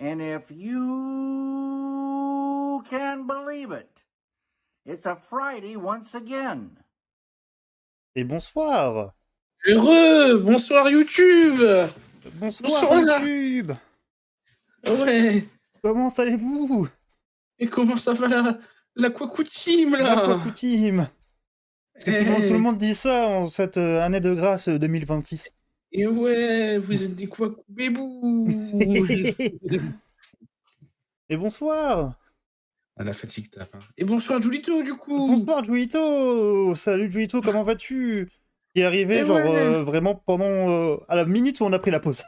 And if you can believe it, it's a Friday once again. Et bonsoir. Bonsoir YouTube. Bonsoir YouTube. Ouais. Comment allez-vous? Et comment ça va la Quacou Team là? La Quacou Team. Parce que tout le monde dit ça en cette année de grâce 2026. Et ouais, vous êtes des Quacou bébous. Et bonsoir. Ah, la fatigue tape. Hein. Et bonsoir Julito du coup. Bonsoir Julito. Salut Julito, comment vas-tu? Qui est arrivé Et genre ouais. vraiment pendant à la minute où on a pris la pause.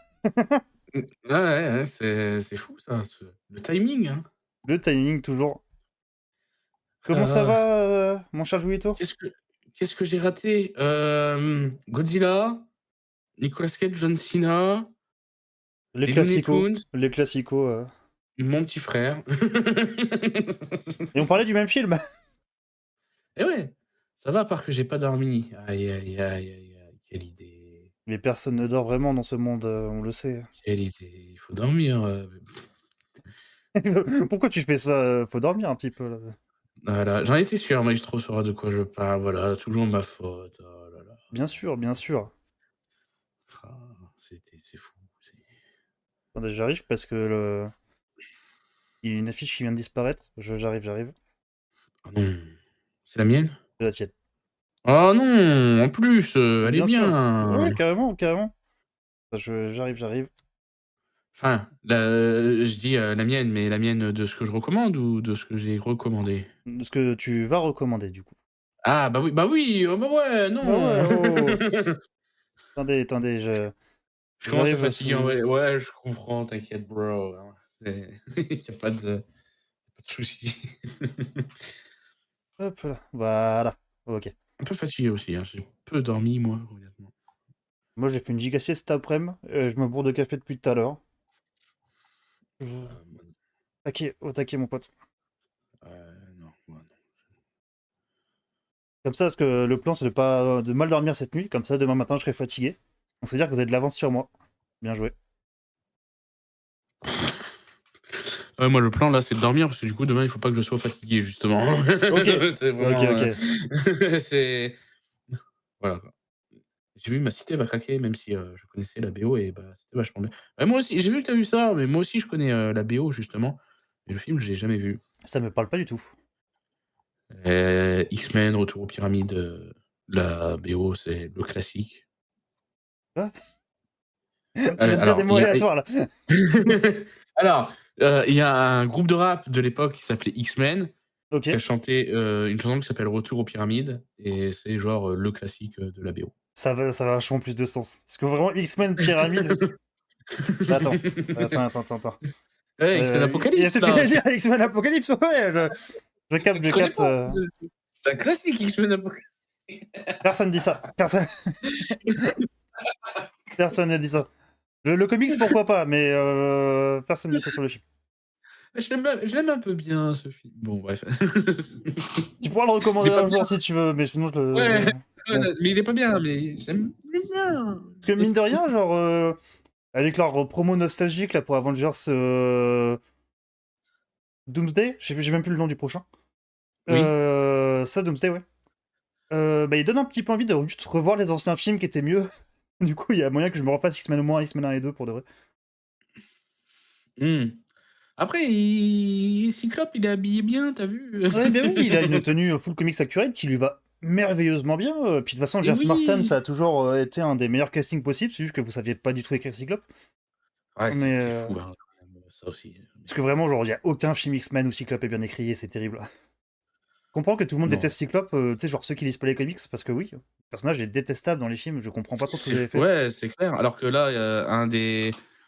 Ouais, c'est fou ça, le timing. Hein. Le timing toujours. Comment ça va mon cher Julito? Qu'est-ce que j'ai raté? Godzilla, Nicolas Cage, John Cena, Les Looney classicos. Tunes, Les classicos. mon petit frère. Et on parlait du même film. Et ouais, ça va à part que j'ai pas dormi. Aïe, aïe, aïe, aïe, aïe, quelle idée. Mais personne ne dort vraiment dans ce monde, on le sait. Quelle idée, il faut dormir. Pourquoi tu fais ça? Faut dormir un petit peu là. Voilà, j'en étais sûr, Maestro saura de quoi je parle, voilà, toujours ma faute. Oh là là. Bien sûr, bien sûr. Ah, c'est fou. Attendez, j'arrive parce que il y a une affiche qui vient de disparaître. J'arrive. Oh non, c'est la mienne? C'est la tienne. Oh non, en plus, elle est Bien sûr. bien. Ouais, carrément. J'arrive. Enfin, je dis la mienne, mais la mienne de ce que je recommande ou de ce que j'ai recommandé? Ce que tu vas recommander du coup. Ah bah oui, oh bah ouais, Bah ouais, non. oh. Attendez, Je commence à j'arrive fatiguer en sous. vrai. Ouais, je comprends, t'inquiète, bro. Hein. Il y a pas de souci. Hop là. Voilà. Ok. Un peu fatigué aussi, hein. J'ai peu dormi, moi, honnêtement. Moi j'ai fait une giga sieste cet après-midi. Je me bourre de café depuis tout à l'heure. Au taquet mon pote. Non, moi, non. Comme ça, parce que le plan c'est de mal dormir cette nuit. Comme ça, demain matin je serai fatigué. On se dire que vous avez de l'avance sur moi. Bien joué. Moi, le plan, là, c'est de dormir parce que du coup, demain, il faut pas que je sois fatigué, justement. Ok. C'est vraiment. Ok. C'est. Voilà, quoi. J'ai vu Ma Cité va craquer, même si je connaissais la BO et bah, c'était vachement bien. Bah, moi aussi, j'ai vu que tu as vu ça, mais moi aussi, je connais la BO, justement. Mais le film, je l'ai jamais vu. Ça me parle pas du tout. X-Men, Retour aux Pyramides, la BO, c'est le classique. Quoi? Tu viens de dire des Alors, mots aléatoires là. alors, il y a un groupe de rap de l'époque qui s'appelait X-Men, Ok. qui a chanté une chanson qui s'appelle Retour aux Pyramides, et c'est genre le classique de la BO. Ça va vachement plus de sens. Parce que vraiment, X-Men Pyramide. Attends. Ouais, X-Men Apocalypse, C'est ce que là. j'allais dire, X-Men Apocalypse, ouais, je Tu connais capte. pas? C'est un classique, X-Men Apocalypse. Personne dit ça. Personne n'a dit ça. Le comics, pourquoi pas, mais personne dit ça sur le film. Je l'aime un peu bien, ce film. Bon, bref. Tu pourras le recommander un jour si tu veux, mais sinon je le. Ouais, Bon. mais il est pas bien, mais j'aime bien. Parce que mine de rien, genre, avec leur promo nostalgique là pour Avengers Doomsday, j'ai même plus le nom du prochain. Oui. Ça, Doomsday, ouais. Bah, il donne un petit peu envie de juste revoir les anciens films qui étaient mieux. Du coup, il y a moyen que je me refasse X-Men au moins, X-Men 1 et 2 pour de vrai. Après, Cyclope, il est habillé bien, t'as vu? Ouais, bah oui, il a une tenue full comics accurate qui lui va merveilleusement bien. Puis de toute façon, Et James Marsden, ça oui. a toujours été un des meilleurs castings possibles, c'est juste que vous saviez pas du tout écrire Cyclope. Ouais, Mais c'est fou, hein, quand même, ça aussi. parce que vraiment, genre, il y a aucun film X-Men où Cyclope est bien écrit et c'est terrible. Je comprends que tout le monde Non. déteste Cyclope, tu sais, genre ceux qui lisent pas les comics, parce que oui, le personnage est détestable dans les films, je comprends pas trop ce que vous avez fait. Ouais, c'est clair. Alors que là,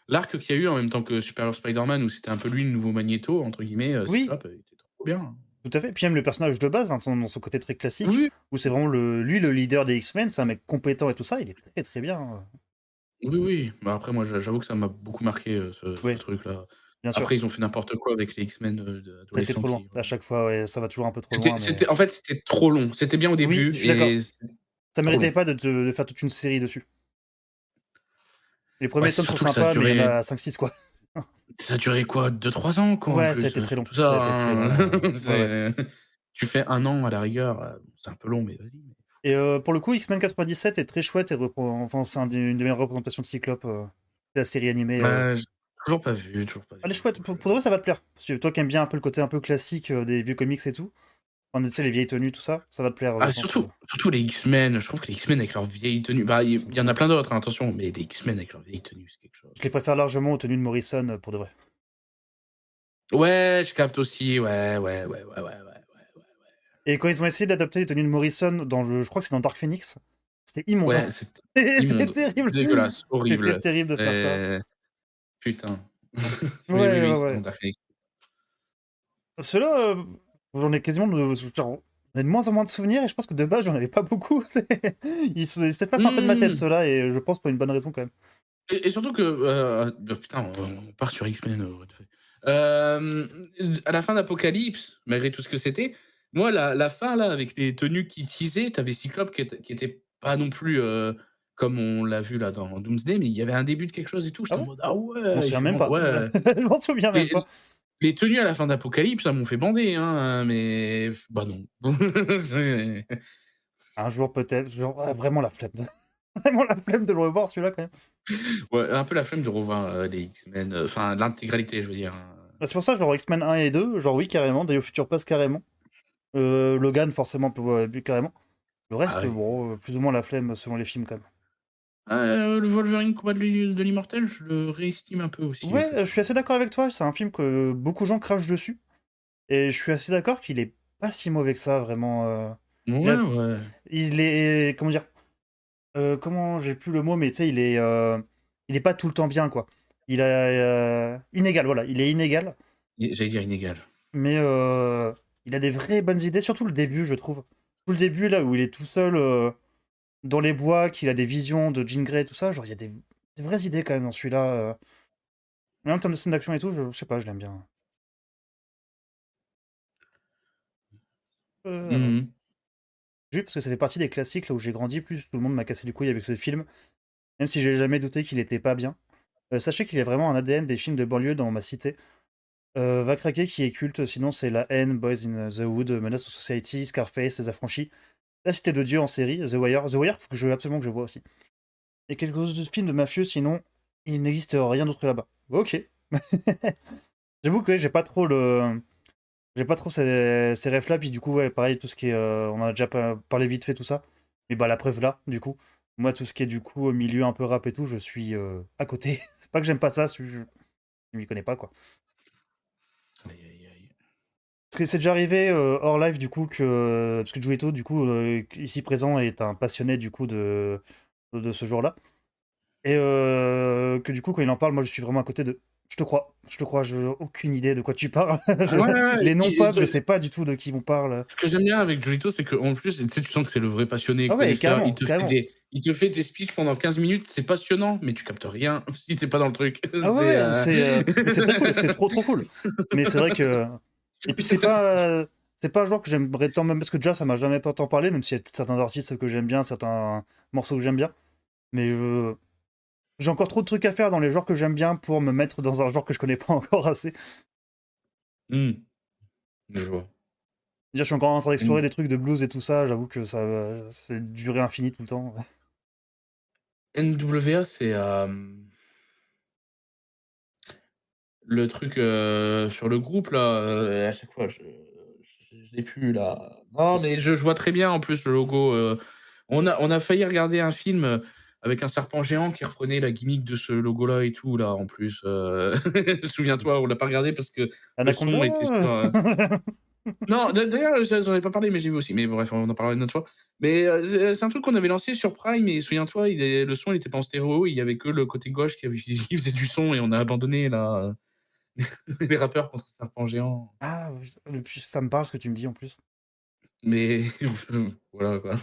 l'arc qu'il y a eu en même temps que Superior Spider-Man, où c'était un peu lui le nouveau Magneto, entre guillemets, Oui, Cyclope, il était trop bien. tout à fait. Puis même le personnage de base, hein, dans son côté très classique, Oui, où c'est vraiment lui le leader des X-Men, c'est un mec compétent et tout ça, il est très très bien. oui. Bah, après, moi, j'avoue que ça m'a beaucoup marqué, ce Oui, truc-là. bien sûr. Après, ils ont fait n'importe quoi avec les X-Men, Ça a été adolescents trop loin. qui À chaque fois, ouais, ça va toujours un peu trop c'était loin, mais. c'était en fait, c'était trop long. C'était bien au Oui, je début suis d'accord. et c'est Ça trop méritait long. pas de faire toute une série dessus. Les Ouais, premiers c'est tomes sont surtout que ça a sympas, mais il y en duré a 5-6 quoi. Ça a duré quoi? 2-3 ans quoi, en Ouais, ça a plus, été très long, tout ça a ça, été très long, hein. ouais, ouais. C'est tu fais 1 an à la rigueur, c'est un peu long, mais vas-y. Et pour le coup, X-Men 97 est très chouette et reprend enfin, c'est une des meilleures représentations de Cyclope, de la série animée, Bah, j'ai toujours pas elle est vu, chouette. faut que Pour de vrai, ça va te plaire. Parce que toi qui aimes bien un peu le côté un peu classique, des vieux comics et tout, enfin, tu sais, les vieilles tenues, tout ça va te plaire, je ah pense, surtout les X-Men, je trouve que les X-Men avec leurs vieilles tenues, bah, ils il sont y en trop a bien. plein d'autres, hein, attention, mais les X-Men avec leurs vieilles tenues, c'est quelque chose. Je les préfère largement aux tenues de Morrison, pour de vrai. Ouais, je capte aussi, ouais. Et quand ils ont essayé d'adapter les tenues de Morrison dans le je crois que c'est dans Dark Phoenix, c'était immonde. Ouais, c'est C'était immonde, terrible. dégueulasse, C'était horrible, terrible de faire ça. putain. Mais oui, Ouais, ouais, oui, c'est dans ouais. Dark Knight. Ceux-là, j'en ai quasiment de genre, j'en ai de moins en moins de souvenirs et je pense que de base, j'en avais pas beaucoup, tu sais. Ils s'effacent un peu de ma tête Mmh. ceux-là et je pense pour une bonne raison quand même. Et surtout que, bah, putain, on part sur X-Men, what the fuck. À la fin d'Apocalypse, malgré tout ce que c'était, moi la fin là, avec les tenues qui teasaient, tu avais Cyclope qui était pas non plus, comme on l'a vu là dans Doomsday, mais il y avait un début de quelque chose et tout, Ah j'étais en ouais? mode: «Ah Je m'en ouais!» Il souviens fait même bon pas. ouais, Je m'en souviens même les pas. les tenues à la fin d'Apocalypse, ça m'ont fait bander, hein, mais bah non. C'est Un jour peut-être, genre, ah, vraiment la flemme de vraiment la flemme de le revoir celui-là quand même. ouais, un peu la flemme de revoir, les X-Men, enfin l'intégralité, je veux dire, hein. Bah, c'est pour ça, genre X-Men 1 et 2, genre oui carrément, Day of Future Past carrément. Logan forcément, ouais, lui carrément. Le Ah reste, oui. bon, plus ou moins la flemme selon les films quand même. Ah, le Wolverine combat de l'immortel, je le réestime un peu aussi, Ouais, je suis assez effectivement. d'accord avec toi, c'est un film que beaucoup de gens crachent dessus et je suis assez d'accord qu'il est pas si mauvais que ça vraiment, il a Ouais, ouais. il est comment dire? Comment j'ai plus le mot, mais tu sais, il est pas tout le temps bien, quoi. Il a, inégal, voilà, il est inégal, J'allais dire inégal. mais il a des vraies bonnes idées, surtout le début, je trouve. Tout le début, là, où il est tout seul, dans les bois, qu'il a des visions de Jean Grey, tout ça, genre, il y a des vraies idées quand même dans celui-là, même en termes de scènes d'action et tout, je sais pas, je l'aime bien. Heu, Mmh mh. juste parce que ça fait partie des classiques, là où j'ai grandi, plus tout le monde m'a cassé les couilles avec ce film, même si j'ai jamais douté qu'il était pas bien. Sachez qu'il y a vraiment un ADN des films de banlieue dans ma cité. Va craquer qui est culte, sinon c'est La Haine, Boys in the Hood, Menace to Society, Scarface, Les Affranchis, La Cité de Dieu en série, The Wire. The Wire, faut que je absolument que je vois aussi. Et quelques autres films de mafieux, sinon il n'existe rien d'autre là-bas. OK. J'avoue que ouais, j'ai pas trop ces refs-là, puis du coup, ouais, pareil, tout ce qui est, on en a déjà parlé vite fait, tout ça. Mais bah, la preuve là, du coup. Moi, tout ce qui est du coup, au milieu un peu rap et tout, je suis à côté. C'est pas que j'aime pas ça, c'est je m'y connais pas, quoi. Aïe, aïe, aïe. Parce que c'est déjà arrivé, hors live du coup que parce que Jueto du coup, ici présent est un passionné du coup de ce genre-là et que du coup quand il en parle, moi je suis vraiment à côté de: je te crois, je aucune idée de quoi tu parles». Ah Je ouais, ouais, ouais, les noms pop, je sais pas du tout de qui on parle. ce que j'aime bien avec Jolito, c'est qu'en plus, tu sais, tu sens que c'est le vrai passionné, Ah ouais, connaisseur. carrément, carrément. Il te fait des speeches pendant 15 minutes, c'est passionnant, mais tu captes rien si tu es pas dans le truc. Ah ouais, C'est, ouais, mais c'est très cool, c'est trop, trop cool. Mais c'est vrai que et puis c'est pas un genre que j'aimerais tant même parce que déjà ça m'a jamais pas tant parlé, même s'il y a certains artistes que j'aime bien, certains morceaux que j'aime bien. Mais j'ai encore trop de trucs à faire dans les genres que j'aime bien pour me mettre dans un genre que je connais pas encore assez. Mmh, je vois. Dire je suis encore en train d'explorer N des trucs de blues et tout ça, j'avoue que ça, c'est durée infinie tout le temps. NWA, c'est, le truc, sur le groupe là, à chaque fois je l'ai plus là. Non, mais je vois très bien en plus le logo, on a failli regarder un film, avec un serpent géant qui reprenait la gimmick de ce logo là et tout là en plus, souviens-toi, on l'a pas regardé parce que le Anaconda? son était sur, non, d'ailleurs, j'en ai pas parlé, mais j'ai vu aussi, mais bref, on en parlera une autre fois. Mais, c'est un truc qu'on avait lancé sur Prime et souviens-toi, le son il était pas en stéréo, il y avait que le côté gauche qui faisait du son et on a abandonné là, les rappeurs contre serpent géant. Ah, oui, puis ça me parle ce que tu me dis en plus. Mais voilà quoi.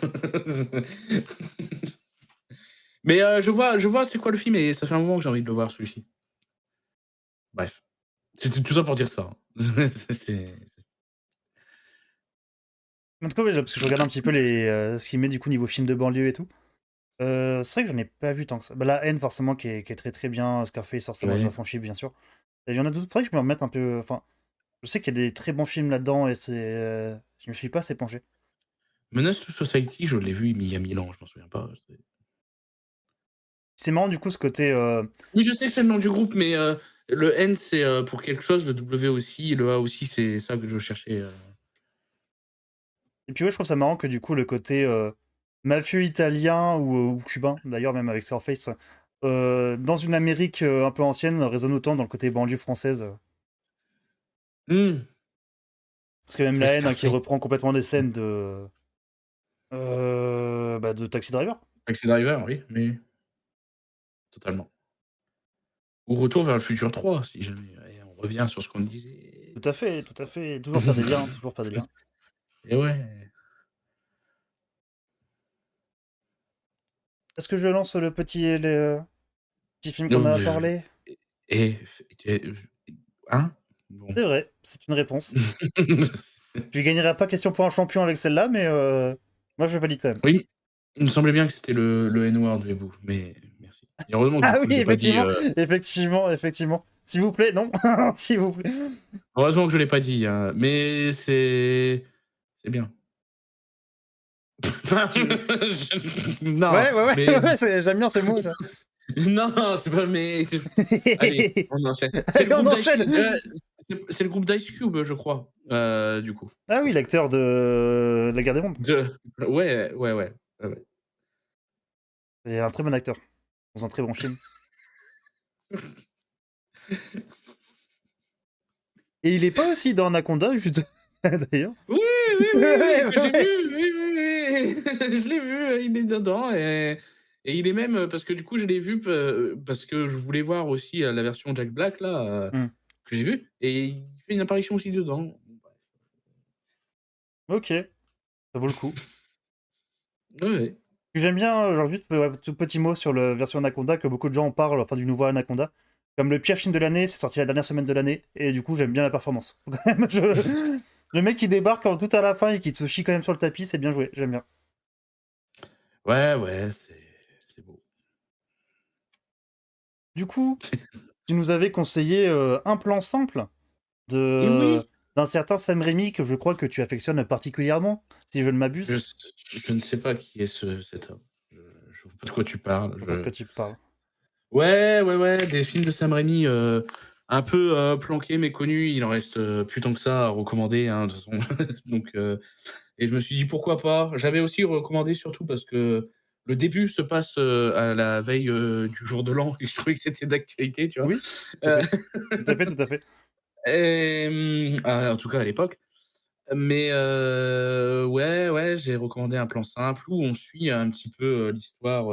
Mais, je vois c'est quoi le film et ça fait un moment que j'ai envie de le voir celui-ci. Bref, c'était tout ça pour dire ça, hein. C'est En tout cas, ouais, parce que je regarde un petit peu ce qu'il met du coup niveau film de banlieue et tout. C'est vrai que j'en ai pas vu tant que ça. Bah, La Haine forcément qui est très, très bien, Scarface forcément, Les ouais. Affranchis bien sûr. Il y en a d'autres, faudrait que je me remette un peu. Enfin, je sais qu'il y a des très bons films là-dedans et je me suis pas assez penché. Menace to Society, je l'ai vu mais il y a 1000 ans, je m'en souviens pas. C'est marrant du coup ce côté. Oui, je sais que c'est le nom du groupe, mais le N, c'est pour quelque chose, le W aussi, et le A aussi, c'est ça que je cherchais. Et puis ouais, je trouve ça marrant que du coup le côté mafieux italien ou cubain, d'ailleurs même avec Surface, dans une Amérique un peu ancienne, résonne autant dans le côté banlieue française. Mmh. Parce que même Le la haine hein, qui Scarface. reprend complètement des scènes de Taxi Driver. Taxi Driver, oui, mais totalement. Ou Retour vers le futur 3, si jamais, et on revient sur ce qu'on disait. Tout à fait. Toujours faire des liens, toujours faire des liens. Et ouais. Est-ce que je lance petit film qu'on Donc a je parlé? et hein? Bon. C'est vrai, c'est une réponse. Tu gagneras pas question pour un champion avec celle-là, mais moi je valide quand même. Oui, il me semblait bien que c'était le N-word, mais bon, mais merci. Et heureusement que du Ah coup, oui, j'ai pas dit, effectivement. S'il vous plaît, non, s'il vous plaît. heureusement que je l'ai pas dit, hein, mais c'est bien. Enfin, Tu... non, Ouais, mais j'aime bien ces mots. non, c'est pas mais allez, on enchaîne. C'est le Allez, on groupe d'Ice enchaîne. c'est le groupe d'Ice Cube, je crois, du coup. Ah oui, l'acteur de La Guerre des Mondes. Ouais, ouais, ouais, ouais, ouais. C'est un très bon acteur, dans un très bon film. Et il est pas aussi dans Anaconda, juste d'ailleurs. Oui, oui, oui, oui, Ouais, que j'ai ouais. vu, oui, oui, oui. Je l'ai vu, il est dedans et il est même, parce que du coup je l'ai vu parce que je voulais voir aussi, la version Jack Black là, Hmm. que j'ai vue et il fait une apparition aussi dedans. Ok, ça vaut le coup. Ouais, ouais. Puis j'aime bien, genre juste tout petit mot sur la version Anaconda, que beaucoup de gens en parlent, enfin du nouveau Anaconda. Comme le pire film de l'année, c'est sorti la dernière semaine de l'année, et du coup j'aime bien la performance. Quand même, le mec qui débarque tout à la fin et qui te chie quand même sur le tapis, c'est bien joué, j'aime bien. Ouais, ouais, c'est beau. Du coup, tu nous avais conseillé un plan simple Et de oui! d'un certain Sam Raimi que je crois que tu affectionnes particulièrement, si je ne m'abuse. Je s je ne sais pas qui est cet homme. Je vois pas de quoi tu parles, Je vois pas de quoi tu parles. ouais, ouais, ouais, des films de Sam Raimi, un peu, planqués, méconnus, il en reste, plus tant que ça à recommander, hein, de toute façon. Donc et je me suis dit: «Pourquoi pas?» J'avais aussi recommandé surtout parce que le début se passe, à la veille, du jour de l'an et je trouvais que c'était d'actualité, tu vois? Oui, tout à Heu, fait, tout à fait, tout à fait. en tout cas à l'époque. Mais ouais, ouais, j'ai recommandé un plan simple où on suit un petit peu, l'histoire,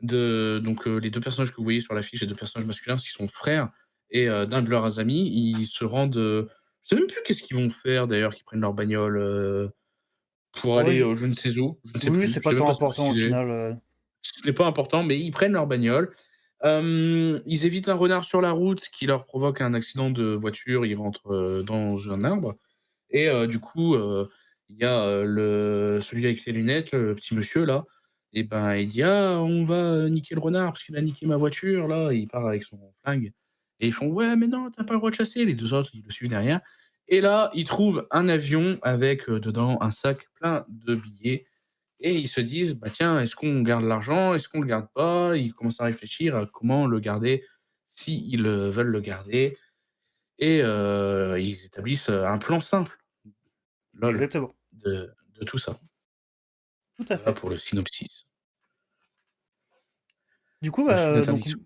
de donc les 2 personnages que vous voyez sur l'affiche, les 2 personnages masculins, qui sont frères et d'un de leurs amis. Ils se rendent, je sais même plus qu'est-ce qu'ils vont faire d'ailleurs, qu'ils prennent leur bagnole, pour Ouais, aller, je ne sais où, je ne sais oui, plus, c'est je pas sais même tant pas c'est important au précisé. final. Ce n'est pas important, mais ils prennent leur bagnole. Ils évitent un renard sur la route, ce qui leur provoque un accident de voiture. Ils rentrent, dans un arbre et du coup, il y a, celui avec les lunettes, le petit monsieur là et ben, il dit: «Ah, on va, niquer le renard parce qu'il a niqué ma voiture là». Et il part avec son flingue et ils font: «Ouais, mais non, tu as pas le droit de chasser». Les 2 autres, ils le suivent derrière et là, ils trouvent un avion avec, dedans un sac plein de billets et ils se disent: «Bah, tiens, est-ce qu'on garde l'argent? Est-ce qu'on le garde pas?» Ils commencent à réfléchir à comment le garder, s'ils, veulent le garder et ils établissent, un plan simple. LOL, Exactement, de tout ça. tout à Voilà fait. pour le synopsis. Du coup, Le film donc d'interdiction.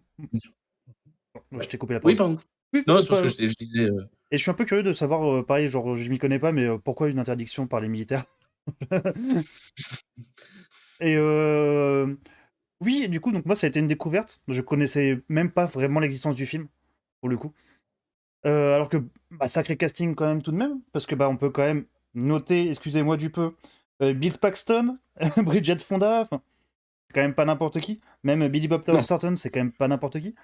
je Ouais. t'ai coupé la Oui, parole. pardon. Oui, Non, c'est parce que pas je disais, et je suis un peu curieux de savoir, pareil, genre, je m'y connais pas, mais pourquoi une interdiction par les militaires? Et oui, du coup, donc moi, ça a été une découverte. Je connaissais même pas vraiment l'existence du film, pour le coup. Alors que, bah, sacré casting quand même tout de même, parce que, bah, on peut quand même noter, excusez-moi du peu, Bill Paxton, Bridget Fonda, enfin, c'est quand même pas n'importe qui. Même Billy Bob non. Thornton, c'est quand même pas n'importe qui.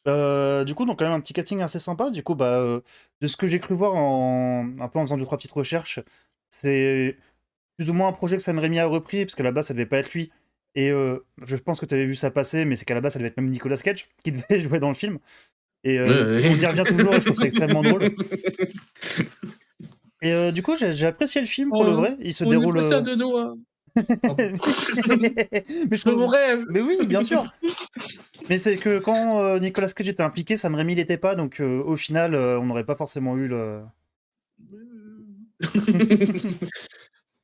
Du coup, donc quand même un petit casting assez sympa. Du coup, bah, de ce que j'ai cru voir un peu en faisant 2-3 petites recherches, c'est plus ou moins un projet que Sam Raimi a repris, parce qu'à la base, ça devait pas être lui. Et je pense que tu avais vu ça passer, mais c'est qu'à la base, ça devait être même Nicolas Cage qui devait jouer dans le film. et Ouais, on y revient toujours et je trouve ça extrêmement drôle. ouais. Et du coup, j'ai apprécié le film pour le On vrai. Il se on est déroule, passé à 2 doigts. Pardon. mais je De mon trouve rêve. mais oui, bien sûr! Mais c'est que quand, Nicolas Cage était impliqué, Sam Raimi l'était pas, donc au final, on n'aurait pas forcément eu le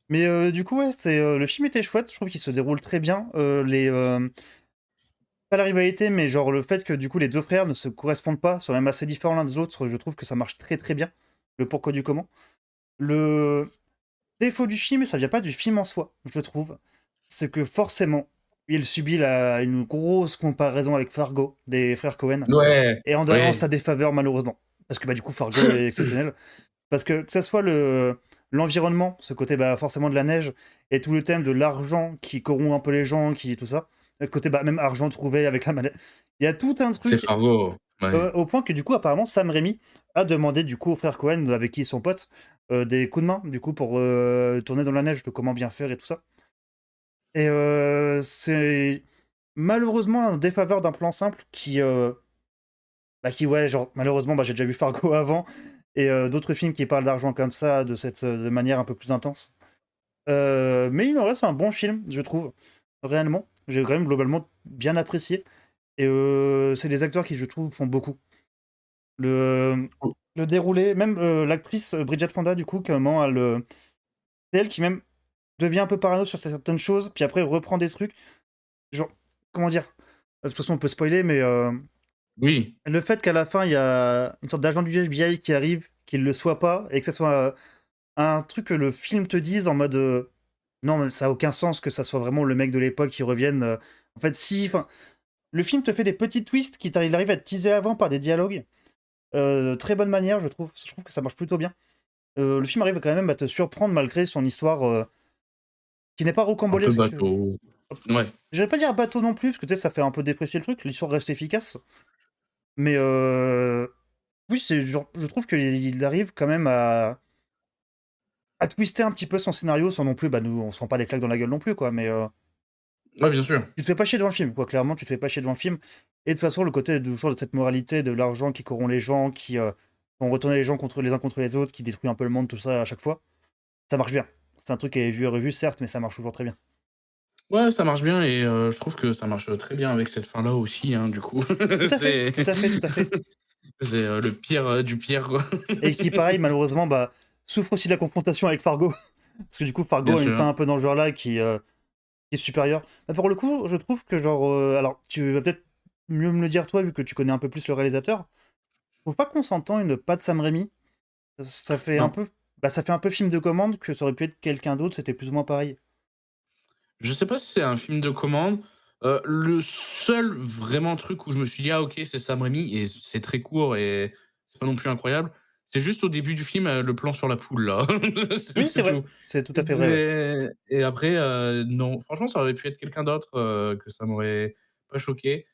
mais du coup, ouais, le film était chouette, je trouve qu'il se déroule très bien. Pas la rivalité, mais genre le fait que du coup les 2 frères ne se correspondent pas, sont même assez différents l'un des autres, je trouve que ça marche très, très bien. Le pourquoi du comment. Le défaut du film, et ça vient pas du film en soi, je trouve, c'est que forcément, il subit une grosse comparaison avec Fargo des frères Cohen, Ouais, et en oui, sa défaveur malheureusement. Parce que bah, du coup Fargo est exceptionnel. Parce que ça soit l'environnement, ce côté bah, forcément de la neige, et tout le thème de l'argent qui corrompt un peu les gens, qui tout ça, le côté bah, même argent trouvé avec la maladie. Il y a tout un c'est truc, Fargo, ouais. au point que du coup apparemment Sam Raimi a demandé du coup aux frères Cohen, avec qui ils sont potes, des coups de main du coup pour tourner dans la neige, de comment bien faire et tout ça. Et c'est malheureusement un défaveur d'un plan simple qui ouais, genre malheureusement, bah, j'ai déjà vu Fargo avant et d'autres films qui parlent d'argent comme ça, de manière un peu plus intense. Mais il en reste un bon film, je trouve, réellement. J'ai quand même globalement bien apprécié et c'est les acteurs qui, je trouve, font beaucoup. Le Oh, le déroulé, même, l'actrice, Bridget Fonda, du coup, comment c'est elle qui même devient un peu parano sur certaines choses, puis après reprend des trucs. Genre, comment dire? De toute façon, on peut spoiler, mais oui, le fait qu'à la fin, il y a une sorte d'agent du FBI qui arrive, qu'il le soit pas, et que ça soit un truc que le film te dise en mode non, mais ça a aucun sens que ça soit vraiment le mec de l'époque qui revienne. En fait, si, enfin, le film te fait des petits twists il arrive à te teaser avant par des dialogues, de très bonne manière, je trouve. Je trouve que ça marche plutôt bien. Le film arrive quand même à te surprendre malgré son histoire qui n'est pas un peu rocambolesque. bateau. Ouais. Je vais pas dire bateau non plus, parce que tu sais, ça fait un peu déprécier le truc. L'histoire reste efficace, mais oui, c'est genre, je trouve qu'il arrive quand même à twister un petit peu son scénario sans non plus, bah, nous, on se rend pas des claques dans la gueule non plus, quoi, mais Ouais, bien sûr. tu te fais pas chier devant le film, quoi, clairement, tu te fais pas chier devant le film. Et de toute façon, le côté toujours de cette moralité, de l'argent qui corrompt les gens, qui font retourner les gens contre les uns contre les autres, qui détruit un peu le monde, tout ça à chaque fois, ça marche bien. C'est un truc qui est vu et revu, certes, mais ça marche toujours très bien. Ouais, ça marche bien et je trouve que ça marche, très bien avec cette fin-là aussi, hein, du coup. Tout à fait, C'est tout à fait, tout à fait. c'est, le pire, du pire, quoi. Et qui, pareil, malheureusement, bah, souffre aussi de la confrontation avec Fargo. Parce que du coup, Bien Fargo a une sûr. fin un peu dans le genre-là qui est supérieure. Bah, pour le coup, je trouve que genre, alors, tu vas peut-être mieux me le dire toi, vu que tu connais un peu plus le réalisateur. Je trouve pas qu'on s'entend une patte Sam Raimi. Ça fait un Non, peu ça fait un peu film de commande que ça aurait pu être quelqu'un d'autre, c'était plus ou moins pareil. je sais pas si c'est un film de commande. Le seul vraiment truc où je me suis dit: «Ah OK, c'est Sam Raimi» et c'est très court et c'est pas non plus incroyable, c'est juste au début du film, le plan sur la poule là. Oui, c'est C'est vrai, tout. c'est tout à fait vrai, ouais. Et après, non, franchement, ça aurait pu être quelqu'un d'autre, que ça m'aurait pas choqué.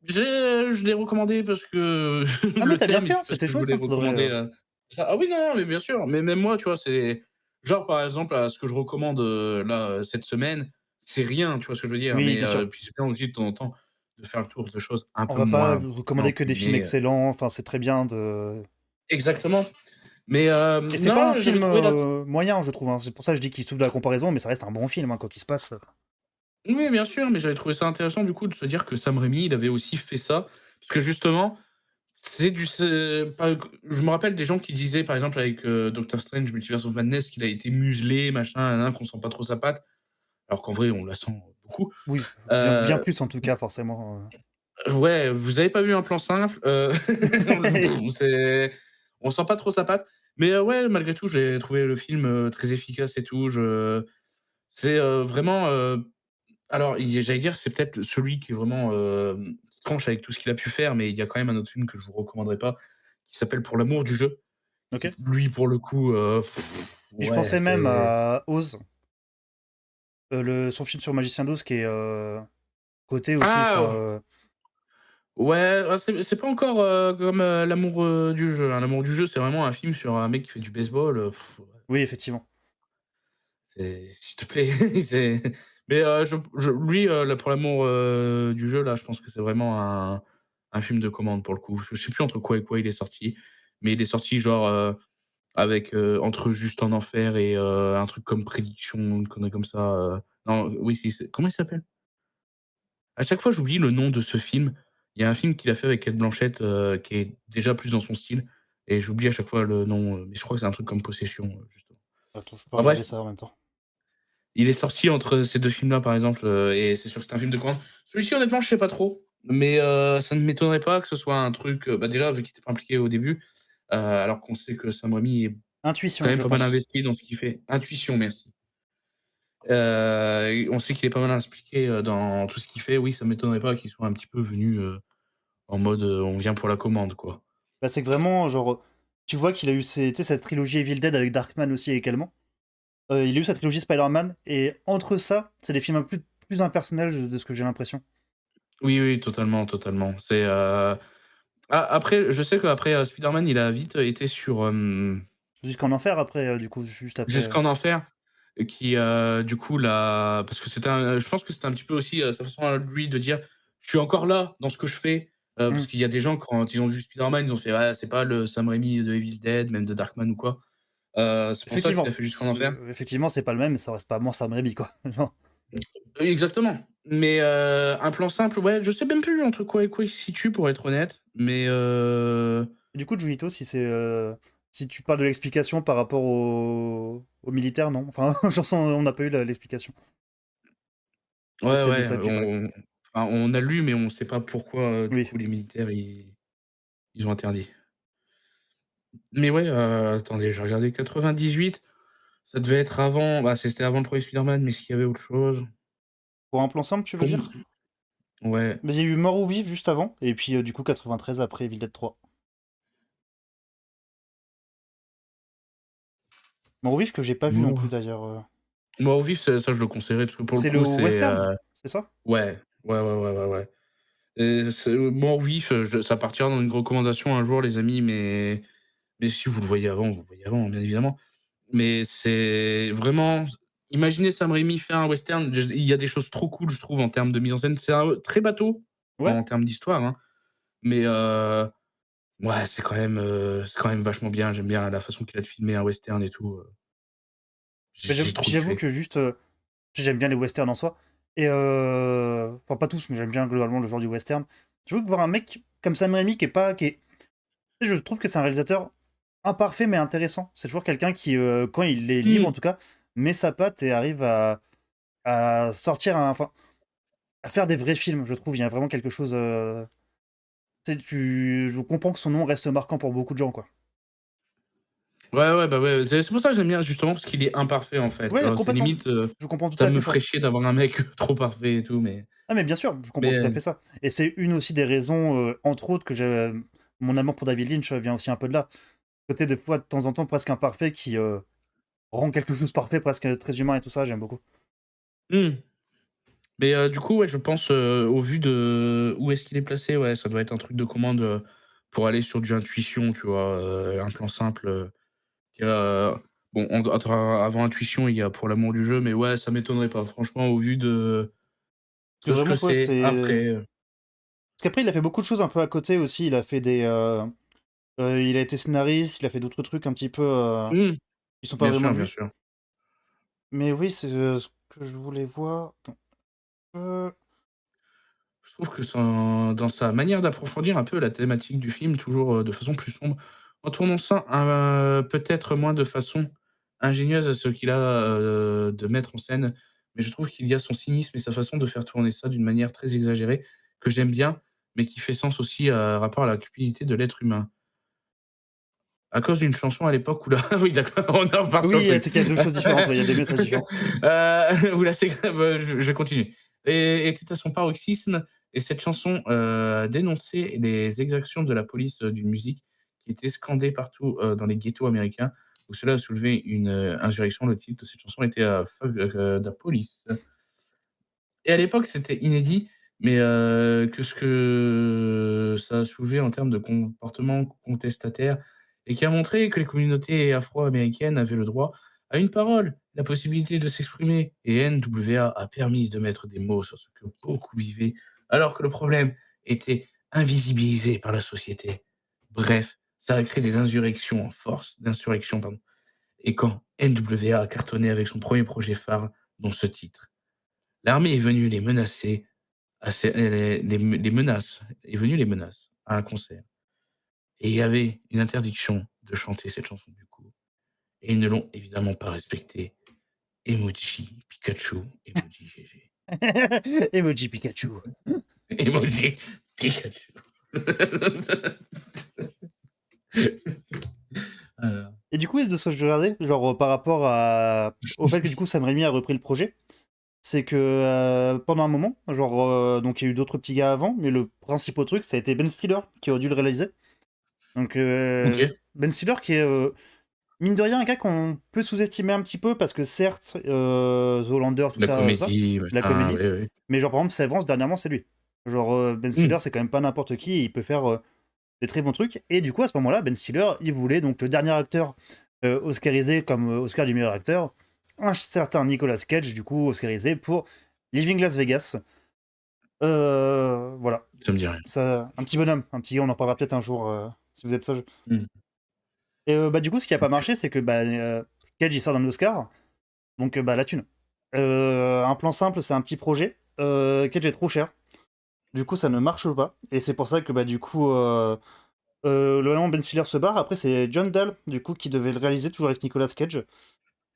Je l'ai recommandé parce que Ah mais le tu as bien thème et fait, hein, puis parce c'était que je chouette, voulais hein, pour de vrai, recommander, ça ah oui, non, non, mais bien sûr, mais même moi, tu vois, c'est genre, par exemple, ce que je recommande, là, cette semaine, c'est rien, tu vois ce que je veux dire? oui, Mais bien sûr. puis c'est bien aussi de temps en temps de faire le tour de choses un On peu va pas moins recommander bien que entre des films guillemets, excellents, enfin, c'est très bien de exactement, mais et c'est pas un non, j'avais film, trouvé la moyen, je trouve, hein. C'est pour ça que je dis qu'il souffre de la comparaison, mais ça reste un bon film, hein, quoi qu'il se passe. oui, bien sûr, mais j'avais trouvé ça intéressant du coup de se dire que Sam Raimi, il avait aussi fait ça. Parce que justement, c'est pas je me rappelle des gens qui disaient par exemple avec, Doctor Strange Multiverse of Madness qu'il a été muselé, machin, nin nin, qu'on sent pas trop sa patte, alors qu'en vrai on la sent beaucoup. Oui, bien Heu, plus en tout cas, forcément, ouais, vous avez pas vu un plan simple, c'est on sent pas trop sa patte, mais ouais, malgré tout, j'ai trouvé le film, très efficace et tout. C'est, vraiment, alors, il j'allais dire, c'est peut-être celui qui est vraiment, qui tranche avec tout ce qu'il a pu faire, mais il y a quand même un autre film que je vous recommanderais pas, qui s'appelle Pour l'amour du jeu, qui OK. lui, pour le coup, Et je ouais, pensais même c'est à Oz, son film sur Magicien d'Oz qui est, coté aussi, enfin, ah! Ouais, ah, c'est pas encore, comme, L'amour, du jeu, hein. L'amour du jeu, c'est vraiment un film sur un mec qui fait du baseball, ouais, oui, effectivement. c'est s'il te plaît, c'est mais je lui, là, Pour l'amour, du jeu, là, je pense que c'est vraiment un un film de commande pour le coup. Je sais plus entre quoi et quoi il est sorti, mais il est sorti genre, avec, entre Juste en enfer et un truc comme Prédiction, une connerie comme ça, non, oui si, c'est comment il s'appelle? À chaque fois, j'oublie le nom de ce film. Il y a un film qu'il a fait avec Cate Blanchett, qui est déjà plus dans son style et j'oublie à chaque fois le nom, mais je crois que c'est un truc comme Possession, justement. Attends, je peux Enfin regarder bref, ça en même temps. il est sorti entre ces 2 films-là, par exemple, et c'est sûr que c'est un film de commande. Celui-ci, honnêtement, je sais pas trop, mais ça ne m'étonnerait pas que ce soit un truc, bah, déjà, vu qu'il était pas impliqué au début, alors qu'on sait que Sam Raimi est quand Intuition, même je pas mal pense. investi dans ce qu'il fait. Intuition, merci. On sait qu'il est pas mal impliqué, dans tout ce qu'il fait. Oui, ça m'étonnerait pas qu'il soit un petit peu venu, en mode, on vient pour la commande, quoi. Bah, c'est que vraiment, genre, tu vois qu'il a eu tu sais, cette trilogie Evil Dead avec Darkman aussi également. Il a eu sa trilogie Spider-Man, et entre ça, c'est des films un peu plus impersonnels de ce que j'ai l'impression. Oui, oui, totalement, totalement. C'est, après, je sais qu'après, Spider-Man, il a vite été sur, Jusqu'en enfer après, du coup, juste après. Jusqu'en enfer, qui, du coup, l'a parce que c'était un je pense que c'était un petit peu aussi, sa façon à lui de dire: «Je suis encore là dans ce que je fais», parce Mmh. qu'il y a des gens quand ils ont vu Spider-Man, ils ont fait: «Ouais, c'est pas le Sam Raimi de Evil Dead, même de Darkman ou quoi». C'est pour ça qu'il a Effectivement, fait Jusqu'en enfer. effectivement, c'est pas le même, mais ça reste pas moins Sam Raimi, quoi. Genre. Oui, exactement, mais un plan simple, ouais, je sais même plus entre quoi et quoi il se situe pour être honnête, mais Et du coup, Junito, si tu parles de l'explication par rapport aux militaires, non? Enfin, genre, on n'a pas eu l'explication de ouais, de ouais, ça que tu parlais. on a lu, mais on sait pas pourquoi, du Oui. coup, les militaires, ils ont interdit. Mais ouais, attendez, j'ai regardé 98, ça devait être avant, bah, c'était avant le premier Spider-Man, mais est-ce qu'il y avait autre chose? Pour un plan simple, tu veux Pour m dire? Ouais, Mais il y a eu Mort ou Vif juste avant, et puis, du coup 93 après Evil Dead 3. Mort ou Vif que j'ai pas vu non plus Mort d'ailleurs, Mort au vif, ça je le conseillerais parce que pour le c'est le coup, c'est, western? C'est ça? ouais, ouais, ouais, ouais, ouais, ouais et c'est Mort au vif, je ça partira dans une recommandation un jour les amis, mais si vous le voyez avant, vous le voyez avant, bien évidemment. Mais c'est vraiment imaginez Sam Raimi faire un western, il y a des choses trop cool, je trouve, en termes de mise en scène. C'est un très bateau, Ouais. en termes d'histoire, hein, mais ouais, c'est quand même vachement bien. J'aime bien la façon qu'il a de filmer un western et tout, Mais j'ai trop j'avoue kiffé. que juste, j'aime bien les westerns en soi, et enfin pas tous, mais j'aime bien globalement le genre du western. J'avoue que voir un mec comme Sam Raimi tu sais, je trouve que c'est un réalisateur imparfait mais intéressant. C'est toujours quelqu'un qui, quand il est libre en Mmh. tout cas, met sa patte et arrive à sortir enfin, à faire des vrais films, je trouve. Il y a vraiment quelque chose, tu sais, je comprends que son nom reste marquant pour beaucoup de gens, quoi. Ouais, ouais, bah, ouais, c'est pour ça que j'aime bien justement parce qu'il est imparfait, en fait. Ouais, C'est complètement. limite, Je comprends tout ça à fait me ça. ferait chier d'avoir un mec trop parfait et tout, Ah mais bien sûr, je comprends tout à mais fait ça, et c'est une aussi des raisons, entre autres, que j'ai mon amour pour David Lynch vient aussi un peu de là. Côté des fois, de temps en temps, presque imparfait qui, rend quelque chose parfait, presque très humain et tout ça, j'aime beaucoup. mmh. Mais du coup, ouais, je pense, au vu de où est-ce qu'il est placé, ouais, ça doit être un truc de commande, pour aller sur du intuition, tu vois? Un plan simple, qui a bon, avant intuition, il y a Pour l'amour du jeu, mais ouais, ça m'étonnerait pas. Franchement, au vu Parce que de ce que vraiment, ouais, c'est c'est après, parce qu'après il a fait beaucoup de choses un peu à côté aussi, il a fait il a été scénariste, il a fait d'autres trucs un petit peu, mmh, qui sont pas bien vraiment sûr, de bien lui. sûr. Mais oui, c'est, ce que je voulais voir, attends, Je trouve que dans sa manière d'approfondir un peu la thématique du film, toujours, de façon plus sombre, en tournant ça, peut-être moins de façon ingénieuse à ce qu'il a, de mettre en scène, mais je trouve qu'il y a son cynisme et sa façon de faire tourner ça d'une manière très exagérée, que j'aime bien, mais qui fait sens aussi, rapport à la cupidité de l'être humain. À cause d'une chanson à l'époque où la oui d'accord, on en repart sur le oui, truc. c'est qu'il y a 2 choses différentes, ouais, il y a 2 messages différents. Où la sé bah, je continue. Et était à son paroxysme et cette chanson, dénonçait les exactions de la police, d'une musique qui était scandée partout, dans les ghettos américains, où cela a soulevé une, insurrection. Le titre de cette chanson était, Fuck, the Police. Et à l'époque, c'était inédit, mais que ce que ça a soulevé en termes de comportement contestataire et qui a montré que les communautés afro-américaines avaient le droit à une parole, la possibilité de s'exprimer, et NWA a permis de mettre des mots sur ce que beaucoup vivaient, alors que le problème était invisibilisés par la société. Bref, ça a créé des insurrections en force d'insurrection, pardon. Et quand NWA a cartonné avec son premier projet phare, dont ce titre, l'armée est venue les menacer les menaces est venue les menaces à un concert et il y avait une interdiction de chanter cette chanson du coup et ils ne l'ont évidemment pas respectée. Emoji Pikachu, emoji GG. Emoji Pikachu. Emoji Pikachu. Voilà. Et du coup, de ce que je regardais, genre par rapport au fait que du coup Sam Raimi a repris le projet, c'est que pendant un moment, genre, donc il y a eu d'autres petits gars avant, mais le principal truc, ça a été Ben Stiller qui aurait dû le réaliser. Donc OK. Ben Stiller qui est, mine de rien, un gars qu'on peut sous-estimer un petit peu, parce que certes, Zoolander, tout La ça, comédie, la machin, comédie, oui, oui. mais genre par exemple Severance, dernièrement, c'est lui. Genre Ben Mmh. Stiller, c'est quand même pas n'importe qui, et il peut faire des très bons trucs. Et du coup, à ce moment-là, Ben Stiller, il voulait donc le dernier acteur oscarisé comme Oscar du meilleur acteur, un certain Nicolas Cage, du coup, oscarisé pour Living Las Vegas. Voilà. Ça me dit rien. Ça, un petit bonhomme, on en parlera peut-être un jour, si vous êtes sage. Mmh. Et bah, du coup, ce qui a pas OK. marché, c'est que bah, Cage, il sort d'un Oscar, donc bah, la thune. Un plan simple, c'est un petit projet. Cage est trop cher. Du coup, ça ne marche pas. Et c'est pour ça que bah, du coup, le moment Ben Stiller se barre. Après, c'est John Dahl, du coup, qui devait le réaliser, toujours avec Nicolas Cage.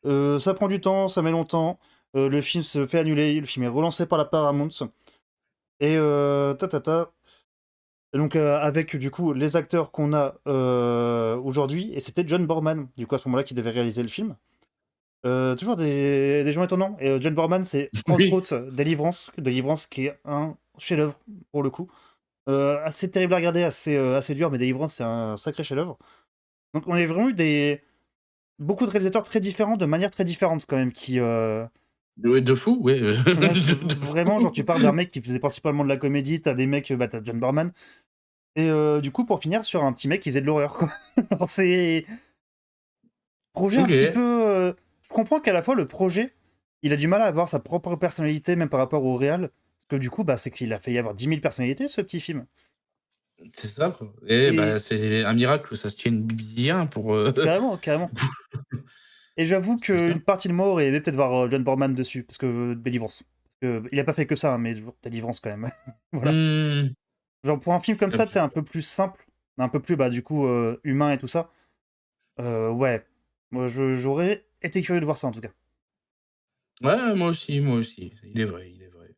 Ça prend du temps, ça met longtemps. Le film se fait annuler, le film est relancé par la Paramount. Et Et donc, avec du coup les acteurs qu'on a aujourd'hui, et c'était John Borman, du coup, à ce moment-là, qui devait réaliser le film. Toujours des gens étonnants. Et John Borman, c'est entre Oui. autres Deliverance qui est un chef-d'œuvre pour le coup. Assez terrible à regarder, assez dur, mais Deliverance, c'est un sacré chef-d'œuvre. Donc, on a vraiment eu beaucoup de réalisateurs très différents, de manière très différente quand même, qui. Ouais, de fou, ouais, Ouais, de vraiment, fou. genre, tu parles d'un mec qui faisait principalement de la comédie, t'as des mecs, bah, t'as John Borman. Et du coup, pour finir, sur un petit mec qui faisait de l'horreur, quoi. Alors, c'est projet un petit peu. OK. Je comprends qu'à la fois, le projet, il a du mal à avoir sa propre personnalité, même par rapport au réal. Parce que du coup, bah, c'est qu'il a fait y avoir 10 000 personnalités, ce petit film. C'est ça, quoi et bah, Et c'est un miracle que ça se tienne bien pour, carrément, carrément. Et j'avoue c'est ça. qu'une partie de moi aurait aimé peut-être voir John Borman dessus, parce que Deliverance. Parce que, il a pas fait que ça, hein, mais Deliverance quand même. Voilà. Mmh. Genre, pour un film comme Un ça, petit c'est un peu. peu plus simple, un peu plus, bah, du coup, humain et tout ça. Ouais. Moi, j'aurais été curieux de voir ça, en tout cas. Ouais, moi aussi, il est vrai, il est vrai.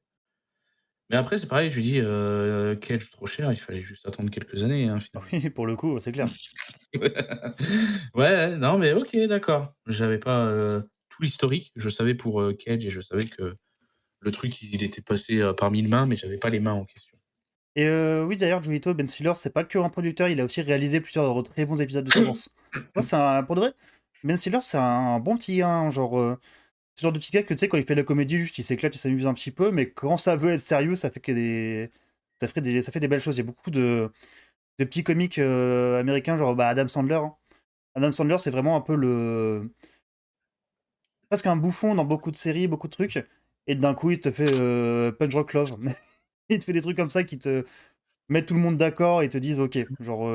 Mais après, c'est pareil, je lui dis, Cage trop cher, il fallait juste attendre quelques années, hein, finalement. Oui, pour le coup, c'est clair. Ouais, non, mais OK, d'accord. J'avais pas, tout l'historique. Je savais pour, Cage et je savais que le truc, il était passé, par 1000 mains, mais j'avais pas les mains en question. Et oui, d'ailleurs, Joelito, Ben Stiller, c'est pas que un producteur, il a aussi réalisé plusieurs très bons épisodes de Sévrance. Ça, pour de vrai, Ben Stiller, c'est un bon petit gars, hein, genre, c'est le genre de petit gars que, tu sais, quand il fait de la comédie, juste, il s'éclate, il s'amuse un petit peu, mais quand ça veut être sérieux, ça fait que ça fait des belles choses. Il y a beaucoup de petits comiques américains, genre bah, Adam Sandler, hein. Adam Sandler, c'est vraiment un peu presque un bouffon dans beaucoup de séries, beaucoup de trucs, et d'un coup, il te fait Punch Rock Love. Il te fait des trucs comme ça qui te mettent tout le monde d'accord et te disent, ok, genre,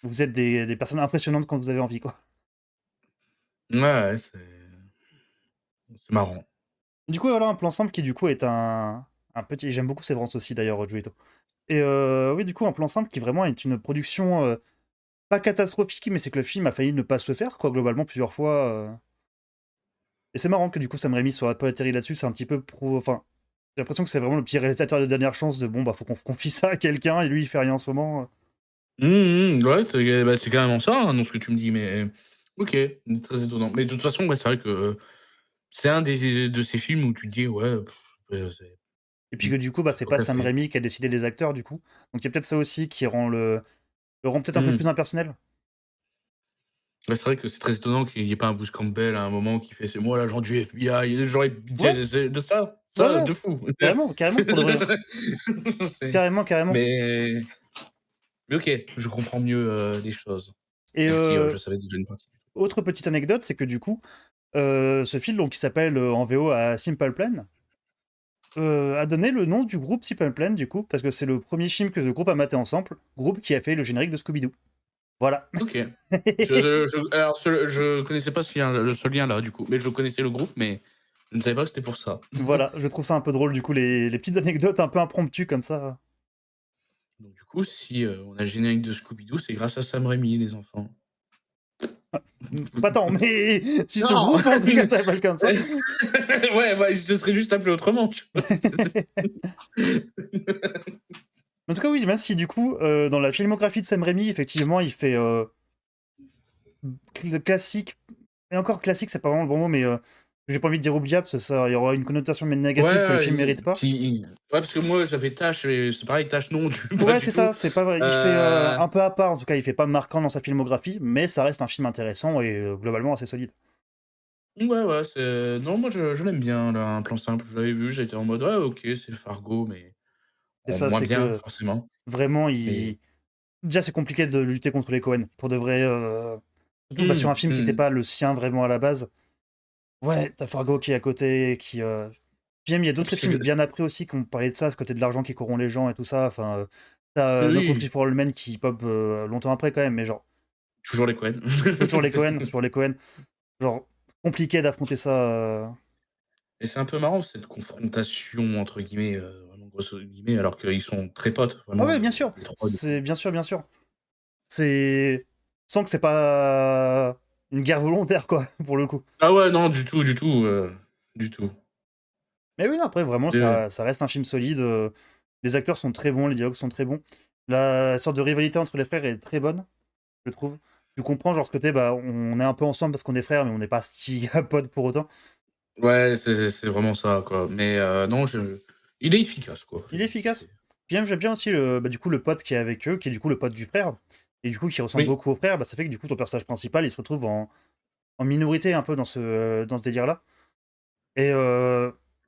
vous êtes des personnes impressionnantes quand vous avez envie, quoi. Ouais, ouais, c'est marrant. Du coup, voilà un plan simple qui, du coup, est un petit. J'aime beaucoup Severance aussi, d'ailleurs, Joeto. Et oui, du coup, un plan simple qui vraiment est une production pas catastrophique, mais c'est que le film a failli ne pas se faire, quoi, globalement, plusieurs fois. Et c'est marrant que, du coup, Sam Raimi soit pas atterri là-dessus, c'est un petit peu pro. Enfin, j'ai l'impression que c'est vraiment le petit réalisateur de dernière chance de bon, bah, faut qu'on confie ça à quelqu'un, et lui, il fait rien en ce moment. Mmh mh. Ouais, c'est carrément ça, hein, dans ce que tu me dis, mais OK, très étonnant. Mais de toute façon, ouais, c'est vrai que, c'est un des de ces films où tu te dis: «Ouais, c'est Et puis mmh, que, du coup, bah, c'est tant pas qu'à Sam fait». Raimi qui a décidé des acteurs, du coup. Donc, il y a peut-être ça aussi qui le rend peut-être un peu Mmh. plus impersonnel. Ouais, c'est vrai que c'est très étonnant qu'il y ait pas un Bruce Campbell à un moment qui fait: «C'est moi l'agent du FBI» et j'aurais Ouais, c'est de ça, ouais, ça, ouais, de fou. carrément, carrément, pour de vrai. C'est Carrément, carrément. mais OK, je comprends mieux, les choses, Et même si, je savais déjà une partie. autre petite anecdote, c'est que du coup, ce film, donc, qui s'appelle en VO à Simple Plan, a donné le nom du groupe Simple Plan, du coup, parce que c'est le premier film que le groupe a maté ensemble, groupe qui a fait le générique de Scooby-Doo. Voilà. OK. Alors je connaissais pas ce lien-là, du coup, mais je connaissais le groupe, mais je ne savais pas que c'était pour ça. Voilà, je trouve ça un peu drôle, du coup, les petites anecdotes un peu impromptues comme ça. Donc du coup, si, on a le générique de Scooby-Doo, c'est grâce à Sam Raimi, les enfants. Pas tant, mais si ce Non! groupe, en tout cas, s'appelle comme ça. Ouais, bah, il se serait juste appelé autrement, tu vois? En tout cas, oui, même si du coup, dans la filmographie de Sam Raimi, effectivement, il fait le classique, et encore classique, c'est pas vraiment le bon mot, mais j'ai pas envie de dire oubliable, parce que ça, il y aura une connotation négative que le Ouais, film mérite pas. ouais, parce que moi j'avais Tash et c'est pareil, Tash non, pas Ouais, du c'est tout. ça, c'est pas vrai. Il fait un peu à part, en tout cas, il fait pas marquant dans sa filmographie, mais ça reste un film intéressant et globalement assez solide. Ouais, ouais, c'est non, moi je l'aime bien là, Un plan simple, je l'avais vu, j'étais en mode: «Ouais, OK, c'est Fargo, mais Et en ça, moins c'est bien que forcément». vraiment, Mais déjà, c'est compliqué de lutter contre les Coen, pour de vrai. Surtout bah, sur un film qui n'était mmh. pas le sien vraiment à la base. Ouais, t'as Fargo qui est à côté, qui. Puis même, il y a Et puis d'autres c'est films bien après aussi qui ont parlé de ça, ce côté de l'argent qui corrompt les gens et tout ça. Enfin, t'as No Country oui, for All Men qui pop longtemps après quand même, mais genre, toujours les Coen. toujours les Coen, toujours les Coen. Genre, compliqué d'affronter ça. Et c'est un peu marrant cette «confrontation» entre guillemets, vraiment grosses guillemets, alors qu'ils sont très potes, Ah vraiment ouais, bien sûr, les 3 du coup. c'est bien sûr, bien sûr. C'est. Sans que c'est pas une guerre volontaire, quoi, pour le coup. Ah ouais, non, du tout. Mais oui, non, après, vraiment, Heu, ça reste un film solide. Les acteurs sont très bons, les dialogues sont très bons. La sorte de rivalité entre les frères est très bonne, je trouve. Tu comprends, genre, ce côté, bah, on est un peu ensemble parce qu'on est frères, mais on n'est pas si potes pour autant. ouais, c'est vraiment ça, quoi. Mais non, je il est efficace, quoi. Il est efficace. Puis même, j'aime bien aussi, bah, du coup, le pote qui est avec eux, qui est du coup le pote du frère, et du coup, qui ressemble Oui, beaucoup au frère, bah, ça fait que du coup, ton personnage principal, il se retrouve en minorité un peu dans ce délire-là. Et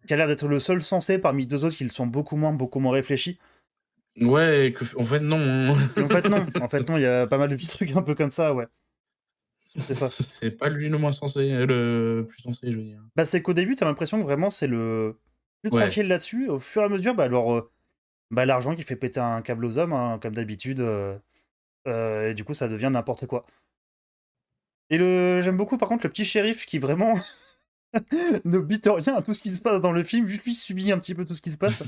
qui a l'air d'être le seul sensé parmi 2 autres qui le sont beaucoup moins réfléchis. ouais, et que en fait, non. Et en fait non, il y a pas mal de petits trucs un peu comme ça, ouais, c'est ça. C'est pas lui le moins sensé, le plus sensé, je veux dire. Bah, c'est qu'au début, tu as l'impression que vraiment c'est le plus Ouais. tranquille là-dessus, au fur et à mesure, bah, alors, bah, l'argent qui fait péter un câble aux hommes, hein, comme d'habitude, et du coup, ça devient n'importe quoi. Et j'aime beaucoup par contre le petit shérif qui vraiment ne bite rien à tout ce qui se passe dans le film, juste lui subit un petit peu tout ce qui se passe.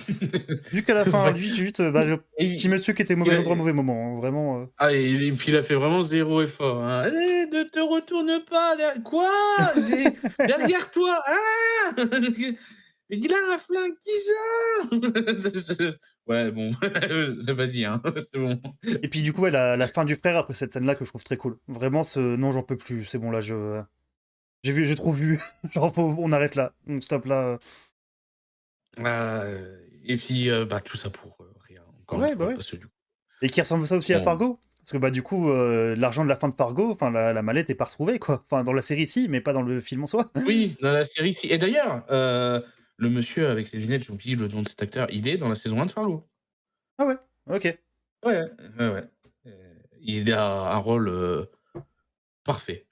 Vu qu'à la fin, Ouais. lui, c'est juste, bah, le petit Et monsieur qui était au il mauvais a endroit, au mauvais moment, hein, vraiment, et puis il a fait vraiment 0 effort, hein. «Eh, ne te retourne pas der quoi? J'ai derrière toi, ah! Il a un flingue, qui ça?» Ouais, bon, vas-y, hein, c'est bon. Et puis du coup, ouais, la fin du frère après cette scène-là que je trouve très cool. Vraiment ce «Non, j'en peux plus, c'est bon là, j'ai trop vu, genre on arrête là, on stoppe là». Et puis, bah, tout ça pour, rien, encore une Ouais, bah, fois, ouais. parce que du coup, Et qui ressemble ça aussi à bon, Fargo. Parce que, bah, du coup, l'argent de la fin de Fargo, enfin la mallette est pas retrouvée quoi. Enfin dans la série si, mais pas dans le film en soi. oui, dans la série, si, et d'ailleurs, le monsieur avec les lunettes, j'ai oublié le nom de cet acteur, il est dans la saison 1 de Fargo. Ah ouais, OK. Ouais, ouais, ouais, il a un rôle, parfait.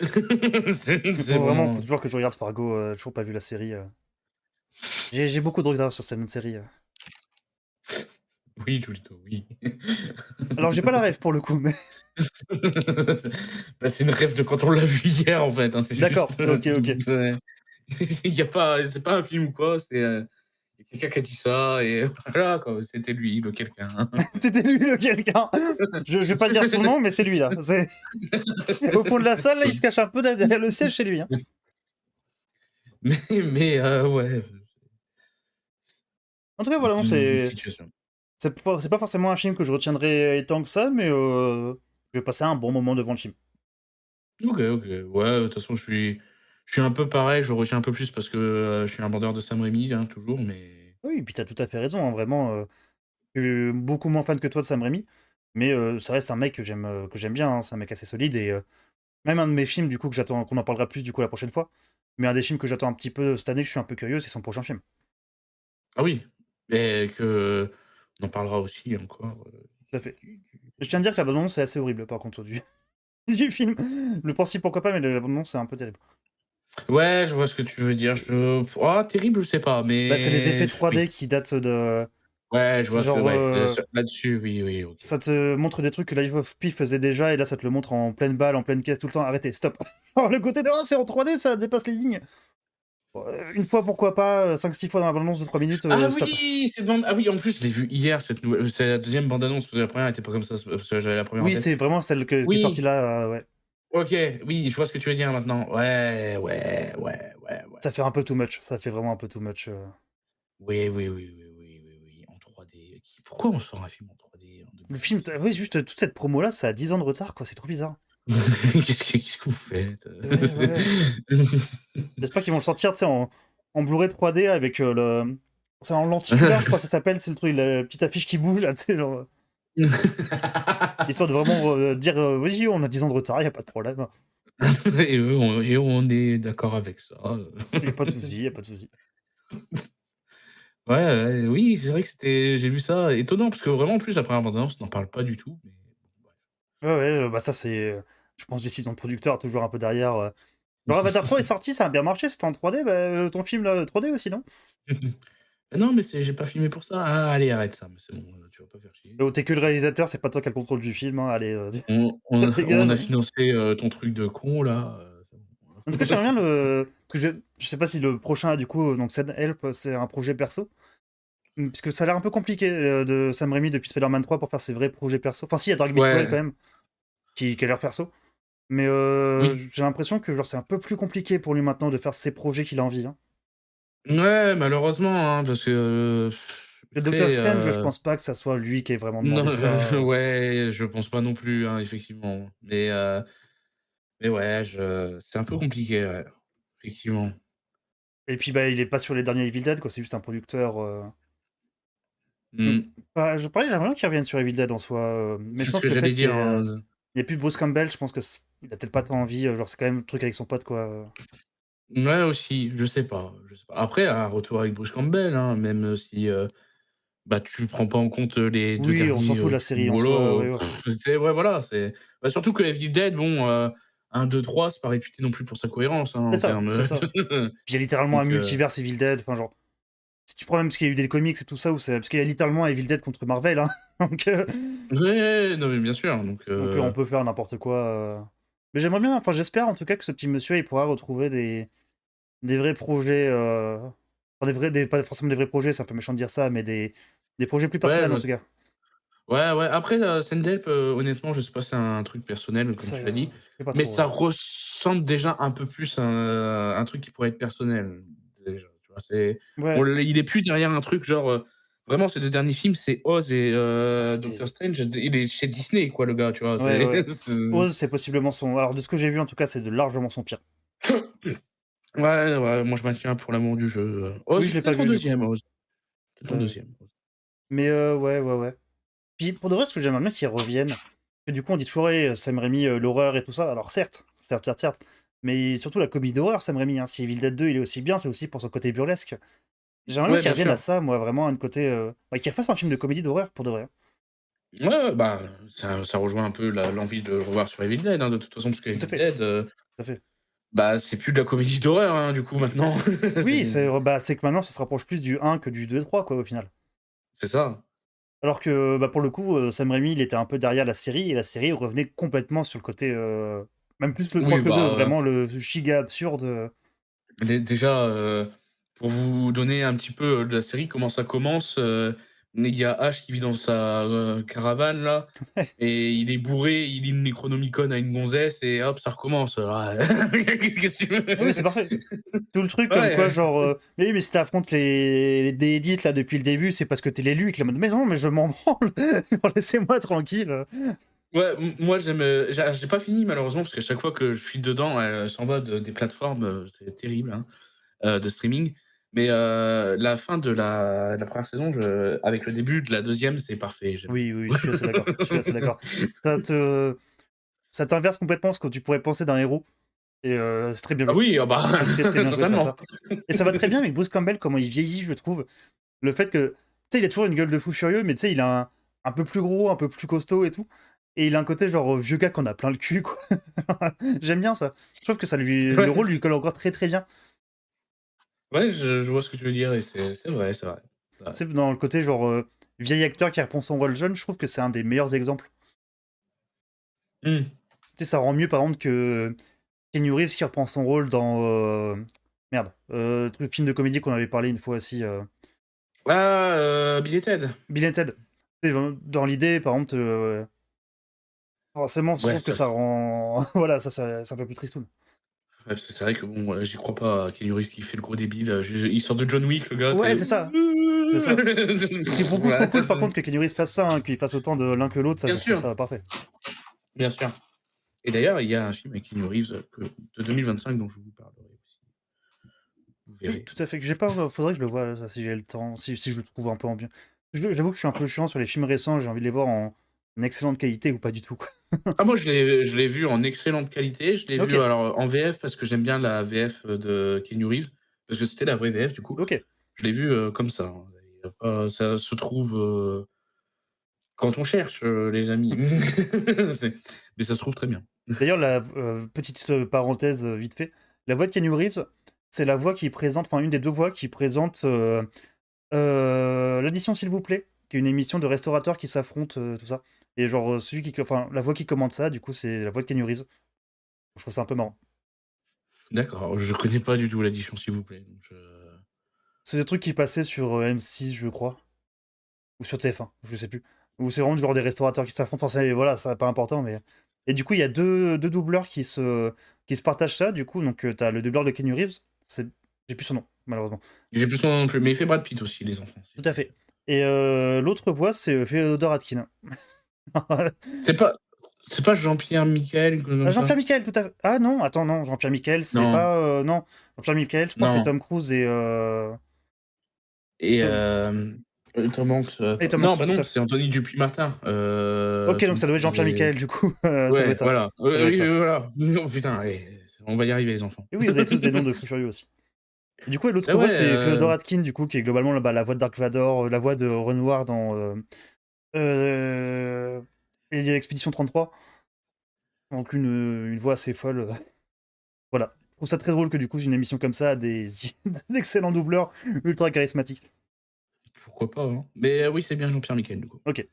C'est Faut vraiment toujours que je regarde Fargo, toujours pas vu la série. J'ai beaucoup de retard sur cette série. oui, Giulito, oui. Alors j'ai pas la ref pour le coup, mais Bah, c'est une ref de quand on l'a vu hier, en fait, hein, c'est d'accord, juste, OK, OK. c'est il y a pas c'est pas un film ou quoi, c'est, il y a quelqu'un qui a dit ça et voilà, quoi, c'était lui, le quelqu'un. C'était lui le quelqu'un. Je vais pas dire son nom, mais c'est lui là. C'est au fond de la salle là, il se cache un peu derrière le siège, c'est lui, hein. Ouais, En tout cas, voilà, non, une c'est situation. c'est pas forcément un film que je retiendrai tant que ça, mais je vais passer un bon moment devant le film. OK, OK. Ouais, de toute façon, je suis un peu pareil, je le retiens un peu plus parce que, je suis un bandeur de Sam Raimi, hein, toujours, mais Oui, et puis tu as tout à fait raison, hein, vraiment, je suis beaucoup moins fan que toi de Sam Raimi, mais ça reste un mec que j'aime bien, hein. C'est un mec assez solide et même un de mes films, du coup, que j'attends qu'on en parlera plus, du coup, la prochaine fois, mais un des films que j'attends un petit peu cette année, je suis un peu curieux, c'est son prochain film. ah oui, et que on en parlera aussi encore, Tout à fait. du Je tiens à dire que la bande annonce est assez horrible, par contre, du du film. Le principe, pourquoi pas, mais la bande annonce, c'est un peu terrible. Ouais, je vois ce que tu veux dire. Terrible, je sais pas, Bah, c'est les effets mais oui. 3D qui datent de Ouais, je c'est vois ce que genre, ouais, là-dessus, oui, oui, OK. ça te montre des trucs que Life of Pi faisait déjà et là, ça te le montre en pleine balle, en pleine caisse tout le temps. Arrêtez, stop! Genre le côté de: «Oh, c'est en 3D, ça dépasse les lignes». Une fois, pourquoi pas, 5-6 fois dans la bande-annonce de 3 minutes, Ah stop. oui, cette bande ah oui, en plus, je l'ai vue hier, c'est la deuxième bande annonce, parce que la première était pas comme ça, c'est parce que j'avais la première en Oui, tête. c'est vraiment celle qui est sortie Oui, là, ouais. OK, oui, je vois ce que tu veux dire maintenant. Ouais, ouais, ouais, ouais, ouais. Ça fait un peu too much, ça fait vraiment un peu too much. Oui, oui, oui, oui, oui, oui, oui, en 3D. Pourquoi on sort un film en 3D en Le film, 2026? oui, juste toute cette promo là, ça a 10 ans de retard, quoi, c'est trop bizarre. Qu'est-ce que vous faites? Ouais, ouais, ouais. J'espère qu'ils vont le sortir, tu sais, en Blu-ray 3D avec, c'est en lenticulaire, je crois que ça s'appelle, c'est le truc, la petite affiche qui bouge là, tu sais, genre, histoire de vraiment, dire, «Oui, on a 10 ans de retard, il y a pas de problème, Et on est d'accord avec ça, il y a pas de souci, il y a pas de souci». Ouais, ouais, oui, c'est vrai que j'ai vu ça, étonnant parce que vraiment en plus la première bande annonce n'en parle pas du tout, mais bon, Ouais, ouais, bah, ça c'est, je pense décision de producteur toujours un peu derrière. Genre Avatar 3 est sorti, ça a bien marché, c'était en 3D, bah, ton film là, 3D aussi, non? bref. Mais non, mais j'ai pas filmé pour ça. Ah allez, arrête ça, mais c'est bon, tu vas pas faire chier. Oh, tu que le réalisateur, c'est pas toi qui as le contrôle du film, hein, allez, On a dégage. financé, ton truc de con là, c'est En tout cas, bon. j'aimerais bien le parce que je sais pas si le prochain, du coup, donc Send Help, c'est un projet perso. Parce que ça a l'air un peu compliqué, de Sam Raimi depuis Spider-Man 3 pour faire ses vrais projets perso. Enfin si, il y a Drag Me to Hell quand Ouais, même, qui a l'air perso. Mais oui. j'ai l'impression que genre c'est un peu plus compliqué pour lui maintenant de faire ses projets qu'il a envie, hein. Ouais, malheureusement, hein, parce que, Le Doctor après, Strange, je pense pas que ça soit lui qui ait vraiment non, demandé ça. ouais, je pense pas non plus, hein, effectivement. Mais ouais, c'est un peu compliqué, ouais, effectivement. Et puis, bah, il est pas sur les derniers Evil Dead, quoi, c'est juste un producteur, mmh, Mmh, bah, pareil, j'aimerais bien qu'il revienne sur Evil Dead en soi, mais je c'est ce pense que que le j'allais fait qu'il y dire, ait, hein. il y ait plus de Bruce Campbell, je pense que il a peut-être pas tant envie, genre c'est quand même le truc avec son pote, quoi. Ouais, aussi, je sais pas, je sais pas. Après, un retour avec Bruce Campbell, hein, même si, bah, tu prends pas en compte, les 2 Oui, on s'en derniers, fout de la qui sont série en soi, rigolos, ouais, ouais. c'est ouais, voilà, bah, surtout que Evil Dead, bon, 1, 2, 3, c'est pas réputé non plus pour sa cohérence, hein, C'est en ça, termes, c'est ça. Puis il y a littéralement un donc multiverse Evil Dead, enfin genre, si tu prends même parce qu'il y a eu des comics et tout ça, où c'est parce qu'il y a littéralement Evil Dead contre Marvel, hein, donc ouais, non, mais bien sûr, on peut faire n'importe quoi. Mais j'aimerais bien, enfin j'espère en tout cas que ce petit monsieur, il pourra retrouver des vrais projets, enfin pas forcément des vrais projets, c'est un peu méchant de dire ça, mais des projets plus ouais, je personnels en vois tout cas. ouais, ouais, après, Sendelp, honnêtement, je sais pas, c'est un truc personnel, comme Ça, tu l'as dit, je sais pas mais trop, ouais. ça ressemble déjà un peu plus à un truc qui pourrait être personnel, déjà, tu vois? Ouais, Il est plus derrière un truc genre, vraiment ses 2 derniers films, c'est Oz et ah Doctor c'était Strange, il est chez Disney, quoi, le gars, tu vois? ouais, ouais. C'est Oz, c'est possiblement son alors de ce que j'ai vu en tout cas, c'est de largement son pire. ouais, ouais, moi je maintiens pour l'amour du jeu, Oui, Oz, je l'ai pas peut-être en vu du deuxième coup, Oz, peut-être en heu, deuxième Oz. mais ouais, ouais, ouais. Puis pour de vrai, ce que j'aimerais bien qu'ils reviennent, parce que du coup on dit toujours: «Ouais, Sam Raimi, l'horreur et tout ça». Alors certes, certes, certes, certes, mais surtout la comédie d'horreur Sam Raimi, hein. Si Evil Dead 2 il est aussi bien, c'est aussi pour son côté burlesque. J'aimerais bien Ouais, qu'ils bien reviennent à sûr. ça, moi, vraiment à un côté, bah, qu'ils refassent un film de comédie d'horreur pour de vrai, hein. Ouais, ouais, bah, ça rejoint un peu l'envie de le revoir sur Evil Dead, hein, de toute façon, parce que Tout à Evil fait, Dead, tout à fait. bah, c'est plus de la comédie d'horreur, hein, du coup, maintenant. Oui, C'est bah, c'est que maintenant ça se rapproche plus du 1 que du 2 et 3 quoi, au final. c'est ça. Alors que, bah, pour le coup, Sam Raimi, il était un peu derrière la série et la série revenait complètement sur le côté, même plus le 3 Oui, que le 2, bah, vraiment le giga absurde, déjà, pour vous donner un petit peu, de la série, comment ça commence, il y a Ash qui vit dans sa, caravane là et il est bourré, il lit le Necronomicon à une gonzesse et hop, ça recommence. Ah, qu'est-ce que tu Ah oui, c'est veux? parfait. Tout le truc comme quoi Ouais. genre, «Mais oui, mais si tu affrontes les déédites là depuis le début, c'est parce que tu es l'élu» et que la mode: «Mais non, mais je m'en branle, genre laissez-moi tranquille». Ouais, moi j'aime, j'ai pas fini malheureusement parce qu'à chaque fois que je suis dedans, elle s'en va des plateformes, c'est terrible, hein, de streaming. Mais la fin de la 1re saison, avec le début de la deuxième, c'est parfait, j'aime Oui, oui, beaucoup. je suis assez d'accord, je suis assez d'accord. Ça te ça t'inverse complètement ce que tu pourrais penser d'un héros et c'est très bien Ah joué. oui, ah bah, C'est très, très bien joué de faire totalement. ça et ça va très bien avec Bruce Campbell, comment il vieillit, je trouve. Le fait que, tu sais, il a toujours une gueule de fou furieux, mais tu sais, il a un peu plus gros, un peu plus costaud et tout Et il a un côté genre vieux gars qu'on a plein le cul, quoi. J'aime bien ça. Je trouve que le Ouais. rôle lui colle encore très très bien. Ouais, je vois ce que tu veux dire et c'est vrai, c'est vrai. C'est vrai. C'est dans le côté genre vieil acteur qui reprend son rôle jeune, je trouve que c'est un des meilleurs exemples. Mmh. Tu sais, ça rend mieux par exemple que Keanu Reeves qui reprend son rôle dans merde, le film de comédie qu'on avait parlé une fois aussi, Ah, Bill et Ted. Bill and Ted. Tu sais, dans l'idée, par exemple, forcément, je Ouais, trouve que ça ça c'est rend voilà, ça c'est un peu plus tristoun. ouais, parce que c'est vrai que bon, j'y crois pas à Keanu Reeves qui fait le gros débile, il sort de John Wick le gars, Ouais, c'est c'est ça, c'est ça. C'est beaucoup trop ouais, cool par contre que Keanu Reeves fasse ça, hein, qu'il fasse autant de l'un que l'autre, ça bien je trouve sûr, ça parfait. bien sûr. Et d'ailleurs, il y a un film avec Keanu Reeves, de 2025 dont je vous parlerai aussi. Vous Oui, verrez. tout à fait, que j'ai pas faudrait que je le voie ça, si j'ai le temps, si je le trouve un peu en bien. J'avoue que je suis un peu chiant sur les films récents, j'ai envie de les voir en excellente qualité ou pas du tout, quoi. Ah moi je l'ai vu en excellente qualité, je l'ai vu OK, alors en VF parce que j'aime bien la VF, de Keanu Reeves, parce que c'était la vraie VF du coup. OK. Je l'ai vu, comme ça, hein. Il y a pas ça se trouve, quand on cherche, les amis. C'est mais ça se trouve très bien. D'ailleurs, la petite, parenthèse, vite fait, la voix de Keanu Reeves, c'est la voix qui présente enfin une des 2 voix qui présente, «L'addition s'il vous plaît», qui est une émission de restaurateurs qui s'affrontent, tout ça et genre, celui qui enfin la voix qui commande ça, du coup, c'est la voix de Keanu Reeves. Je trouve ça un peu marrant. D'accord, je connais pas du tout l'addition s'il vous plaît, donc je C'est des trucs qui passaient sur, M6, je crois, ou sur TF1, je sais plus. Où c'est vraiment genre des restaurateurs qui s'affrontent, enfin c'est voilà, c'est pas important mais et du coup, il y a deux doubleurs qui se partagent ça, du coup, donc tu le doubleur de Keanu Reeves, c'est j'ai plus son nom, malheureusement. j'ai plus son nom non plus, mais il fait Brad Pitt aussi les enfants, si Tout je à dis pas fait et l'autre voix, c'est, Féodor Atkin. c'est pas c'est pas Jean-Pierre Michael, quelque chose comme Jean-Pierre ça? Michael, tout à fait. Ah non, attends, non, Jean-Pierre Michael, c'est Non, pas, non, Jean-Pierre Michael, je crois que c'est non Tom Cruise c'est et Tom Tom Hanks, et Tom non, Hanks, bah tout non, à fait. c'est Anthony Dupuis-Martin, OK, donc Tom ça doit être Cruise Jean-Pierre et Michael, du coup, ça doit ouais, être ça. voilà, Ça doit être oui, ça. voilà. Oh putain, allez, on va y arriver les enfants. Et oui, vous avez tous des noms de fous furieux aussi. Et du coup, Ah l'autre voix, ouais, c'est Féodor Atkin, du coup, qui est globalement, la voix de Dark Vador, la voix de Renoir dans, heu, Expédition 33. Donc une voix assez folle, voilà. Je trouve ça très drôle que, du coup, une émission comme ça a des d'excellents doubleurs ultra charismatiques. pourquoi pas, hein. Mais oui, c'est bien Jean-Pierre Michael du coup. OK,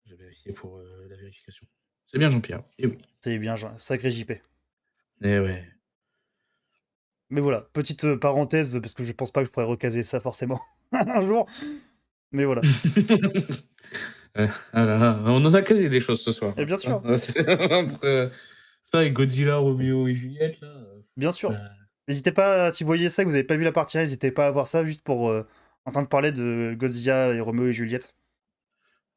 J'ai vérifié pour, la vérification. C'est bien Jean-Pierre, et oui. c'est bien, sacré JP. Eh ouais. Mais voilà, petite, parenthèse, parce que je pense pas que je pourrais recaser ça forcément un jour, mais voilà. Ah là là, on en a casé des choses ce soir, Et bien hein. sûr, C'est entre, ça et Godzilla, Roméo et Juliette là, bien sûr. bah, N'hésitez pas, si vous voyez ça, que vous avez pas vu la partie 1, n'hésitez pas à voir ça juste pour, en train de parler de Godzilla et Roméo et Juliette.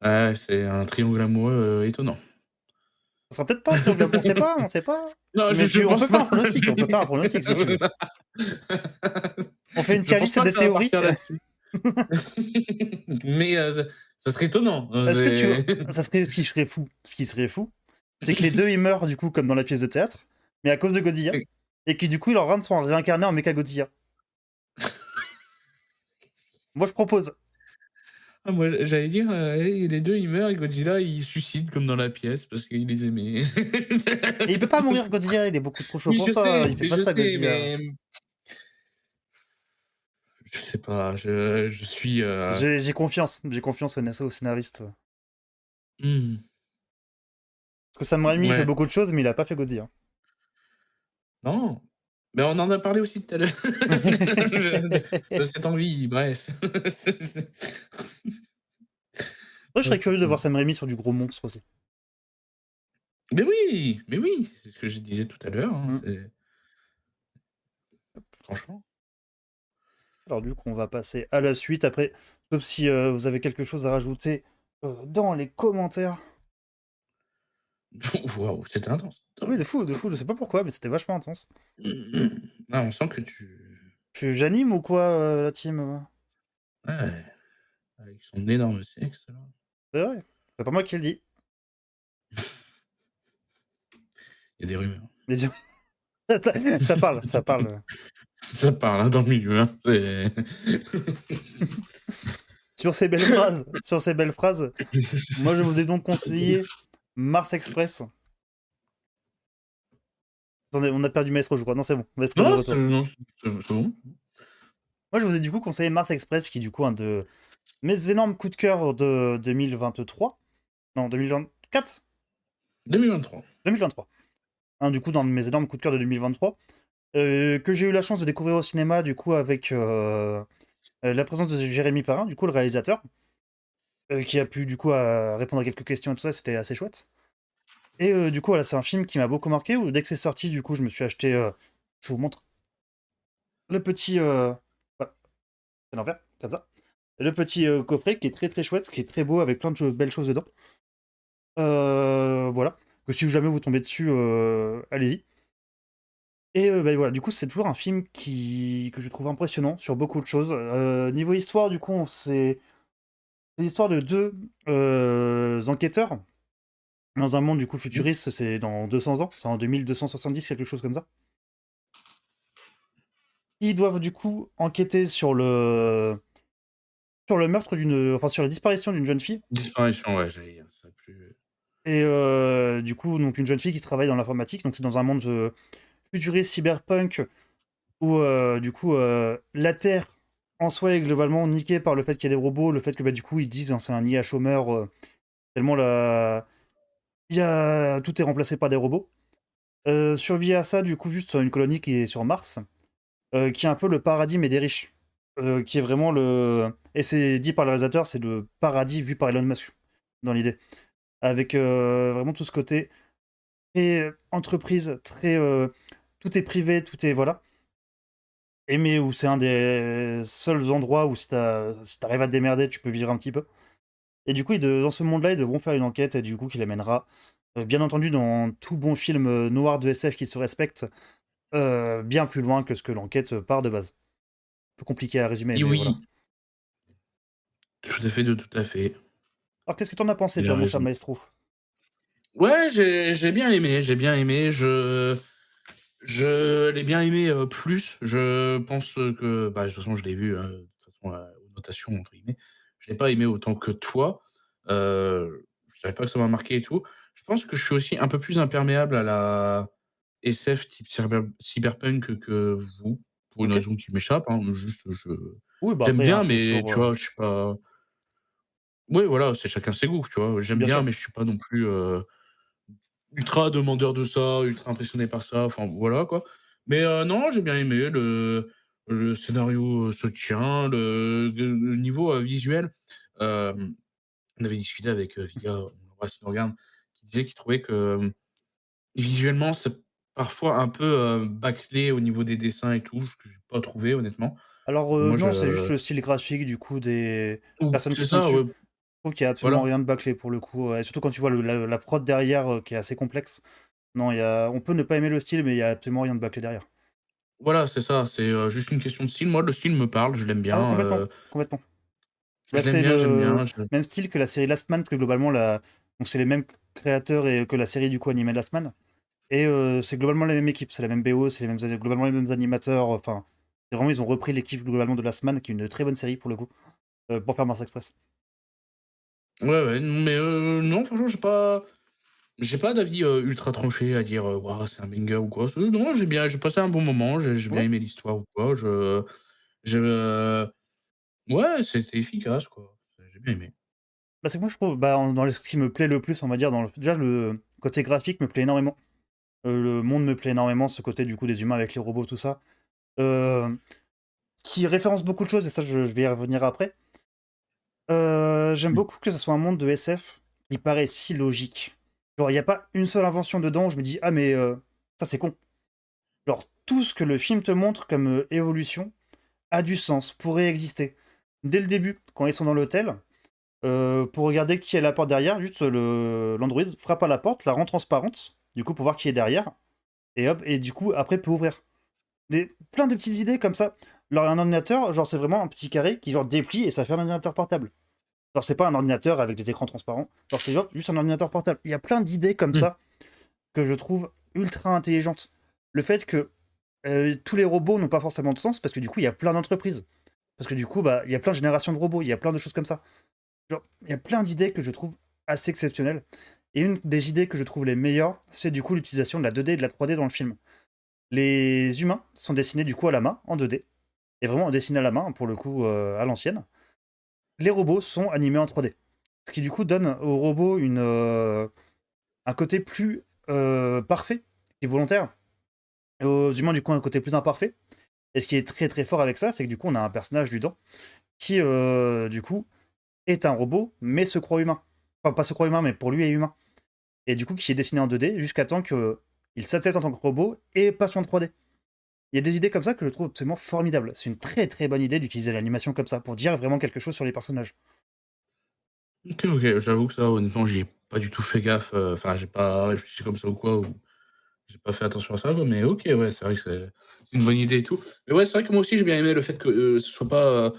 ouais, c'est un triangle amoureux, étonnant. Ça sera peut-être pas un triangle on sait pas. Non, Mais je on pense peut faire un pas. pronostic, on peut faire un pronostic si tu veux. On fait une Je tier pense list pas de que ça va théories. partir là-dessus. Mais, ça serait étonnant, Est-ce que tu c'est ça serait ce qui serait fou, c'est que les 2 ils meurent du coup comme dans la pièce de théâtre, mais à cause de Godzilla et que du coup leurs reines sont réincarnées en Mechagodzilla. Moi je propose. ah moi j'allais dire, les 2 ils meurent et Godzilla il se suicide comme dans la pièce parce qu'il les aimait. Et il peut pas mourir Godzilla, il est beaucoup trop chaud Oui pour ça, il fait pas je ça sais, Godzilla. mais je sais pas, je suis, J'ai confiance au scénariste. mmh, Parce que Sam Raimi il fait ouais, beaucoup de choses, mais il a pas fait Godzilla. non, mais on en a parlé aussi tout à l'heure de cette envie, bref. C'est Moi je serais hop curieux de là. voir Sam Raimi sur du gros monstre aussi. Mais oui, c'est ce que je disais tout à l'heure, hein, Mmh. c'est franchement. Alors du coup on va passer à la suite après, sauf si, vous avez quelque chose à rajouter, dans les commentaires. Waouh, c'était intense. Oui de fou, je sais pas pourquoi, mais c'était vachement intense. Ah, on sent que tu J'anime ou quoi, la team, ouais, avec son énorme sexe là. C'est vrai, c'est pas moi qui le dis. Il y a des rumeurs. Mais dis ça parle, ça parle, Ça parle, hein, dans le milieu, hein, c'est sur ces belles phrases, moi je vous ai donc conseillé Mars Express. Attendez, on a perdu Maestro, je crois. Non, c'est bon. Maestro est de Non, retour. c'est bon. Moi, je vous ai du coup conseillé Mars Express, qui est du coup un de mes énormes coups de cœur de 2023. Non, 2024 2023. 2023. Du coup, dans mes énormes coups de cœur de 2023. Que j'ai eu la chance de découvrir au cinéma, du coup, avec la présence de Jérémy Perrin, du coup, le réalisateur, qui a pu, du coup, répondre à quelques questions et tout ça, c'était assez chouette. Et du coup, voilà, c'est un film qui m'a beaucoup marqué, où dès que c'est sorti, du coup, je me suis acheté, je vous montre, le petit, voilà, c'est l'envers, comme ça, le petit coffret qui est très très chouette, qui est très beau, avec plein de belles choses dedans. Voilà, que si jamais vous tombez dessus, allez-y. Et bah, voilà, du coup, c'est toujours un film que je trouve impressionnant sur beaucoup de choses. Niveau histoire, du coup, c'est l'histoire de deux enquêteurs dans un monde du coup Mhm. futuriste, c'est dans 200 ans, c'est en 2270, quelque chose comme ça. Ils doivent du coup enquêter sur le meurtre enfin sur la disparition d'une jeune fille. Disparition, ouais, j'allais dire. Ça plus... Et du coup, donc une jeune fille qui travaille dans l'informatique, donc c'est dans un monde futuriste cyberpunk où du coup la Terre en soi est globalement niquée par le fait qu'il y a des robots, le fait que bah, du coup ils disent hein, c'est un IA chômeur tellement tout est remplacé par des robots. Survie à ça, du coup, juste une colonie qui est sur Mars, qui est un peu le paradis mais des riches. Qui est vraiment le. Et c'est dit par le réalisateur, c'est le paradis vu par Elon Musk, dans l'idée. Avec vraiment tout ce côté très entreprise, très. Tout est privé, tout est. Voilà. Et mais où c'est un des seuls endroits où si t'arrives à te démerder, tu peux vivre un petit peu. Et du coup, dans ce monde-là, ils devront faire une enquête, et du coup, qui l'amènera, bien entendu, dans tout bon film noir de SF qui se respecte, bien plus loin que ce que l'enquête part de base. Un peu compliqué à résumer, Et mais voilà. oui, tout à fait, de tout à fait. Alors, qu'est-ce que t'en as pensé, Il toi, a mon cher raison. maestro? Ouais, j'ai bien aimé, j'ai bien aimé. Je l'ai bien aimé, plus. Je pense, que bah, de toute façon, je l'ai vu, hein, de toute façon, aux «notations» entre guillemets. Je l'ai pas aimé autant que toi. Je savais pas que ça m'a marqué et tout. Je pense que je suis aussi un peu plus imperméable à la SF type cyberpunk que vous, pour une Ok. raison qui m'échappe, hein. Juste, Oui, bah j'aime après, hein, bien, c'est mais toujours. tu vois, je suis pas ouais, voilà, c'est chacun ses goûts, tu vois? J'aime Bien bien, sûr. mais je suis pas non plus, ultra demandeur de ça, ultra impressionné par ça, enfin voilà quoi. Mais non, j'ai bien aimé le scénario, se tient, le niveau, visuel. On avait discuté avec, Vika, on l'embrasse s'il nous regarde, qui disait qu'il trouvait que, visuellement, c'est parfois un peu, bâclé au niveau des dessins et tout, ce que j'ai pas trouvé honnêtement. Alors, Moi non, c'est juste je le style graphique, du coup, des ou personnes c'est qui sont ça, dessus. ouais, Je trouve qu'il y a absolument voilà. rien de bâclé pour le coup. Et surtout quand tu vois la prod derrière, qui est assez complexe. Non, on peut ne pas aimer le style, mais il y a absolument rien de bâclé derrière. Voilà, c'est ça, c'est, juste une question de style. Moi, le style me parle, je l'aime Ah ouais, bien, complètement, complètement. Bah, je l'aime c'est bien, j'aime le bien, même style que la série Last Man, que globalement, donc c'est les mêmes créateurs que la série du coup animée Last Man. Et c'est globalement la même équipe, c'est la même BO, c'est globalement les mêmes animateurs. Enfin, c'est vraiment, ils ont repris l'équipe globalement de Last Man, qui est une très bonne série pour le coup, pour faire Mars Express. Ouais, ouais, mais non, franchement, j'ai pas d'avis, ultra tranché à dire, «Waouh, c'est un banger» ou quoi. Non, j'ai passé un bon moment, j'ai bien Ouais, aimé l'histoire ou quoi. Je ouais, c'était efficace, quoi. J'ai bien aimé. bah, c'est que moi je trouve, bah, ce qui me plaît le plus, on va dire, déjà le côté graphique me plaît énormément. Le monde me plaît énormément, ce côté du coup des humains avec les robots, tout ça. Euh, qui référence beaucoup de choses, et ça je vais y revenir après. J'aime Mmh. beaucoup que ce soit un monde de SF qui paraît si logique. Genre, il y a pas une seule invention dedans où je me dis: «Ah mais ça c'est con». Genre, tout ce que le film te montre comme, évolution a du sens, pourrait exister. Dès le début, quand ils sont dans l'hôtel, pour regarder qui est à la porte derrière, juste l'androïde frappe à la porte, la rend transparente, du coup pour voir qui est derrière, et hop, et du coup après peut ouvrir. Plein de petites idées comme ça. Alors un ordinateur, genre c'est vraiment un petit carré qui genre déplie et ça fait un ordinateur portable. Genre, c'est pas un ordinateur avec des écrans transparents. Genre, c'est juste un ordinateur portable. Il y a plein d'idées comme Mmh. ça que je trouve ultra intelligentes. Le fait que tous les robots n'ont pas forcément de sens, parce que du coup, il y a plein d'entreprises. Parce que du coup, bah, il y a plein de générations de robots, il y a plein de choses comme ça. Genre, il y a plein d'idées que je trouve assez exceptionnelles. Et une des idées que je trouve les meilleures, c'est du coup l'utilisation de la 2D et de la 3D dans le film. Les humains sont dessinés du coup à la main, en 2D, et vraiment dessinés à la main, pour le coup, à l'ancienne. Les robots sont animés en 3D. Ce qui du coup donne aux robots un côté plus parfait et volontaire, et aux humains du coup un côté plus imparfait. Et ce qui est très très fort avec ça, c'est que du coup on a un personnage du dedans qui du coup est un robot, mais se croit humain. Enfin pas se croit humain, mais pour lui est humain. Et du coup qui est dessiné en 2D jusqu'à temps qu'il s'accepte en tant que robot et passe en 3D. Il y a des idées comme ça que je trouve absolument formidables. C'est une très très bonne idée d'utiliser l'animation comme ça pour dire vraiment quelque chose sur les personnages. OK, OK, j'avoue que ça, honnêtement, j'y ai pas du tout fait gaffe, enfin, j'ai pas réfléchi comme ça ou quoi, ou j'ai pas fait attention à ça, quoi, mais OK, ouais, c'est vrai que c'est une bonne idée et tout. Mais ouais, c'est vrai que moi aussi, j'ai bien aimé le fait que, ce soit pas,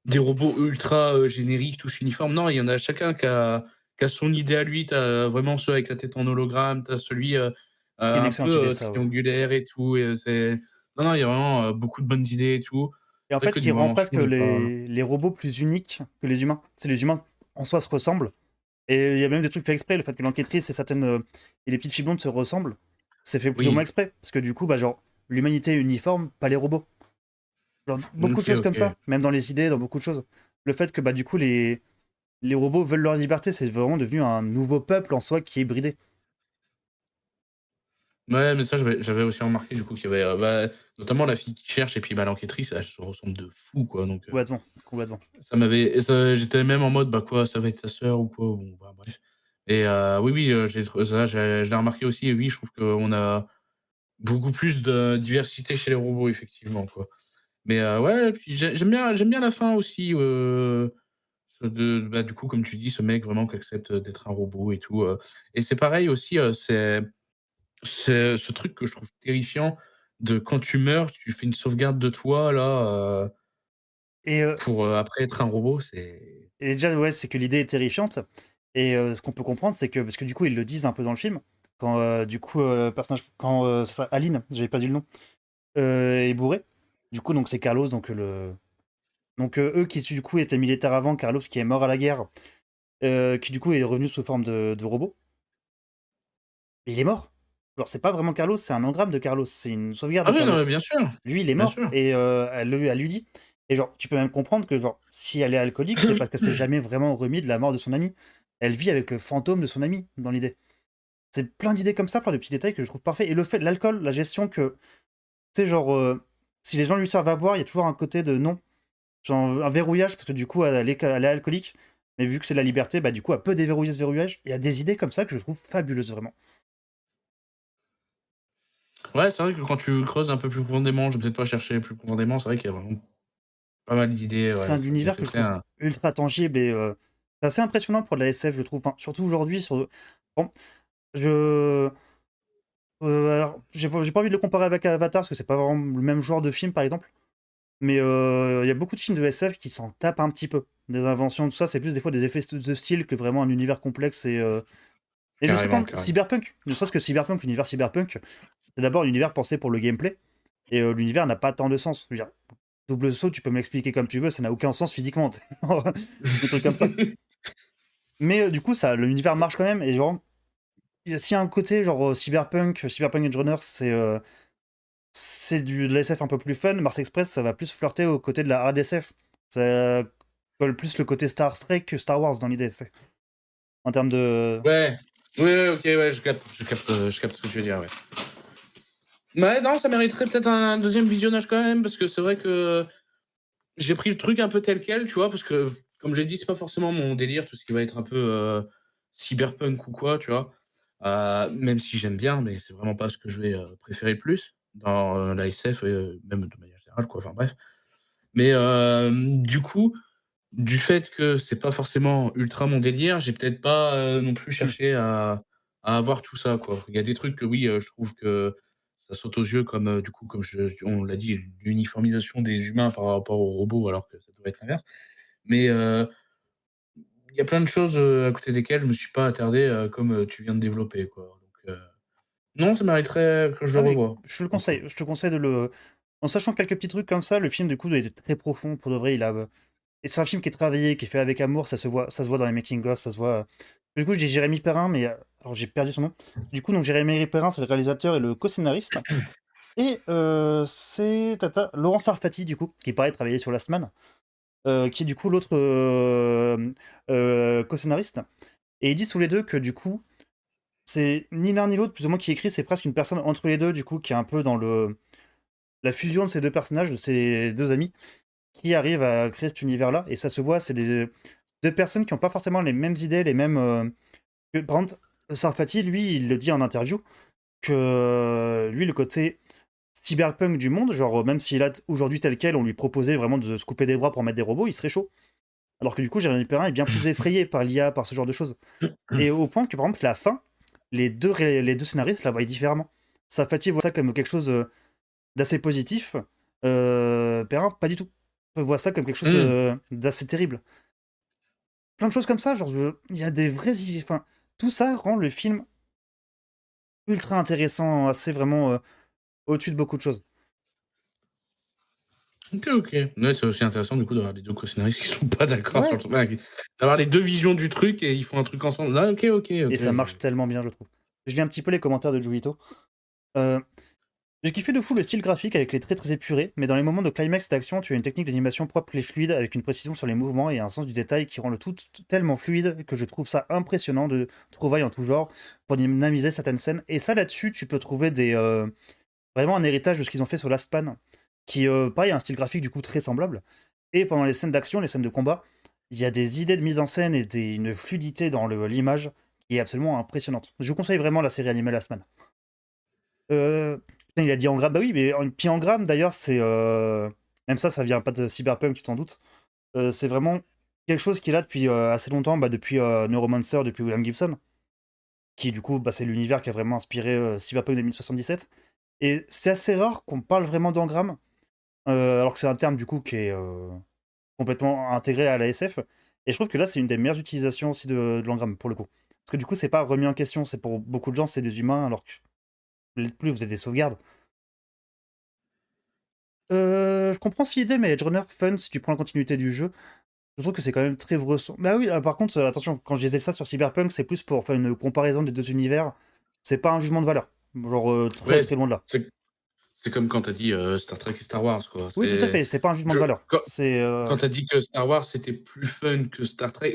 des robots ultra, génériques, tous uniformes. Non, il y en a chacun qui a son idée à lui. Tu as vraiment ceux avec la tête en hologramme, tu as celui, C'est une un excellente peu, idée ça, ouais. triangulaire et tout, et c'est non, non, il y a vraiment, beaucoup de bonnes idées et tout. Et en C'est vrai que fait, il niveau rend presque invention, j'ai pas les robots plus uniques que les humains. C'est les humains en soi se ressemblent. Et il y a même des trucs faits exprès, le fait que l'enquêtrice et certaines et les petites filles blondes se ressemblent, c'est fait plus ou moins oui, exprès. Parce que du coup, bah genre, l'humanité est uniforme, pas les robots. Genre, beaucoup de OK, choses comme OK. ça, même dans les idées, dans beaucoup de choses. Le fait que bah du coup les robots veulent leur liberté, c'est vraiment devenu un nouveau peuple en soi qui est bridé. Ouais, mais ça, j'avais aussi remarqué du coup qu'il y avait, bah, notamment la fille qui cherche et puis, bah, l'enquêtrice, elles se ressemblent de fou, quoi, donc Complètement, complètement. ça m'avait et ça j'étais même en mode: «Bah, quoi, ça va être sa sœur ou quoi?» Bon, bah, bref, et oui, oui, j'ai trouvé ça, je l'ai remarqué aussi, et oui, je trouve qu'on a beaucoup plus de diversité chez les robots, effectivement, quoi. Mais ouais, puis j'aime bien la fin aussi, ce de bah, du coup, comme tu dis, ce mec vraiment qui accepte, d'être un robot et tout, et c'est pareil aussi, c'est ce truc que je trouve terrifiant de quand tu meurs, tu fais une sauvegarde de toi là, Et, pour, après être un robot, c'est et déjà, ouais, c'est que l'idée est terrifiante. Et ce qu'on peut comprendre, c'est que, parce que du coup, ils le disent un peu dans le film, quand du coup, le personnage, quand c'est ça, Aline, j'avais pas dit le nom, est bourré. Du coup, donc c'est Carlos, donc eux qui du coup étaient militaires avant, Carlos qui est mort à la guerre, qui du coup est revenu sous forme de robot. Et il est mort. Genre, c'est pas vraiment Carlos, c'est un engramme de Carlos, c'est une sauvegarde ah de oui, non, Carlos. mais bien sûr, Lui, il est bien mort sûr. et elle lui dit. Et genre, tu peux même comprendre que genre, si elle est alcoolique, c'est parce qu'elle s'est jamais vraiment remis de la mort de son ami. Elle vit avec le fantôme de son ami, dans l'idée. C'est plein d'idées comme ça, plein de petits détails que je trouve parfaits. Et le fait de l'alcool, la gestion que, tu sais, genre, si les gens lui servent à boire, il y a toujours un côté de non. Genre, un verrouillage, parce que du coup, elle est alcoolique. Mais vu que c'est de la liberté, bah du coup, elle peut déverrouiller ce verrouillage. Il y a des idées comme ça que je trouve fabuleuses, vraiment. Ouais, c'est vrai que quand tu creuses un peu plus profondément, je vais peut-être pas chercher plus profondément, c'est vrai qu'il y a vraiment pas mal d'idées, C'est ouais, un ça univers fait que je très trouve un ultra tangible et c'est assez impressionnant pour de la SF, je trouve. Enfin, surtout aujourd'hui, bon, je alors, j'ai pas envie de le comparer avec Avatar, parce que c'est pas vraiment le même genre de film, par exemple. Mais il y a beaucoup de films de SF qui s'en tapent un petit peu. Des inventions, tout ça, c'est plus des fois des effets de style que vraiment un univers complexe et ne serait carrément, pas carrément. Cyberpunk, ne serait-ce que Cyberpunk, l'univers Cyberpunk, c'est d'abord un univers pensé pour le gameplay et l'univers n'a pas tant de sens. Je veux dire, double saut, tu peux me l'expliquer comme tu veux, ça n'a aucun sens physiquement, tu sais. Des trucs comme ça. Mais du coup, ça, l'univers marche quand même. Et genre, s'il y a un côté genre Cyberpunk Edge Runner, c'est de la SF un peu plus fun. Mars Express, ça va plus flirter au côté de la hard SF. Ça colle plus le côté Star Trek que Star Wars dans l'idée, en termes de. Ouais, ouais, ouais, OK, ouais, je capte ce que tu veux dire, ouais. Ouais, non, ça mériterait peut-être un deuxième visionnage quand même, parce que c'est vrai que j'ai pris le truc un peu tel quel, tu vois? Parce que, comme j'ai dit, c'est pas forcément mon délire, tout ce qui va être un peu, cyberpunk ou quoi, tu vois? Même si j'aime bien, mais c'est vraiment pas ce que je vais, préférer le plus dans, la SF, même de manière générale, quoi, enfin bref. Mais, du coup, du fait que c'est pas forcément ultra mon délire, j'ai peut-être pas, non plus Hmm. cherché à avoir tout ça, quoi. Il y a des trucs que oui, je trouve que ça saute aux yeux comme, du coup, comme on l'a dit, l'uniformisation des humains par rapport aux robots alors que ça devrait être l'inverse. Mais, il y a plein de choses, à côté desquelles je me suis pas attardé, comme, tu viens de développer, quoi. Donc, non, ça mériterait que je le Ah oui, revoie, je te le pour le coup. conseille. Je te conseille de le. En sachant quelques petits trucs comme ça, le film, du coup, est très profond pour de vrai. Et c'est un film qui est travaillé, qui est fait avec amour, ça se voit dans les making of, ça se voit. Du coup, je dis Jérémy Perrin, mais alors j'ai perdu son nom. Du coup, donc Jérémy Perrin, c'est le réalisateur et le co-scénariste. Et c'est Laurent Sarfati, du coup, qui pareil travaillait sur Last Man, qui est du coup l'autre co-scénariste. Et ils disent tous les deux que du coup, c'est ni l'un ni l'autre, plus ou moins, qui écrit, c'est presque une personne entre les deux, du coup, qui est un peu dans la fusion de ces deux personnages, de ces deux amis, qui arrivent à créer cet univers-là. Et ça se voit, c'est des deux personnes qui n'ont pas forcément les mêmes idées, les mêmes. Par exemple, Sarfati, lui, il le dit en interview, que lui, le côté cyberpunk du monde, genre même s'il a aujourd'hui tel quel, on lui proposait vraiment de se couper des bras pour mettre des robots, il serait chaud. Alors que du coup, Jérémy Perrin est bien plus effrayé par l'IA, par ce genre de choses. Et au point que, par exemple, la fin, les deux scénaristes la voient différemment. Sarfati voit ça comme quelque chose d'assez positif. Perrin, pas du tout. Voit ça comme quelque chose Mmh. d'assez terrible. Plein de choses comme ça, genre, il y a des vrais. Enfin, tout ça rend le film ultra intéressant, assez vraiment au-dessus de beaucoup de choses. OK, OK. Ouais, c'est aussi intéressant du coup d'avoir les 2 co-scénaristes qui sont pas d'accord sur Ouais, le truc, voilà, qui d'avoir les 2 visions du truc et ils font un truc ensemble. Ah OK, OK, et OK. ça marche tellement bien, je trouve. Je lis un petit peu les commentaires de Juito. Euh, J'ai kiffé de fou le style graphique avec les traits très épurés, mais dans les moments de climax d'action, tu as une technique d'animation propre et fluide, avec une précision sur les mouvements et un sens du détail qui rend le tout tellement fluide que je trouve ça impressionnant de trouvailles en tout genre pour dynamiser certaines scènes. Et ça, là-dessus, tu peux trouver vraiment un héritage de ce qu'ils ont fait sur Last Pan, qui, pareil, a un style graphique du coup très semblable. Et pendant les scènes d'action, les scènes de combat, il y a des idées de mise en scène et une fluidité dans l'image qui est absolument impressionnante. Je vous conseille vraiment la série animée Last Man. Putain, il a dit en gramme. Bah oui, mais puis en gramme, d'ailleurs, c'est. Même ça vient pas de Cyberpunk, tu t'en doutes. C'est vraiment quelque chose qui est là depuis assez longtemps, bah, depuis Neuromancer, depuis William Gibson, qui du coup, bah, c'est l'univers qui a vraiment inspiré Cyberpunk 2077. Et c'est assez rare qu'on parle vraiment d'engramme, alors que c'est un terme du coup qui est complètement intégré à la SF. Et je trouve que là, c'est une des meilleures utilisations aussi de l'engramme, pour le coup. Parce que du coup, c'est pas remis en question, c'est pour beaucoup de gens, c'est des humains, alors que vous l'êtes plus, vous avez des sauvegardes. Je comprends cette idée, mais Edge Runner Fun, si tu prends la continuité du jeu, je trouve que c'est quand même très bresson. Bah oui, par contre, attention, quand je disais ça sur Cyberpunk, c'est plus pour faire une comparaison des deux univers. C'est pas un jugement de valeur. Genre, très Ouais, très loin de là. c'est comme quand tu as dit, Star Trek et Star Wars, quoi. Oui, tout à fait, c'est pas un jugement Je de valeur. quand C'est. quand tu as dit que Star Wars, c'était plus fun que Star Trek,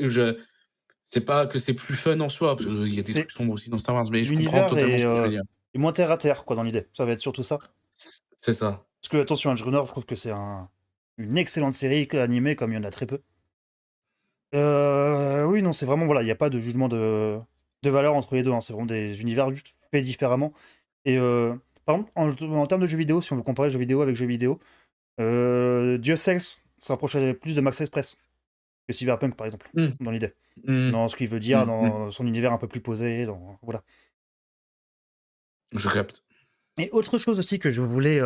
c'est pas que c'est plus fun en soi, parce qu'il y a des C'est trucs sombres aussi dans Star Wars, mais je comprends l'univers totalement ce que tu veux dire. est moins terre à terre, quoi, dans l'idée. Ça va être surtout ça. C'est ça. Parce que, attention, Edge Runner, je trouve que c'est une excellente série animée, comme il y en a très peu. Oui, non, c'est vraiment, voilà, il y a pas de jugement de valeur entre les deux, hein. C'est vraiment des univers juste faits différemment. Et par exemple, en termes de jeux vidéo, si on veut comparer jeux vidéo avec jeux vidéo, Deus Ex se rapprocherait plus de Max Express que Cyberpunk, par exemple, Mmh. dans l'idée. Mmh. Dans ce qu'il veut dire, Mmh mh. dans son univers un peu plus posé, voilà. Je capte. Et autre chose aussi que je voulais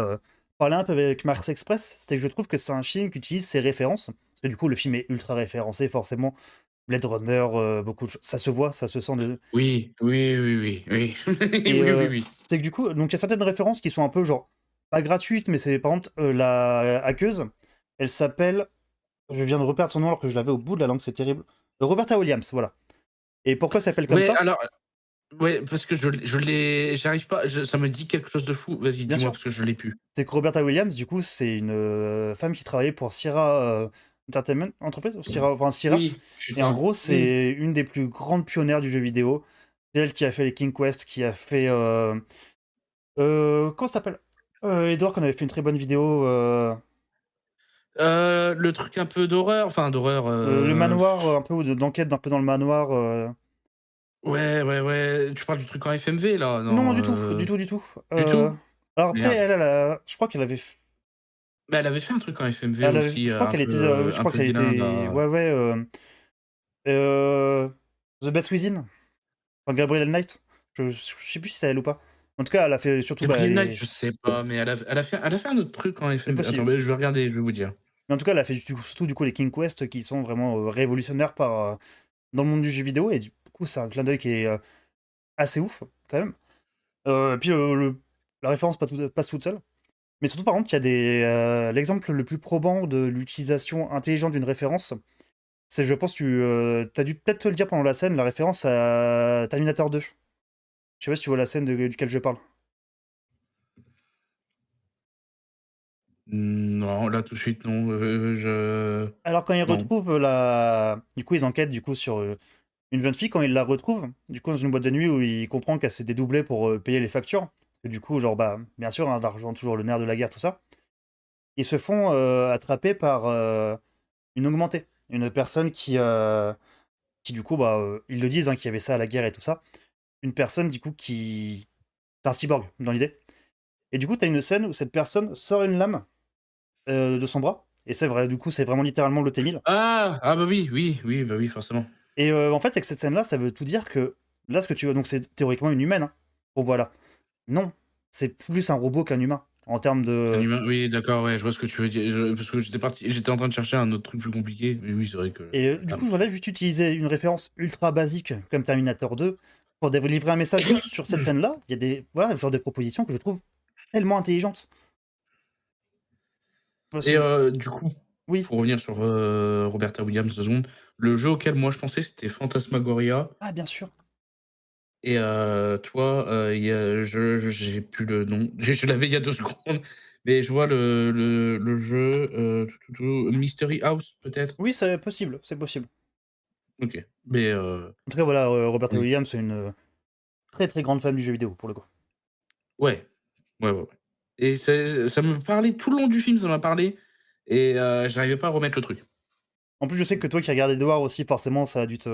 parler un peu avec Max Express, c'est que je trouve que c'est un film qui utilise ses références. Parce que du coup, le film est ultra référencé, forcément. Blade Runner, beaucoup de choses. Ça se voit, ça se sent. Oui, oui, oui, oui, oui. Et Oui, oui, oui. c'est que du coup, donc il y a certaines références qui sont un peu genre, pas gratuites, mais c'est par exemple, la hackeuse, elle s'appelle, je viens de reperdre son nom alors que je l'avais au bout de la langue, c'est terrible. Roberta Williams, voilà. Et pourquoi elle s'appelle comme Ouais, ça? alors, ouais, parce que je l'ai j'arrive pas, ça me dit quelque chose de fou. Vas-y, Bien dis-moi sûr, parce que je l'ai plus. c'est que Roberta Williams, du coup, c'est une femme qui travaillait pour Sierra Entertainment, entreprise, Sierra, enfin Sierra. Oui, Et en putain. gros, Mmh. c'est une des plus grandes pionnières du jeu vidéo. C'est elle qui a fait les King Quest, qui a fait. Comment ça s'appelle? Edouard, qu'on avait fait une très bonne vidéo. Le truc un peu d'horreur, enfin d'horreur, Le manoir, un peu, ou d'enquête un peu dans le manoir. ouais, ouais, ouais, tu parles du truc en FMV là? Non, Non, du tout, du tout, du tout. du tout? Alors après, Merde. je crois qu'elle avait. Bah, elle avait fait un truc en FMV aussi, Je crois qu'elle était. Oui, je un crois peu qu'elle vilain était. là. Ouais, ouais. Euh, The Best Within. Enfin, Gabriel Knight. Je sais plus si c'est elle ou pas. En tout cas, elle a fait surtout. Bah, Gabriel Knight, je sais pas, mais elle a fait un autre truc en c'est FMV. Attends, possible. beh, je vais regarder, je vais vous dire. Mais en tout cas, elle a fait surtout du coup les King Quest qui sont vraiment révolutionnaires dans le monde du jeu vidéo. Et du coup, c'est un clin d'œil qui est assez ouf, quand même. Puis la référence passe toute seule. Mais surtout, par contre, il y a l'exemple le plus probant de l'utilisation intelligente d'une référence, c'est, je pense, tu as dû peut-être te le dire pendant la scène, la référence à Terminator 2. Je sais pas si tu vois la scène duquel je parle. Non, là tout de suite non, Alors quand ils non. retrouvent du coup ils enquêtent du coup sur une jeune fille, quand ils la retrouvent, du coup dans une boîte de nuit où il comprend qu'elle s'est dédoublée pour payer les factures, parce que du coup genre bah bien sûr hein, l'argent toujours le nerf de la guerre tout ça, ils se font attraper par une augmentée, une personne qui du coup bah ils le disent hein, qu'il y avait ça à la guerre et tout ça, une personne du coup qui c'est un cyborg dans l'idée, et du coup t'as une scène où cette personne sort une lame de son bras, et c'est vrai du coup c'est vraiment littéralement le T-1000. Ah! Ah bah oui, oui, oui, bah oui, forcément. Et en fait, avec cette scène-là, ça veut tout dire que là, ce que tu vois, donc c'est théoriquement une humaine, hein. Bon, voilà. Non, c'est plus un robot qu'un humain en termes Un de. humain, oui d'accord, ouais, je vois ce que tu veux dire. Parce que j'étais en train de chercher un autre truc plus compliqué, mais oui, c'est vrai que Et la du coup, lame. je voulais juste utiliser une référence ultra basique comme Terminator 2 pour délivrer un message juste sur cette scène-là. Il y a des voilà, ce genre de propositions que je trouve tellement intelligentes. Parce Et que- du coup, oui. pour revenir sur, Roberta Williams 2 secondes, le jeu auquel moi je pensais c'était Phantasmagoria Ah, bien sûr. et toi, il y a j'ai plus le nom, je l'avais il y a 2 secondes, mais je vois le jeu, Mystery House peut-être? Oui, c'est possible, c'est possible. OK, mais En tout cas, voilà, Roberta vas-y. Williams, c'est une très très grande fan du jeu vidéo pour le coup. Ouais. Ouais, ouais, ouais. Et ça me parlait tout le long du film, ça m'a parlé et j'arrivais pas à remettre le truc. En plus, je sais que toi qui regardes Edouard aussi, forcément, ça a dû te.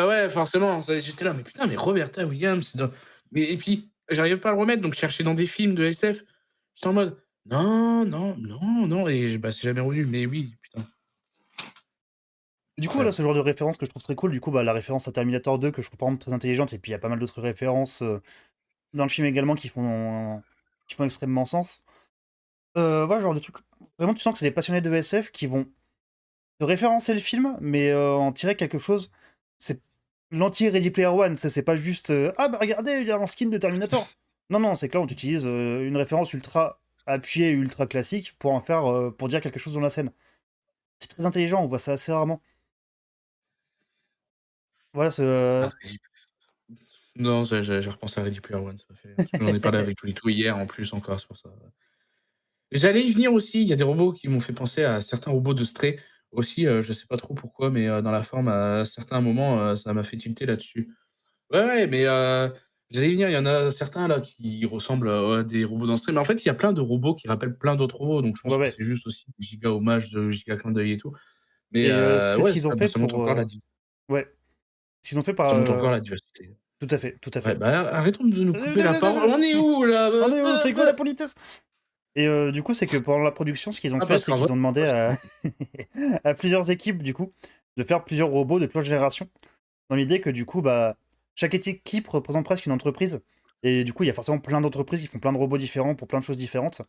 Ouais, forcément, j'étais là: «Mais putain, mais Roberta Williams, c'est dans» mais et puis j'arrivais pas à le remettre, donc je cherchais dans des films de SF. J'étais en mode: «Non, non, non, non» et bah, c'est jamais revenu, mais oui, putain, Du coup, voilà, incroyable. ce genre de référence que je trouve très cool. Du coup, bah, la référence à Terminator 2 que je trouve par exemple très intelligente, et puis il y a pas mal d'autres références dans le film également qui font extrêmement sens. Voilà, genre de truc. Vraiment, tu sens que c'est des passionnés de SF qui vont te référencer le film, mais en tirer quelque chose. C'est l'anti-Ready Player One. C'est pas juste ah bah regardez, il y a un skin de Terminator. Non, non, c'est que là, on utilise une référence ultra appuyée et ultra classique pour en faire, pour dire quelque chose dans la scène. C'est très intelligent, on voit ça assez rarement. Voilà, Ah, non, j'ai repensé à Ready Player One, ça fait parce que j'en ai parlé avec Julito hier en plus encore, c'est pour ça. J'allais y venir aussi, il y a des robots qui m'ont fait penser à certains robots de Stray aussi, je sais pas trop pourquoi, mais dans la forme, à certains moments, ça m'a fait tilter là-dessus. Ouais, ouais, mais j'allais y venir, il y en a certains là qui ressemblent, à des robots dans Stray, mais en fait, il y a plein de robots qui rappellent plein d'autres robots, donc je Ouais, pense que ouais. c'est juste aussi des giga hommages, de giga clin d'œil et tout. Mais Et c'est ce ouais, qu'ils ont ça, bah, fait ça montre pour, encore ouais, ce qu'ils ont fait par, ça montre encore la diversité. tout à fait, tout à Ouais, fait. bah, arrêtons de nous couper la parole. On est où là? On est où? C'est quoi la politesse? Et du coup, c'est que pendant la production, ce qu'ils ont Ah fait, parce c'est qu'en vrai, qu'ils ont demandé à à plusieurs équipes, du coup, de faire plusieurs robots de plusieurs générations, dans l'idée que, du coup, bah, chaque équipe représente presque une entreprise, et du coup, il y a forcément plein d'entreprises qui font plein de robots différents pour plein de choses différentes,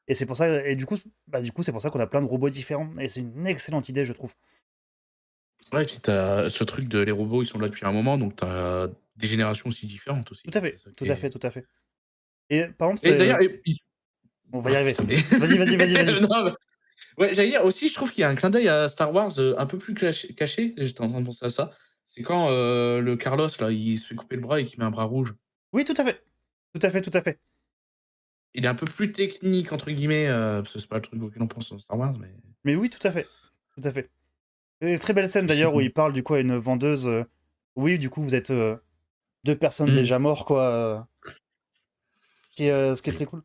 et c'est pour ça et du coup, c'est pour ça qu'on a plein de robots différents, et c'est une excellente idée, je trouve. ouais, puis tu ce truc de les robots, ils sont là depuis un moment, donc tu as des générations aussi différentes aussi. Tout à C'est fait, ça tout qui à fait, est tout à fait. Et par exemple, et c'est d'ailleurs et puis on va oh y arriver. putain, mais Vas-y, vas-y, vas-y, vas-y. non, mais ouais, j'allais dire aussi, je trouve qu'il y a un clin d'œil à Star Wars, un peu plus caché, j'étais en train de penser à ça. C'est quand, le Carlos là, il se fait couper le bras et qu'il met un bras rouge. Oui, tout à fait. Tout à fait, tout à fait. Il est un peu plus «technique» entre guillemets, parce que c'est pas le truc auquel on pense dans Star Wars, mais Mais oui, tout à fait. Tout à fait. Et très belle scène ceci d'ailleurs où dit il parle du coup à une vendeuse. Oui, du coup, vous êtes 2 personnes mmh. déjà mortes, quoi. Ce qui est très cool.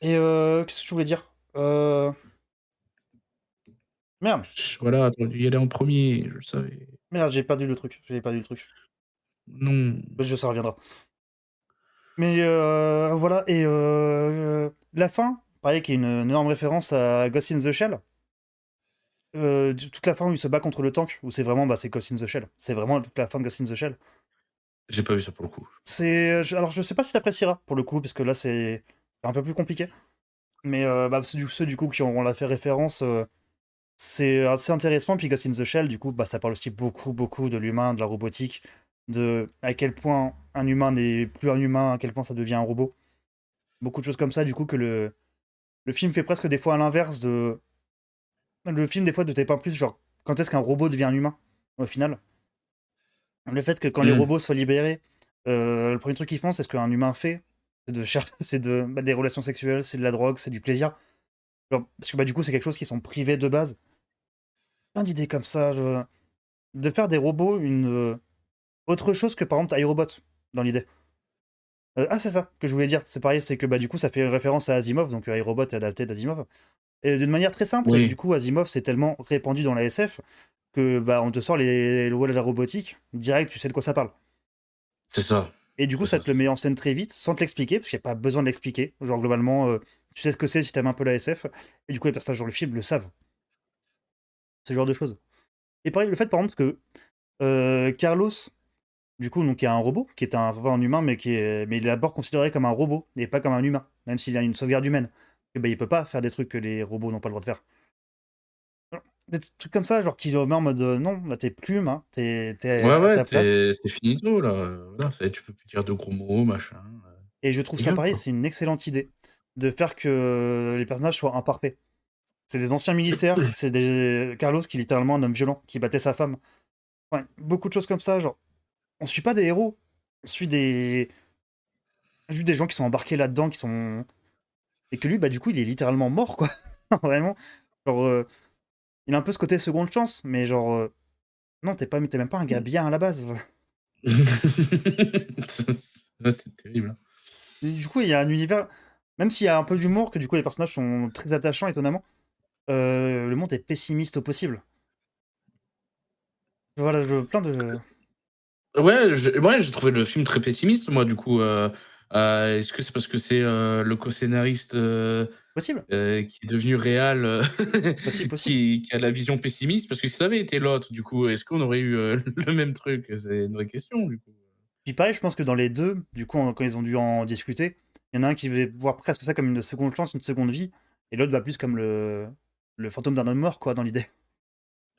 Et qu'est-ce que je voulais dire? Merde, Voilà, tu aurais dû y aller en premier, je le savais. merde, j'ai perdu le truc. J'ai perdu le truc. Non. Ça reviendra. Mais voilà. Et la fin, pareil, qui est une énorme référence à Ghost in the Shell. Toute la fin où il se bat contre le tank, où c'est vraiment, bah, c'est Ghost in the Shell. C'est vraiment toute la fin de Ghost in the Shell. J'ai pas vu ça pour le coup. Alors, je sais pas si t'apprécieras pour le coup, parce que là, c'est un peu plus compliqué. Mais bah, ceux du coup qui ont la fait référence, c'est assez intéressant. Puis Ghost in the Shell, du coup, bah, ça parle aussi beaucoup, beaucoup de l'humain, de la robotique, de à quel point un humain n'est plus un humain, à quel point ça devient un robot. beaucoup de choses comme ça, du coup, que le film fait presque des fois à l'inverse de. Le film, des fois, ne dépeint plus, genre, quand est-ce qu'un robot devient un humain, au final. Le fait que quand les Mmh. robots soient libérés, le premier truc qu'ils font, c'est ce qu'un humain fait, c'est des relations sexuelles, c'est de la drogue, c'est du plaisir. Genre, parce que, bah, du coup, c'est quelque chose qui sont privés de base. Plein d'idées comme ça, de faire des robots autre chose que, par exemple, iRobot, dans l'idée. Ah, c'est ça que je voulais dire, c'est pareil, c'est que, bah, du coup, ça fait référence à Asimov, donc iRobot est adapté d'Asimov et d'une manière très simple, c'est que, Oui, du coup, Asimov, c'est tellement répandu dans la SF que, bah, on te sort les lois de la robotique, direct, tu sais de quoi ça parle. c'est ça, Et du coup, c'est ça ça, te le met en scène très vite, sans te l'expliquer, parce qu'il y a pas besoin de l'expliquer. Genre, globalement, tu sais ce que c'est si tu aimes un peu la SF et du coup, les personnages dans le film le savent, ce genre de choses. Et pareil, le fait, par exemple, que, Carlos, du coup, donc, qui est un robot, qui est un humain, mais il est d'abord considéré comme un robot et pas comme un humain, même s'il a une sauvegarde humaine. Et bah, il peut pas faire des trucs que les robots n'ont pas le droit de faire. Des trucs comme ça, genre, qui le met en mode, «Non, là, tu plus humain, tu es ouais, à ouais, ta place». c'est finito là, voilà, ça y est, tu peux plus dire de gros mots, machin, Et je trouve ta ça gueule, pareil, quoi. c'est une excellente idée de faire que les personnages soient imparfaits. C'est des anciens militaires, c'est des Carlos qui est littéralement un homme violent, qui battait sa femme. Enfin, beaucoup de choses comme ça, genre, on suit pas des héros, on suit juste des gens qui sont embarqués là-dedans, qui sont et que lui, bah, du coup, il est littéralement mort, quoi. Vraiment. Genre, il a un peu ce côté seconde chance, mais genre, non, t'es même pas un gars bien à la base. Ouais, c'est terrible, hein. Et du coup, il y a un univers même s'il y a un peu d'humour, que du coup les personnages sont très attachants étonnamment, le monde est pessimiste au possible. Voilà, je plein de Ouais, j'ai trouvé le film très pessimiste moi du coup, est-ce que c'est parce que c'est, le co-scénariste, possible, qui est devenu réal, possible. qui a la vision pessimiste? Parce que si ça avait été l'autre du coup, est-ce qu'on aurait eu, le même truc? C'est une vraie question du coup. Puis pareil, je pense que dans les 2, du coup, quand ils ont dû en discuter, il y en a un qui va voir presque ça comme une seconde chance, une seconde vie, et l'autre, bah, plus comme le fantôme d'un homme mort, quoi, dans l'idée.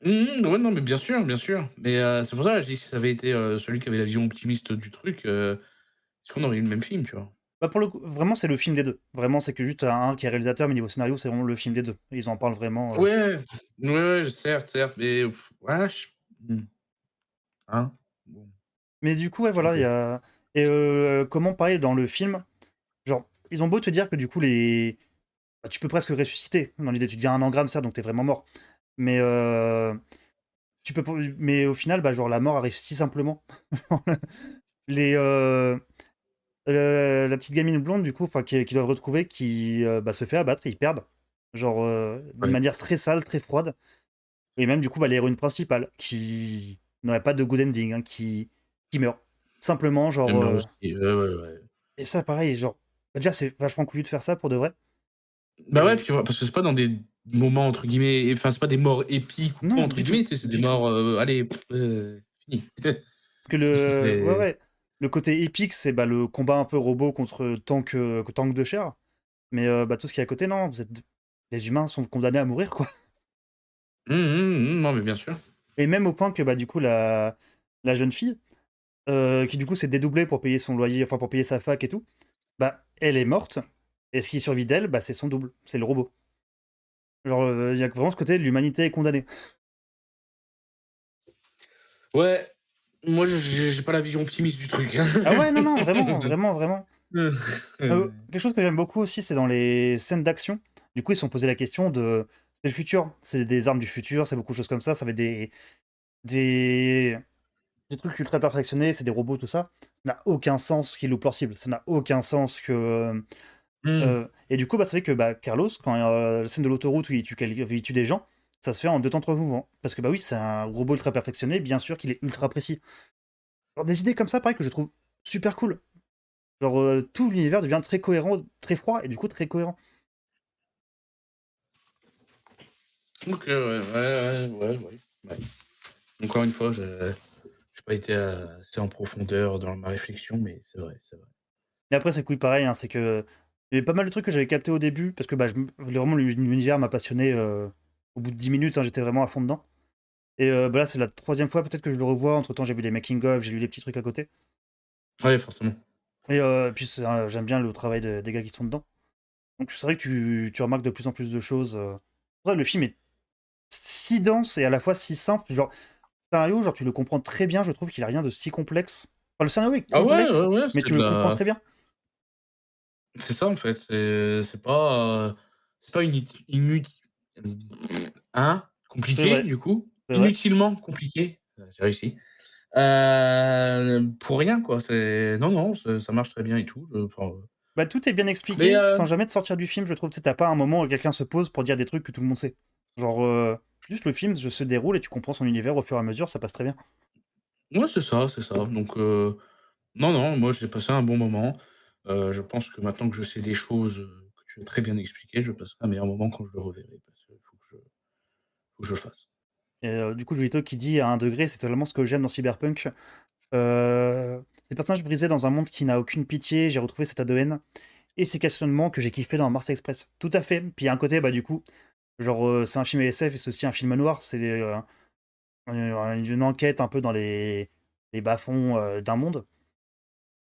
Ouais, non, mais bien sûr, mais c'est pour ça, que je dis si ça avait été, celui qui avait la vision optimiste du truc, est-ce qu'on aurait eu le même film, tu vois? Bah, pour le coup, vraiment, c'est le film des 2. Vraiment, c'est que juste un qui est réalisateur, mais niveau scénario, c'est vraiment le film des 2. Ils en parlent vraiment, Ouais, ouais, certes, mais ouais, hein? Bon, mais du coup, ouais, je sais voilà, il y pas. a et comment pareil dans le film, genre, ils ont beau te dire que du coup bah, tu peux presque ressusciter. Dans l'idée, tu deviens un engramme, ça, donc t'es vraiment mort. Mais tu peux pas mais au final, bah, genre, la mort arrive si simplement. Les, la petite gamine blonde du coup, enfin qu'ils doivent retrouver qui, bah, se fait abattre, ils perdent. Genre, d'une Ouais. manière très sale, très froide et même du coup, bah, l'héroïne principale qui n'aurait pas de good ending, hein, qui meurt. Simplement Et genre, bah, aussi, ouais. et ça pareil, genre, bah, déjà c'est vachement couillu de faire ça pour de vrai Bah, ouais, et puis parce que c'est pas dans des moments entre guillemets enfin, c'est pas des morts «épiques» ou quoi non, entre du tout, guillemets, tu sais, c'est des du tout. morts, allez, fini. Parce que ouais, C'est ouais, le côté épique, c'est, bah, le combat un peu robot contre tank de chair, mais bah, tout ce qui est à côté, non, les humains sont condamnés à mourir, quoi. non, mais bien sûr. Et même au point que, bah, du coup, la jeune fille, qui du coup s'est dédoublée pour payer son loyer, enfin pour payer sa fac et tout, bah, elle est morte et ce qui survit d'elle, bah, c'est son double, c'est le robot. Genre, il y a vraiment ce côté, l'humanité est condamnée. Ouais, moi j'ai pas la vision optimiste du truc, hein. Ah ouais, non, non, vraiment, vraiment, vraiment. C'est Quelque chose que j'aime beaucoup aussi, c'est dans les scènes d'action. Du coup, ils se sont posé la question de c'est le futur, c'est des armes du futur, c'est beaucoup de choses comme ça va être des des trucs ultra perfectionnés, c'est des robots, tout ça. Ça n'a aucun sens qu'ils loupent leur cible. Ça n'a aucun sens que, Mmh. et du coup, bah, c'est vrai que, bah, Carlos, quand, la scène de l'autoroute où il tue des gens, ça se fait en 2 temps 3 mouvements. Parce que, bah, oui, c'est un robot ultra perfectionné, bien sûr qu'il est ultra précis. Alors des idées comme ça, pareil, que je trouve super cool. Genre, tout l'univers devient très cohérent, très froid et du coup très cohérent. OK, ouais. Encore une fois, j'ai pas été assez en profondeur dans ma réflexion, mais c'est vrai, c'est vrai. Et après, c'est cool pareil, hein, c'est que il y avait pas mal de trucs que j'avais captés au début parce que, bah, vraiment l'univers m'a passionné, au bout de 10 minutes, hein, j'étais vraiment à fond dedans et bah, là, c'est la troisième fois peut-être que je le revois. Entre temps, j'ai vu des making of, j'ai lu des petits trucs à côté. Ouais, forcément. Et puis j'aime bien le travail des gars qui sont dedans. Donc c'est vrai que tu remarques de plus en plus de choses. Ouais, le film est si dense et à la fois si simple. Genre, le scénario, genre, tu le comprends très bien. Je trouve qu'il a rien de si complexe. Enfin, le scénario est Ah ouais, complexe, ouais, ouais, mais c'est tu de le comprends la très bien. c'est ça en fait, c'est pas hein? C'est Compliqué vrai, du coup, c'est vrai. inutilement compliqué, j'ai réussi. Pour rien quoi, c'est non, non, ça marche très bien et tout, je enfin, Bah, tout est bien mais expliqué sans jamais te sortir du film, je trouve. Tu sais, tu pas un moment où quelqu'un se pose pour dire des trucs que tout le monde sait. Genre, juste le film se déroule et tu comprends son univers au fur et à mesure, ça passe très bien. ouais, c'est ça, donc non, non, moi j'ai passé un bon moment. Je pense que maintenant que je sais des choses, que tu as très bien expliquées, je passerai un meilleur moment quand je le reverrai parce qu'il faut que je le fasse. Et du coup, Jolito qui dit à un degré, c'est totalement ce que j'aime dans Cyberpunk. Ces personnages brisés dans un monde qui n'a aucune pitié, j'ai retrouvé cet tas de haine et ces questionnements que j'ai kiffé dans Mars Express. Tout à fait. Puis il y a un côté, bah, du coup, genre, c'est un film SF et c'est aussi un film noir. C'est une enquête un peu dans les bas-fonds d'un monde.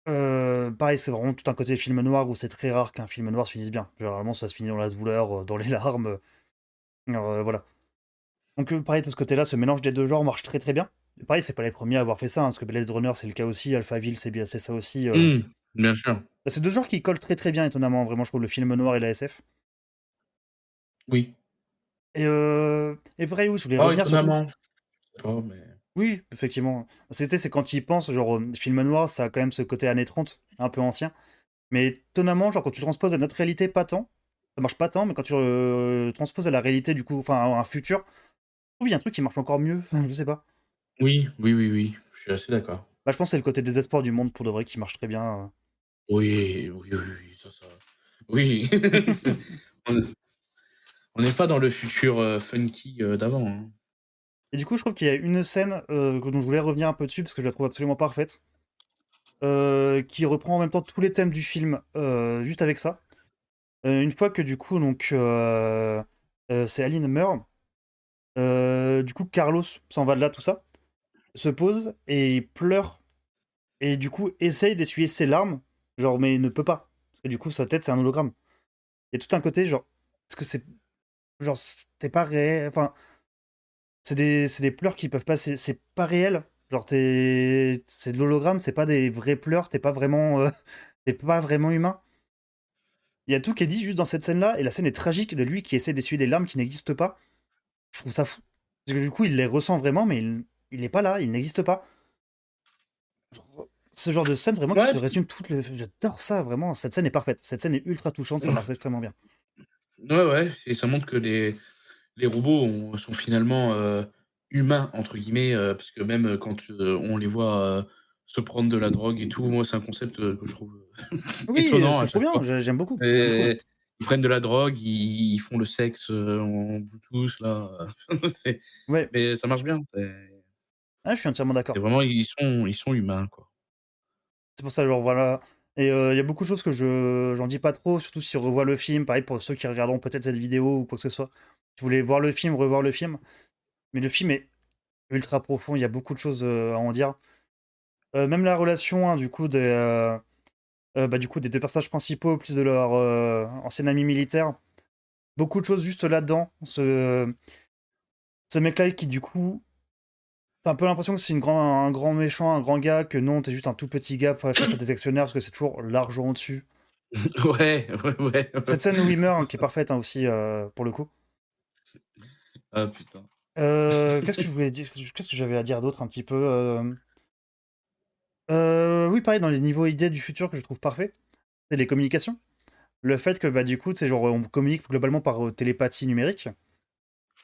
Pareil, c'est vraiment tout un côté film noir où c'est très rare qu'un film noir se finisse bien. Généralement, ça se finit dans la douleur, dans les larmes. Voilà. Donc, pareil, de ce côté-là, ce mélange des deux genres marche très très bien. Et pareil, c'est pas les premiers à avoir fait ça, hein, parce que Blade Runner, c'est le cas aussi. Alphaville, c'est ça aussi. Mmh, bien sûr. Bah, c'est deux genres qui collent très très bien, étonnamment. Vraiment, je trouve le film noir et la SF. Oui. Et pareil, oui, je voulais Oh revenir surtout. étonnamment, je sais pas, mais Oui, effectivement. C'est quand tu y penses, genre, film noir, ça a quand même ce côté années 30, un peu ancien. Mais étonnamment, genre, quand tu le transposes à notre réalité, pas tant. Ça marche pas tant, mais quand tu le transposes à la réalité, du coup, enfin, à un futur, je trouve qu'il y a un truc qui marche encore mieux. Je sais pas. oui, oui, oui, oui, je suis assez d'accord. Bah, je pense que c'est le côté désespoir du monde pour de vrai qui marche très bien. Oui, oui, oui, oui, ça oui, c'est on on n'est pas dans le futur, funky, d'avant, hein. Et du coup, je trouve qu'il y a une scène dont je voulais revenir un peu dessus parce que je la trouve absolument parfaite, qui reprend en même temps tous les thèmes du film, juste avec ça. Une fois que du coup, donc, c'est Aline meurt, du coup, Carlos s'en va de là, tout ça, se pose et il pleure et du coup, essaye d'essuyer ses larmes, genre, mais il ne peut pas. Parce que du coup, sa tête, c'est un hologramme. Il y a tout un côté, genre, est-ce que c'est. Genre, t'es pas réel. Enfin, c'est des pleurs qui peuvent pas. C'est pas réel. Genre, c'est de l'hologramme, c'est pas des vrais pleurs, t'es pas vraiment. T'es pas vraiment humain. Il y a tout qui est dit juste dans cette scène-là, et la scène est tragique de lui qui essaie d'essuyer des larmes qui n'existent pas. Je trouve ça fou. Parce que du coup, il les ressent vraiment, mais il est pas là, il n'existe pas. Genre, ce genre de scène vraiment qui Ouais, te résume tout le. J'adore ça, vraiment. Cette scène est parfaite. Cette scène est ultra touchante, ça marche extrêmement bien. ouais, ouais, et ça montre que les robots sont finalement, «humains» entre guillemets, parce que même, quand, on les voit, se prendre de la drogue et tout, moi c'est un concept, que je trouve, Oui, étonnant à c'était trop chaque bien, fois. j'aime beaucoup. J'aime beaucoup, ouais. Et ils prennent de la drogue, ils font le sexe, en Bluetooth là, c'est Ouais, mais ça marche bien, ah, je suis entièrement c'est d'accord. vraiment ils sont humains, quoi. C'est pour ça, genre, voilà. Et il y a beaucoup de choses que j'en dis pas trop, surtout si on revoit le film. Pareil pour ceux qui regarderont peut-être cette vidéo ou quoi que ce soit. Si vous voulez voir le film, revoir le film. Mais le film est ultra profond, il y a beaucoup de choses à en dire. Même la relation, hein, du coup, bah, du coup, des deux personnages principaux, plus de leur ancien ami militaire. Beaucoup de choses juste là-dedans. Ce mec-là qui, du coup, t'as un peu l'impression que c'est un grand méchant, un grand gars, que non, t'es juste un tout petit gars face à tes actionnaires parce que c'est toujours l'argent au-dessus. Ouais, ouais, ouais, ouais. Cette scène où il meurt, hein, qui est parfaite hein, aussi, pour le coup. Ah putain. Qu'est-ce que je voulais dire? Qu'est-ce que j'avais à dire d'autre un petit peu? Oui, pareil, dans les niveaux idées du futur que je trouve parfait, c'est les communications. Le fait que, bah, du coup, c'est genre, on communique globalement par télépathie numérique,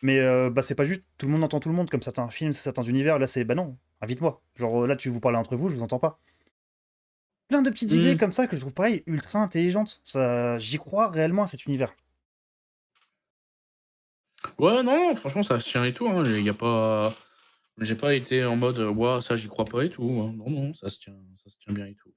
mais bah, c'est pas juste tout le monde entend tout le monde comme certains films, certains univers. Là, c'est bah non, invite-moi. Genre, là, tu vous parlez entre vous, je vous entends pas. Plein de petites idées Mmh. comme ça que je trouve pareil, ultra intelligentes. Ça, j'y crois réellement à cet univers. Ouais, non, franchement ça se tient et tout, hein, il y a pas j'ai pas été en mode, «Waouh, ça j'y crois pas» et tout, hein. Non, non, ça se tient bien et tout.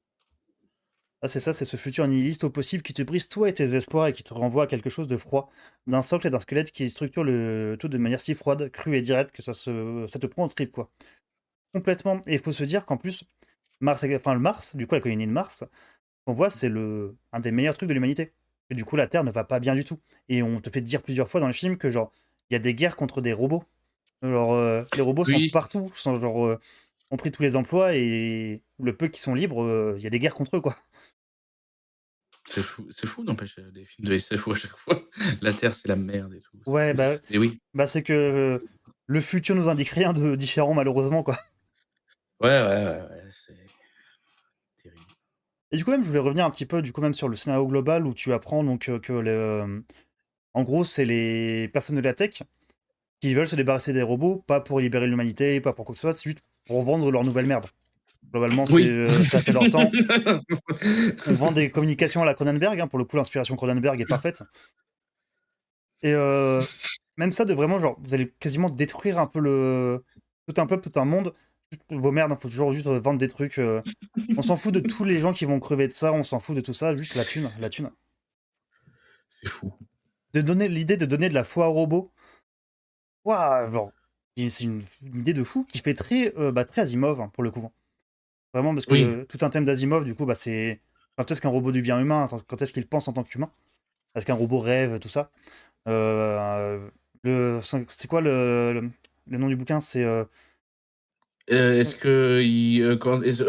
Ah, c'est ça, c'est ce futur nihiliste au possible qui te brise toi et tes espoirs et qui te renvoie à quelque chose de froid, d'un socle et d'un squelette qui structure le tout de manière si froide, crue et directe que ça te prend au trip, quoi. Complètement. Et il faut se dire qu'en plus, Mars, enfin le Mars, du coup la colonie de Mars, qu'on voit, c'est un des meilleurs trucs de l'humanité. Et du coup, la Terre ne va pas bien du tout. Et on te fait dire plusieurs fois dans le film que, genre, il y a des guerres contre des robots. Genre, les robots sont Oui, partout, ont pris tous les emplois et le peu qui sont libres, il y a des guerres contre eux, quoi. c'est fou n'empêche, les films de SF où à chaque fois la Terre c'est la merde et tout, c'est Ouais, mais oui. c'est que le futur nous indique rien de différent, malheureusement, quoi. Ouais, ouais, ouais, ouais, c'est terrible. Et du coup, même, je voulais revenir un petit peu, du coup, même sur le scénario global où tu apprends donc que en gros, c'est les personnes de la tech qui veulent se débarrasser des robots, pas pour libérer l'humanité, pas pour quoi que ce soit, c'est juste pour vendre leur nouvelle merde. Globalement, Oui. ça a fait leur temps. On vend des communications à la Cronenberg, hein, pour le coup, l'inspiration Cronenberg est parfaite. Et même ça, de vraiment, genre, vous allez quasiment détruire un peu tout un peuple, tout un monde. Juste pour vos merdes, il faut toujours juste vendre des trucs. On s'en fout de tous les gens qui vont crever de ça, on s'en fout de tout ça, juste la thune, la thune. C'est fou. L'idée de donner de la foi aux robots, waouh, genre, c'est une idée de fou qui fait très Asimov, hein, pour le coup. Vraiment, parce Oui. que tout un thème d'Asimov, du coup, c'est quand est-ce qu'un robot devient humain, quand est-ce qu'il pense en tant qu'humain, est-ce qu'un robot rêve, tout ça. Euh, c'est quoi le nom du bouquin? C'est Est-ce qu'il, quand est-ce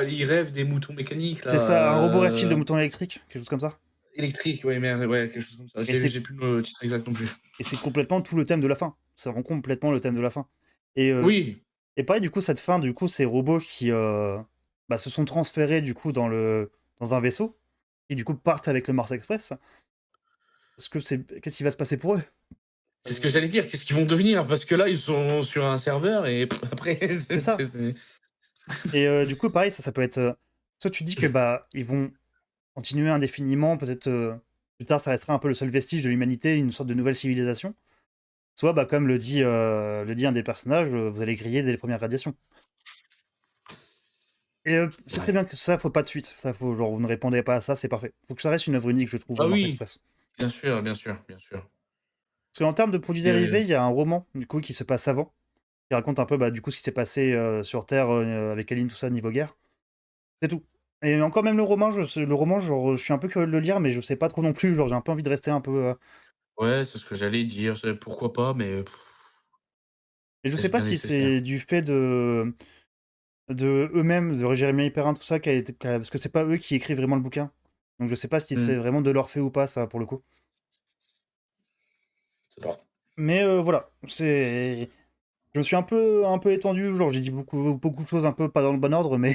il rêve des moutons mécaniques c'est là, ça, un robot rêve-t-il de mouton électrique, quelque chose comme ça. électriques, ouais merde, ouais, quelque chose comme ça. Et c'est J'ai plus le titre exact non plus. complètement tout le thème de la fin. Ça rend complètement le thème de la fin. Et, Oui, pareil, du coup, cette fin, du coup, ces robots qui se sont transférés du coup dans un vaisseau, et du coup partent avec le Mars Express. Qu'est-ce qui va se passer pour eux? c'est ce que j'allais dire. Qu'est-ce qu'ils vont devenir? Parce que là, ils sont sur un serveur et après C'est ça. c'est Et du coup, pareil, ça peut être. Soit tu dis que ils vont continuer indéfiniment, peut-être plus tard, ça restera un peu le seul vestige de l'humanité, une sorte de nouvelle civilisation. Soit, comme le dit un des personnages, vous allez griller dès les premières radiations. Et c'est très ouais. bien que ça, faut pas de suite. Ça, faut, genre, vous ne répondez pas à ça, c'est parfait. Faut que ça reste une œuvre unique, je trouve, Ah Mars oui, Express. bien sûr, bien sûr, bien sûr. Parce qu'en termes de produits dérivés, Heu, il y a un roman, du coup, qui se passe avant, qui raconte un peu, du coup, ce qui s'est passé sur Terre avec Aline, tout ça, niveau guerre. C'est tout. Et encore même le roman, genre, je suis un peu curieux de le lire, mais je sais pas trop non plus. Genre, j'ai un peu envie de rester un peu. ouais, c'est ce que j'allais dire, c'est pourquoi pas, mais Et je sais est-ce pas bien si nécessaire? c'est du fait de eux-mêmes, de Jérémie Perrin, tout ça, parce que c'est pas eux qui écrivent vraiment le bouquin. Donc je sais pas si c'est Mmh, vraiment de leur fait ou pas, ça, pour le coup. c'est pas Mais voilà, je me suis un peu étendu, genre j'ai dit beaucoup de choses un peu pas dans le bon ordre, mais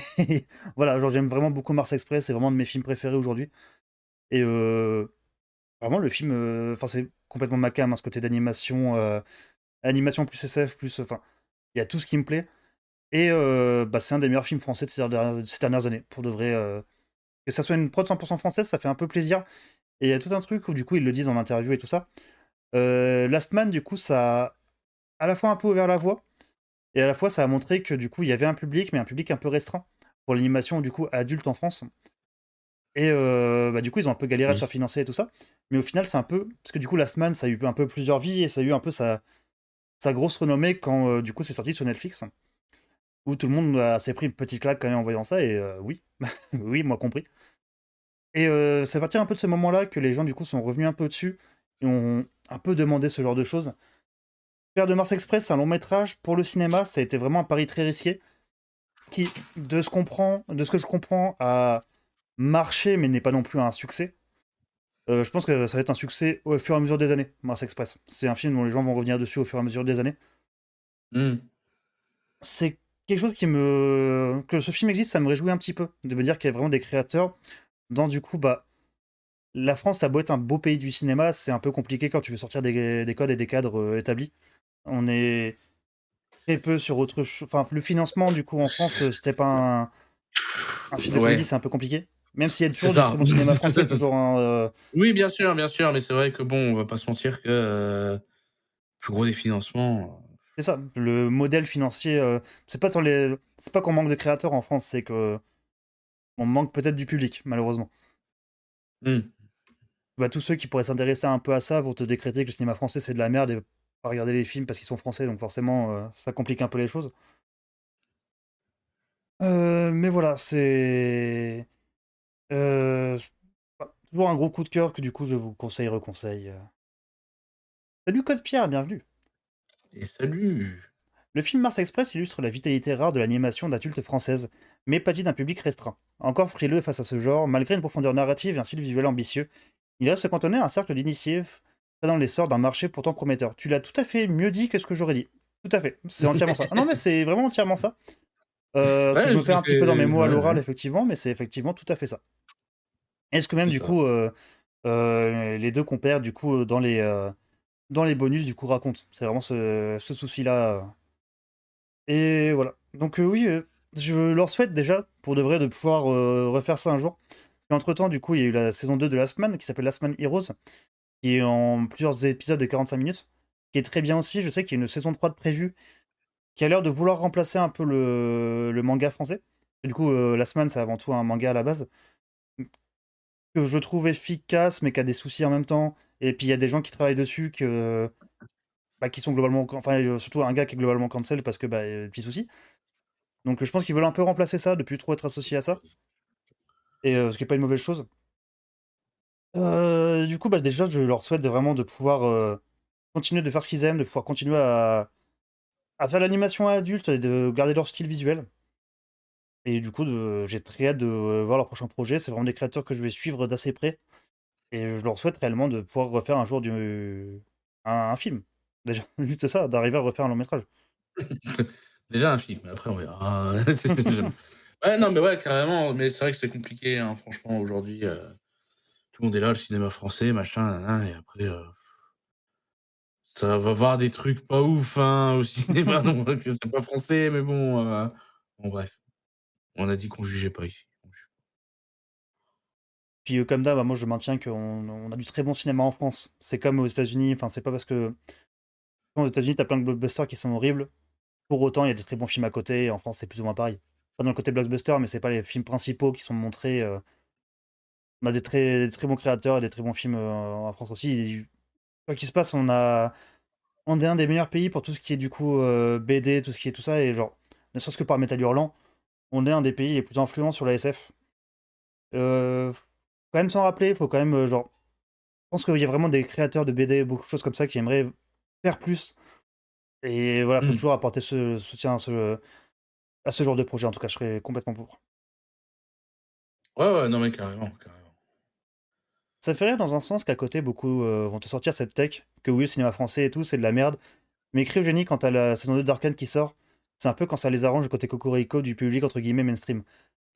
voilà, genre j'aime vraiment beaucoup Mars Express, c'est vraiment un de mes films préférés aujourd'hui. Et vraiment le film, enfin c'est complètement ma came, hein, ce côté d'animation, animation plus SF, plus, enfin, il y a tout ce qui me plaît. Et c'est un des meilleurs films français de ces dernières années, pour de vrai. Que ça soit une prod 100% française, ça fait un peu plaisir. Et il y a tout un truc où du coup ils le disent en interview et tout ça. Last Man, du coup, ça a à la fois un peu ouvert la voie, et à la fois ça a montré que du coup il y avait un public, mais un public un peu restreint pour l'animation du coup adulte en France. Et du coup ils ont un peu galéré à se oui. faire financer et tout ça. Mais au final c'est un peu... Parce que du coup Last Man ça a eu un peu plusieurs vies, et ça a eu un peu sa grosse renommée quand du coup c'est sorti sur Netflix. Où tout le monde s'est pris une petite claque quand même en voyant ça, et oui, oui, moi compris. Et c'est à partir un peu de ce moment-là que les gens, du coup, sont revenus un peu dessus et ont un peu demandé ce genre de choses. Faire de Mars Express un long métrage pour le cinéma, ça a été vraiment un pari très risqué qui, de ce que je comprends, a marché mais n'est pas non plus un succès. Je pense que ça va être un succès au fur et à mesure des années, Mars Express. C'est un film dont les gens vont revenir dessus au fur et à mesure des années. Mmh. C'est quelque chose que ce film existe, ça me réjouit un petit peu, de me dire qu'il y a vraiment des créateurs dans, du coup, la France, ça a beau être un beau pays du cinéma, c'est un peu compliqué quand tu veux sortir des codes et des cadres établis. On est très peu sur autre chose. Enfin, le financement, du coup, en France, c'était pas un film de comédie, Ouais, c'est un peu compliqué. Même s'il y a c'est toujours du très ça. bon cinéma français, toujours, hein, Oui, bien sûr, mais c'est vrai que bon, on va pas se mentir que, plus gros des financements, c'est ça. Le modèle financier, c'est pas qu'on manque de créateurs en France, c'est que on manque peut-être du public, malheureusement. mmh. Tous ceux qui pourraient s'intéresser un peu à ça vont te décréter que le cinéma français, c'est de la merde et pas regarder les films parce qu'ils sont français, donc forcément, ça complique un peu les choses. Mais voilà, c'est Euh, Toujours un gros coup de cœur que du coup je vous conseille, reconseille. Salut Code Pierre, bienvenue. Et salut! Le film Mars Express illustre la vitalité rare de l'animation d'adulte française, mais pas dit d'un public restreint. Encore frileux face à ce genre, malgré une profondeur narrative et un style visuel ambitieux, il reste cantonné à un cercle d'initiés dans l'essor d'un marché pourtant prometteur. Tu l'as tout à fait mieux dit que ce que j'aurais dit. Tout à fait, c'est entièrement ça. Ah non mais c'est vraiment entièrement ça. Parce que je Ouais, me perds un petit peu dans mes mots à ouais, l'oral, ouais, effectivement, mais c'est effectivement tout à fait ça. Est-ce que même c'est du ça. coup, les deux compères du coup dans les bonus du coup racontent. C'est vraiment ce souci-là. Et voilà. Donc oui, je leur souhaite déjà, pour de vrai, de pouvoir refaire ça un jour. Entre temps, du coup, il y a eu la saison 2 de Last Man, qui s'appelle Last Man Heroes, qui est en plusieurs épisodes de 45 minutes, qui est très bien aussi. Je sais qu'il y a une saison 3 de prévue, qui a l'air de vouloir remplacer un peu le manga français. Et du coup, Last Man, c'est avant tout un manga à la base, que je trouve efficace, mais qui a des soucis en même temps. Et puis il y a des gens qui travaillent dessus qui sont globalement. Enfin, surtout un gars qui est globalement cancel parce que, petits soucis. Donc je pense qu'ils veulent un peu remplacer ça, de plus trop être associé à ça. Et ce qui est pas une mauvaise chose. Du coup, déjà, je leur souhaite vraiment de pouvoir continuer de faire ce qu'ils aiment, de pouvoir continuer à faire l'animation adulte et de garder leur style visuel. Et du coup, j'ai très hâte de voir leur prochain projet. C'est vraiment des créateurs que je vais suivre d'assez près. Et je leur souhaite réellement de pouvoir refaire un jour un film. Déjà, juste ça, d'arriver à refaire un long métrage. Déjà un film, après on verra. Ouais, non, mais ouais, carrément, mais c'est vrai que c'est compliqué, hein, franchement, aujourd'hui, tout le monde est là, le cinéma français, machin, nin nin et après, ça va voir des trucs pas ouf, hein, au cinéma, non, que c'est pas français, mais bon, bon bref, on a dit qu'on jugeait pas ici. On juge Puis comme d'hab, moi je maintiens qu'on a du très bon cinéma en France. C'est comme aux États-Unis, enfin c'est pas parce que aux États-Unis t'as plein de blockbusters qui sont horribles. Pour autant, il y a des très bons films à côté, et en France c'est plus ou moins pareil. Pas dans le côté blockbuster, mais c'est pas les films principaux qui sont montrés. On a des très bons créateurs et des très bons films en France aussi. Et quoi qu'il se passe, on est un des meilleurs pays pour tout ce qui est du coup BD, tout ce qui est tout ça, et genre, ne serait-ce que par Métal Hurlant, on est un des pays les plus influents sur la SF. Faut quand même s'en rappeler, faut quand même genre, je pense qu'il y a vraiment des créateurs de BD, beaucoup de choses comme ça qui aimeraient faire plus. Et voilà, faut mmh. toujours apporter ce soutien à ce genre de projet. En tout cas, je serais complètement pour. Ouais, ouais, non, mais carrément, carrément. Ça fait rire dans un sens qu'à côté, beaucoup vont te sortir cette tech, que oui, le cinéma français et tout, c'est de la merde. Mais Cryogénie, quand t'as la saison 2 d'Arcane qui sort, c'est un peu quand ça les arrange le côté cocorico du public, entre guillemets, mainstream.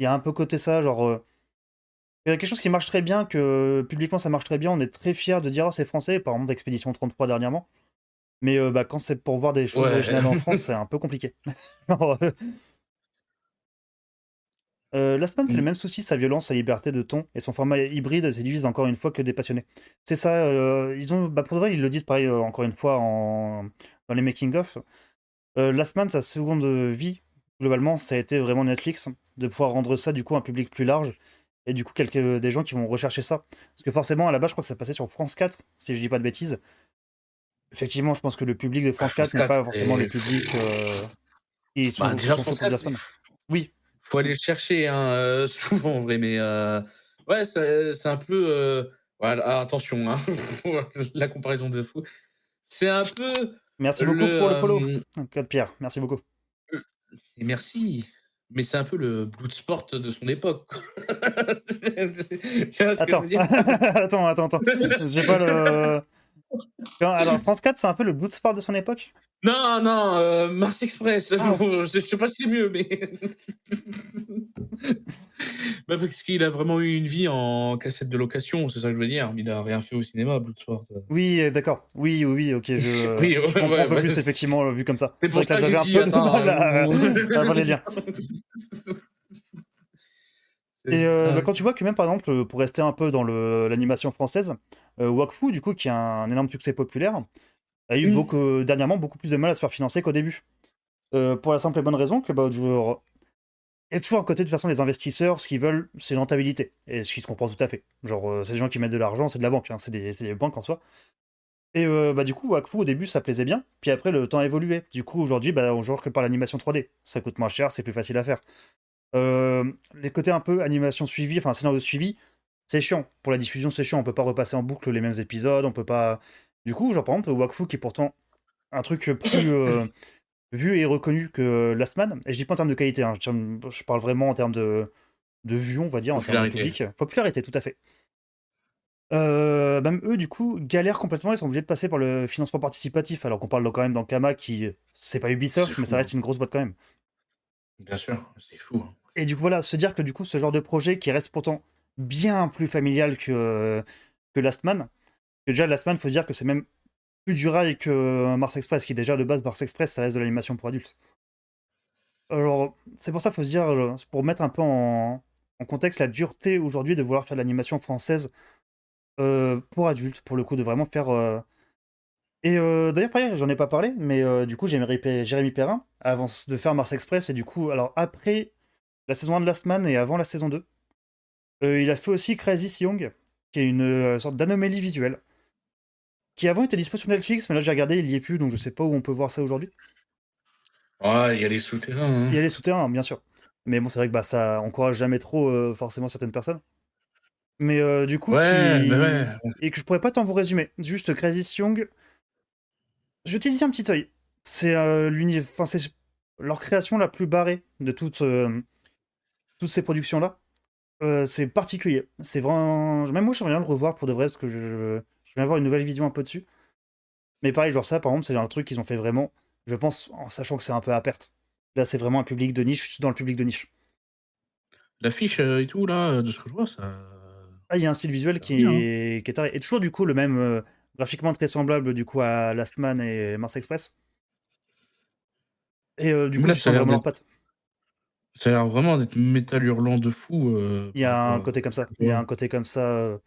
Il y a un peu côté ça, genre. Il y a quelque chose qui marche très bien, que publiquement ça marche très bien, on est très fiers de dire, oh, c'est français, par exemple d'Expédition 33 dernièrement. Mais quand c'est pour voir des choses Ouais. originales en France, c'est un peu compliqué. Last Man, c'est le Mmh. même souci, sa violence, sa liberté de ton et son format hybride séduisent encore une fois que des passionnés. C'est ça, ils ont, pour de vrai, ils le disent pareil encore une fois dans les making-of. Last Man, sa seconde vie, globalement, ça a été vraiment Netflix, de pouvoir rendre ça du coup à un public plus large et du coup des gens qui vont rechercher ça. Parce que forcément, à la base, je crois que ça passait sur France 4, si je dis pas de bêtises. Effectivement, je pense que le public de Bah, France France 4 n'est 4, pas forcément le c'est public bah, qui déjà sont chauds France pour du 4, Last Man. Oui, faut aller le chercher, hein, souvent en vrai, mais ouais, c'est un peu, voilà, ah, attention, hein, la comparaison de fou. C'est un peu merci beaucoup le, pour le follow, Code Pierre, merci beaucoup. et merci, mais c'est un peu le Bloodsport de son époque, quoi. Tu vois ce que je Attends, veux dire? attends. J'ai pas le. Alors, France 4, c'est un peu le Bloodsport de son époque? Non, non, Mars Express, Ah, bon, je sais pas si c'est mieux, mais bah, parce qu'il a vraiment eu une vie en cassette de location, c'est ça que je veux dire. Il a rien fait au cinéma, Bloodsport. oui, d'accord. Oui, ok, Oui, je ouais, comprends un ouais, peu bah, plus, effectivement, vu comme ça. c'est C'est vrai pour que là, ça que j'ai j'avais un dit: peu de «Attends, mal vous» à faire les liens. C'est Et ça, quand OK. tu vois que même, par exemple, pour rester un peu dans l'animation française, Wakfu, du coup, qui a un énorme succès populaire, a eu Mmh. dernièrement beaucoup plus de mal à se faire financer qu'au début. Pour la simple et bonne raison que genre, il y a toujours à côté, de toute façon, les investisseurs, ce qu'ils veulent, c'est rentabilité. Et ce qui se comprend tout à fait. Genre, c'est des gens qui mettent de l'argent, c'est de la banque, hein, c'est des banques en soi. Et du coup, Wakfu, au début, ça plaisait bien. Puis après, le temps a évolué. Du coup, aujourd'hui, on joue que par l'animation 3D. Ça coûte moins cher, c'est plus facile à faire. Les côtés un peu animation suivie, enfin scénario suivi, c'est chiant. Pour la diffusion, c'est chiant. On peut pas repasser en boucle les mêmes épisodes, on peut pas. Du coup, genre par exemple, Wakfu qui est pourtant un truc plus vu et reconnu que Last Man, et je dis pas en termes de qualité, hein, je parle vraiment en termes de vue, on va dire, en termes de Popularité. public. Popularité, tout à fait. Même eux, du coup, galèrent complètement, ils sont obligés de passer par le financement participatif, alors qu'on parle quand même d'Ankama qui, c'est pas C'est Ubisoft, mais ça fou, hein. reste une grosse boîte quand même. Bien sûr, c'est fou, hein. Et du coup, voilà, se dire que du coup, ce genre de projet qui reste pourtant bien plus familial que Last Man, que déjà Last Man, faut dire que c'est même plus du rail que Mars Express, qui déjà de base, Mars Express, ça reste de l'animation pour adultes. Alors, c'est pour ça, faut se dire, pour mettre un peu en contexte la dureté aujourd'hui de vouloir faire de l'animation française pour adultes, pour le coup, de vraiment faire. Et d'ailleurs, pareil, j'en ai pas parlé, mais du coup, Jérémy Perrin, avant de faire Mars Express, et du coup, alors après la saison 1 de Last Man et avant la saison 2, il a fait aussi Crazy Young, qui est une sorte d'anomalie visuelle, qui avant était dispo sur Netflix, mais là j'ai regardé, il y est plus, donc je sais pas où on peut voir ça aujourd'hui. Ah, il y a les souterrains, Il hein. y a les souterrains, bien sûr. Mais bon, c'est vrai que bah, ça encourage jamais trop forcément certaines personnes. Mais du coup, Ouais, bah, ouais. et que je pourrais pas tant vous résumer. Juste Crazy Young, je tease un petit œil. C'est enfin, c'est leur création la plus barrée de toutes ces productions-là. C'est particulier. C'est vraiment. Même moi, j'aimerais bien le revoir pour de vrai, parce que je vais avoir une nouvelle vision un peu dessus. Mais pareil, genre ça, par exemple, c'est un truc qu'ils ont fait vraiment, je pense, en sachant que c'est un peu à perte. Là, c'est vraiment un public de niche dans le public de niche. L'affiche, et tout là, de ce que je vois, Ah, il y a un style visuel ça a l'air bien, hein. qui est taré. Et toujours, du coup, le même, graphiquement très semblable, du coup, à Last Man et Mars Express. Et du Mais coup, là, tu sens vraiment leurs pattes. ça a l'air vraiment d'être métal hurlant de fou, Il y par a rapport un à côté comme ce que ça. je Il y a vois. un côté comme ça.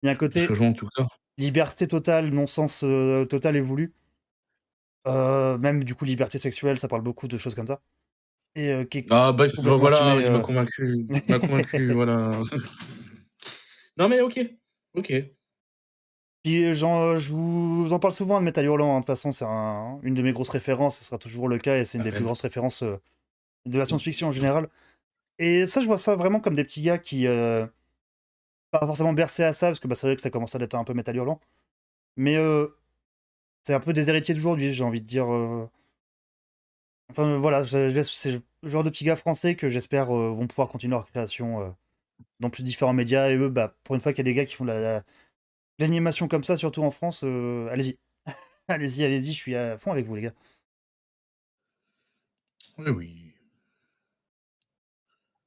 Il y a un De ce que côté je vois en tout cas. liberté totale, non-sens total et voulu. Même, du coup, liberté sexuelle, ça parle beaucoup de choses comme ça. Et qui est Ah bah, complètement voilà, assumé. il m'a convaincu, voilà. Non mais OK, OK. Puis je vous en parle souvent de Metal Hurlant, hein. De toute façon, c'est une de mes grosses références, ce sera toujours le cas, et c'est une La des plus même. grosses références de la science-fiction en général. Et ça, je vois ça vraiment comme des petits gars qui, pas forcément bercés à ça, parce que bah, c'est vrai que ça commence à être un peu Metal Hurlant, mais c'est un peu des héritiers d'aujourd'hui, j'ai envie de dire. Enfin voilà, c'est le genre de petits gars français que j'espère vont pouvoir continuer leur création dans plus différents médias, et eux, bah, pour une fois qu'il y a des gars qui font de l'animation comme ça, surtout en France, allez-y. Allez-y, allez-y, je suis à fond avec vous, les gars. Oui, oui.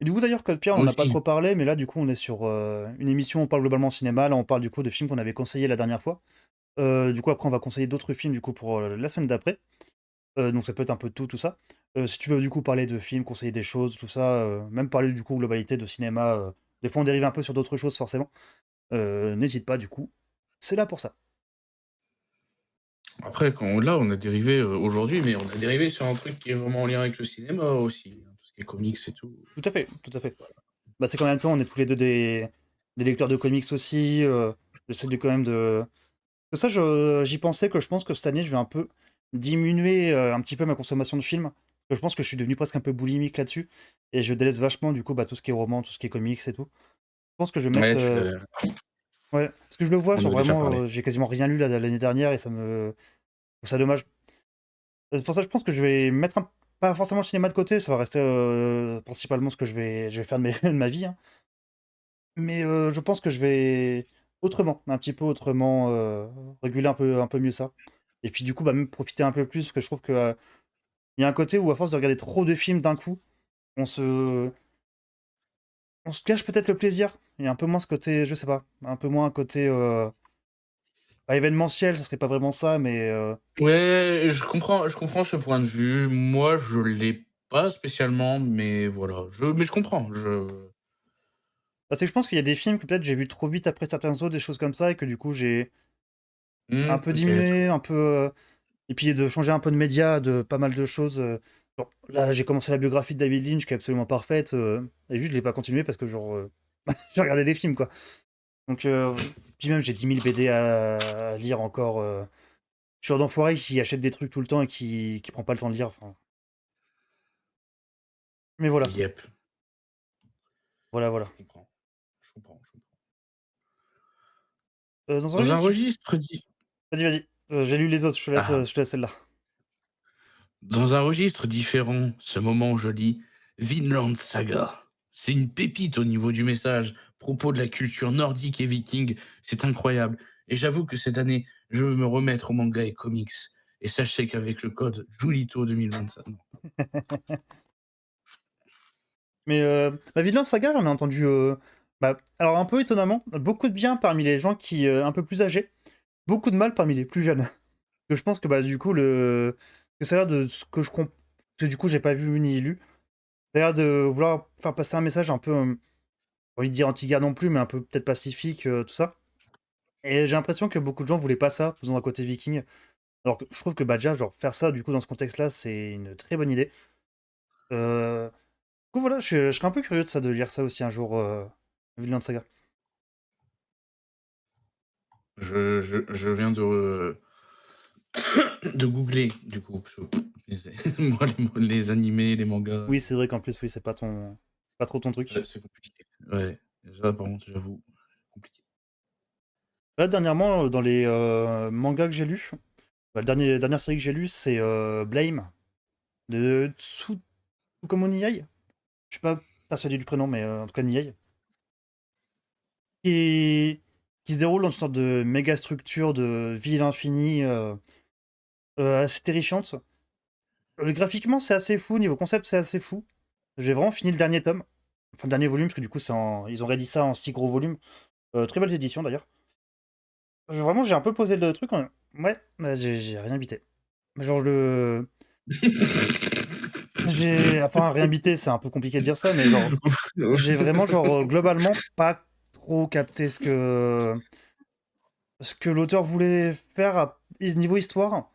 Et du coup, d'ailleurs, Code Pierre, on Moi en a pas aussi. trop parlé, mais là, du coup, on est sur une émission, on parle globalement cinéma. Là, on parle du coup de films qu'on avait conseillés la dernière fois. Du coup, après, on va conseiller d'autres films du coup pour la semaine d'après. Donc, ça peut être un peu de tout, tout ça. Si tu veux du coup parler de films, conseiller des choses, tout ça, même parler du coup globalité de cinéma. Des fois, on dérive un peu sur d'autres choses, forcément. N'hésite pas, du coup. C'est là pour ça. Après là, on a dérivé, aujourd'hui, mais on a dérivé sur un truc qui est vraiment en lien avec le cinéma aussi, hein, tout ce qui est comics et tout. Tout à fait, tout à fait. Bah, c'est qu'en même temps, on est tous les deux des lecteurs de comics aussi. J'essaie de quand même de. Ça, j'y pensais que je pense que cette année, je vais un peu diminuer un petit peu ma consommation de films. Parce que je pense que je suis devenu presque un peu boulimique là-dessus. Et je délaisse vachement, du coup, bah, tout ce qui est roman, tout ce qui est comics et tout. Je pense que je vais mettre. Ouais, Ouais, parce que je le vois on en sur avait déjà vraiment. parlé. J'ai quasiment rien lu l'année dernière, et ça me. Je trouve ça dommage. C'est pour ça que je pense que je vais mettre pas forcément le cinéma de côté, ça va rester principalement ce que je vais faire de, de ma vie, hein. Mais je pense que je vais autrement, un petit peu autrement, réguler un peu mieux ça. Et puis du coup, bah, même profiter un peu plus, parce que je trouve que, il y a un côté où à force de regarder trop de films d'un coup, on se on se gâche peut-être le plaisir. Il y a un peu moins ce côté, je sais pas, un peu moins un côté, pas événementiel, ça serait pas vraiment ça, mais Ouais, je comprends ce point de vue. Moi, je l'ai pas spécialement, mais voilà, mais je comprends, bah, c'est que je pense qu'il y a des films que peut-être j'ai vus trop vite après certains autres, des choses comme ça, et que du coup j'ai un peu peut-être. diminué, un peu, et puis de changer un peu de média, de pas mal de choses. Genre, là, j'ai commencé la biographie de David Lynch qui est absolument parfaite, et juste je l'ai pas continué parce que genre j'ai regardé des films quoi. Donc puis même j'ai 10 000 BD à lire encore. Je suis un d'enfoiré qui achète des trucs tout le temps et qui prend pas le temps de lire. Enfin, mais voilà. Yep. Voilà, voilà. Je comprends, je comprends, je comprends. Dans un Dans un registre registre di vas-y, vas-y, j'ai lu les autres, ah, je te laisse celle-là. dans un registre différent, ce moment joli, Vinland Saga. C'est une pépite au niveau du message, propos de la culture nordique et viking, c'est incroyable. Et j'avoue que cette année, je veux me remettre aux mangas et comics. Et sachez qu'avec le code Julito 2025, non. Mais bah, Vinland Saga, j'en ai entendu, bah, alors un peu étonnamment, beaucoup de bien parmi les gens qui, un peu plus âgés, beaucoup de mal parmi les plus jeunes. Que je pense que, bah, du coup, que ça a l'air de ce que je comprends, que du coup, j'ai pas vu ni lu, ça a l'air de vouloir faire passer un message un peu, j'ai envie de dire anti-guerre non plus, mais un peu peut-être pacifique, tout ça. Et j'ai l'impression que beaucoup de gens voulaient pas ça, faisant un côté viking. Alors que je trouve que, bah, déjà, genre, faire ça, du coup, dans ce contexte-là, c'est une très bonne idée. Du coup, voilà, je serais un peu curieux de ça, de lire ça aussi un jour, Vinland Saga. Je viens de googler, du coup, parce que moi, les animés, les mangas, Oui, c'est vrai qu'en plus, oui, c'est pas trop ton truc. c'est compliqué. Ouais, ça, par contre, j'avoue, compliqué. Là, dernièrement, dans les mangas que j'ai lus, bah, dernière série que j'ai lue, c'est Blame, de Tsutomu Nihei. Je suis pas persuadé du prénom, mais en tout cas, Nihei. Qui, qui se déroule dans une sorte de méga structure de ville infinie, assez terrifiante. Graphiquement, c'est assez fou, niveau concept, c'est assez fou. J'ai vraiment fini le dernier tome, enfin le dernier volume, parce que du coup, ils ont réédité ça en 6 gros volumes. Très belles éditions d'ailleurs. Vraiment, j'ai un peu posé le truc. Ouais, bah, j'ai rien bité. Genre le. Enfin, rien bité, c'est un peu compliqué de dire ça, mais genre, j'ai vraiment, genre, globalement, pas trop capté ce que l'auteur voulait faire niveau histoire.